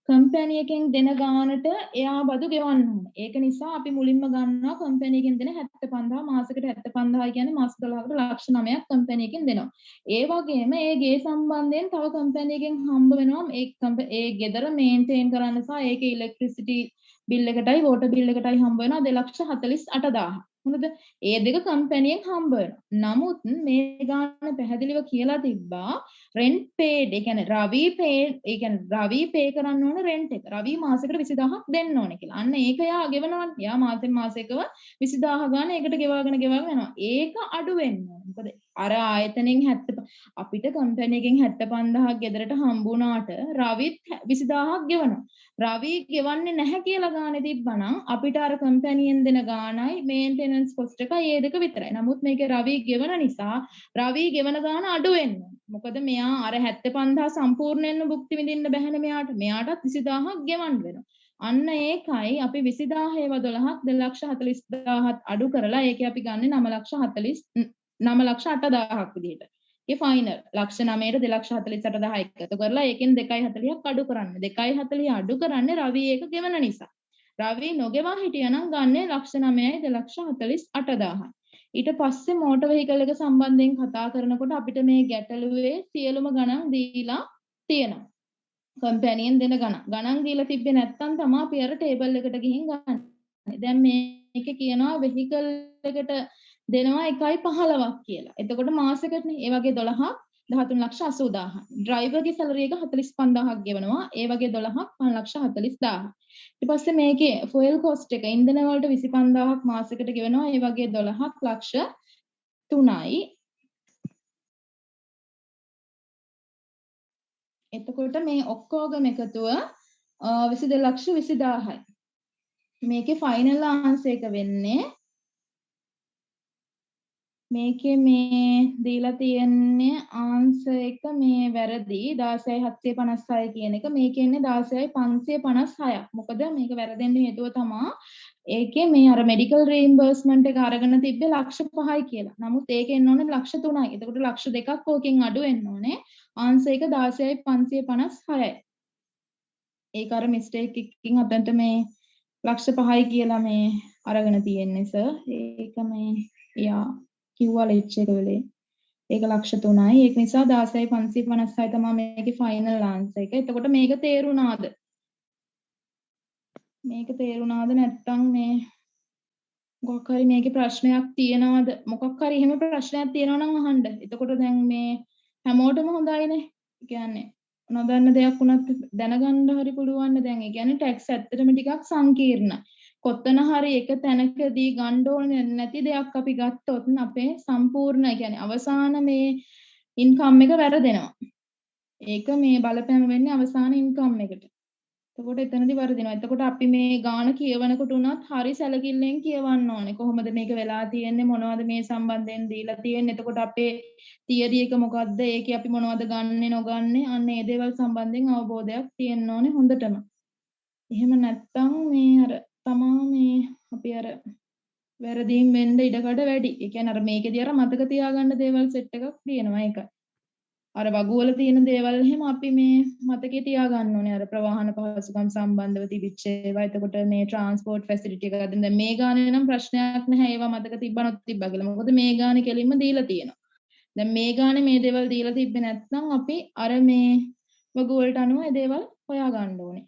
Speaker 1: කම්පැනි එකෙන් දෙන ගාණට එයා බදු ගෙවන්න ඕනේ. ඒක නිසා අපි මුලින්ම ගන්නවා කම්පැනි එකෙන් දෙන 75000 මාසෙකට 75000 කියන්නේ මාස 12කට ලක්ෂ 9ක් කම්පැනි එකෙන් දෙනවා. ඒ වගේම ඒ ගේ සම්බන්ධයෙන් තව කම්පැනි එකෙන් හම්බ වෙනවා ඒ ගෙදර මේන්ටේන් කරන්න සහ ඒකේ ඉලෙක්ට්‍රිසිටි බිල් එකටයි වෝටර් බිල් එකටයි හම්බ වෙනවා 248000. හොඳද? ඒ දෙක කම්පැනියෙන් හම්බ වෙනවා. නමුත් මේ ගාන පැහැදිලිව කියලා තිබ්බා රෙන්ට් පේඩ්. ඒ කියන්නේ රවි පේ කරන්න ඕන රෙන්ට් එක. රවි මාසෙකට 20000ක් දෙන්න ඕනේ කියලා. අන්න ඒක යා ගෙවනවනේ. යා මාසෙන් මාසෙකව 20000 ගාන ඒකට ගෙවාගෙන යනවා. ඒක අඩු වෙන්න ඕනේ. මොකද අර ආයතනෙන් 70 අපිට කම්පැනි එකෙන් 75000ක් ගෙදරට හම්බුණාට රවිත් 20000ක් ගෙවනවා. රවි ගෙවන්නේ නැහැ කියලා ගානේ තිබ්බනම් අපිට අර කම්පැනියෙන් දෙන ගානයි මේන්ටෙනන්ස් කොස්ට් එකයි ඒ දෙක විතරයි. නමුත් මේකේ රවි ගෙවන නිසා රවි ගෙවන ගාන අඩු වෙනවා. මොකද මෙයා අර 75000 සම්පූර්ණයෙන්ම භුක්ති විඳින්න බැහැනේ මෙයාට. මෙයාටත් 20000ක් ගෙවන්න වෙනවා. අන්න ඒකයි අපි 20000 ඒවා 12ක් 240000ත් අඩු කරලා ඒකේ අපි ගන්නේ 9,80,000ක් විදිහට. ඒ ෆයිනල් ලක්ෂ 9ට 2,48,000 එකතු කරලා ඒකෙන් 2,40ක් අඩු කරන්න. 2,40 අඩු කරන්නේ රවි ඒක ගෙවන නිසා. රවි නොගෙවා හිටියනම් ගන්නේ ලක්ෂ 9යි 2,48,000යි. ඊට පස්සේ මෝටර් වෙහිකල් එක සම්බන්ධයෙන් කතා කරනකොට අපිට මේ ගැටලුවේ සියලුම ගණන් දීලා තියෙනවා. කම්පැනියෙන් දෙන ගණන් දීලා තිබ්බේ නැත්නම් තමයි අපි අර ටේබල් එකට ගිහින් ගන්න. දැන් මේකේ කියනවා වෙහිකල් එකට දෙනවා 1.15ක් කියලා. එතකොට මාසෙකටනේ. ඒ වගේ 12ක් 13,80,000. ඩ්‍රයිවර්ගේ සැලරි එක 45,000ක් ගෙවනවා. ඒ වගේ 12ක් 5,40,000. ඊට පස්සේ මේකේ ෆුවල් කොස්ට් එක ඉන්ධන වලට 25,000ක් මාසෙකට ගෙවනවා. ඒ වගේ 12ක් ලක්ෂ 3යි. එතකොට මේ ඔක්කොගම එකතුව 22,20,000යි. මේකේ ෆයිනල් ආන්සර් එක වෙන්නේ මේකේ මේ දීලා තියෙන්නේ ආන්සර් එක මේ වැරදි 16,756 කියන එක මේකේ ඉන්නේ 16,556ක්. මොකද මේක වැරදෙන්න හේතුව තමයි ඒකේ මේ අර මෙඩිකල් රීම්බර්ස්මන්ට් එක අරගෙන තිබ්බේ ලක්ෂ 5යි කියලා. නමුත් ඒකේ එන්න ඕනේ ලක්ෂ 3යි. එතකොට ලක්ෂ 2ක් ඕකෙන් අඩු වෙන්න ඕනේ. ආන්සර් එක 16,556යි. ඒක අර මිස්ටේක් එකකින් අතන්ට මේ ලක්ෂ 5යි කියලා මේ අරගෙන තියෙන්නේ සර්. ඒක මේ යා කිව්වා ලෙච් එක වෙලේ. ඒක ලක්ෂ 3යි. ඒක නිසා 16,556 තමයි මේකේ ෆයිනල් ආන්සර් එක. එතකොට මේක තේරුණාද? මේක තේරුණාද නැත්නම් මේ මොකක් හරි මේකේ ප්‍රශ්නයක් තියෙනවද? මොකක් හරි එහෙම ප්‍රශ්නයක් තියෙනවා නම් අහන්න. එතකොට දැන් මේ හැමෝටම හොඳයිනේ. කියන්නේ නොදන්න දෙයක් වුණත් දැනගන්න හරි පුළුවන්. දැන් ඒ කියන්නේ ටැක්ස් ඇත්තටම ටිකක් සංකීර්ණයි. කොතන හරි එක තැනකදී ගන්න ඕනේ නැති දෙයක් අපි ගත්තොත් අපේ සම්පූර්ණ කියන්නේ අවසාන මේ ඉන්කම් එක වැරදෙනවා. ඒක මේ බලපෑම වෙන්නේ අවසාන ඉන්කම් එකට. එතකොට එතනදී වරදිනවා. එතකොට අපි මේ ගාන කියවනකොට උනත් හරි සැලකිල්ලෙන් කියවන්න ඕනේ. කොහොමද මේක වෙලා තියෙන්නේ? මොනවද මේ සම්බන්ධයෙන් දීලා තියෙන්නේ? එතකොට අපේ තියරි එක මොකද්ද? ඒකේ අපි මොනවද ගන්නෙ නොගන්නේ? අන්න ඒ දේවල් සම්බන්ධයෙන් අවබෝධයක් තියෙන්න ඕනේ හොඳටම. එහෙම නැත්තම් මේ අර තමා මේ අපි අර වැරදීම් වෙන්න ඉඩකඩ වැඩි. ඒ කියන්නේ අර මේකේදී අර මතක තියාගන්න දේවල් සෙට් එකක් තියෙනවා ඒකයි. අර වගුවල තියෙන දේවල් එහෙම අපි මේ මතකේ තියාගන්න ඕනේ. අර ප්‍රවාහන පහසුකම් සම්බන්ධව තිබිච්ච ඒවා. එතකොට මේ ට්‍රාන්ස්පෝර්ට් ෆැසිලිටි එක ගන්න. දැන් මේ ගානේ නම් ප්‍රශ්නයක් නැහැ. ඒවා මතක තිබ්බනොත් තිබ්බා කියලා. මොකද මේ ගානේ කෙලින්ම දීලා තියෙනවා. දැන් මේ ගානේ මේ දේවල් දීලා තිබ්බේ නැත්නම් අපි අර මේ වගුවලට අනුව ඒ දේවල් හොයා ගන්න ඕනේ.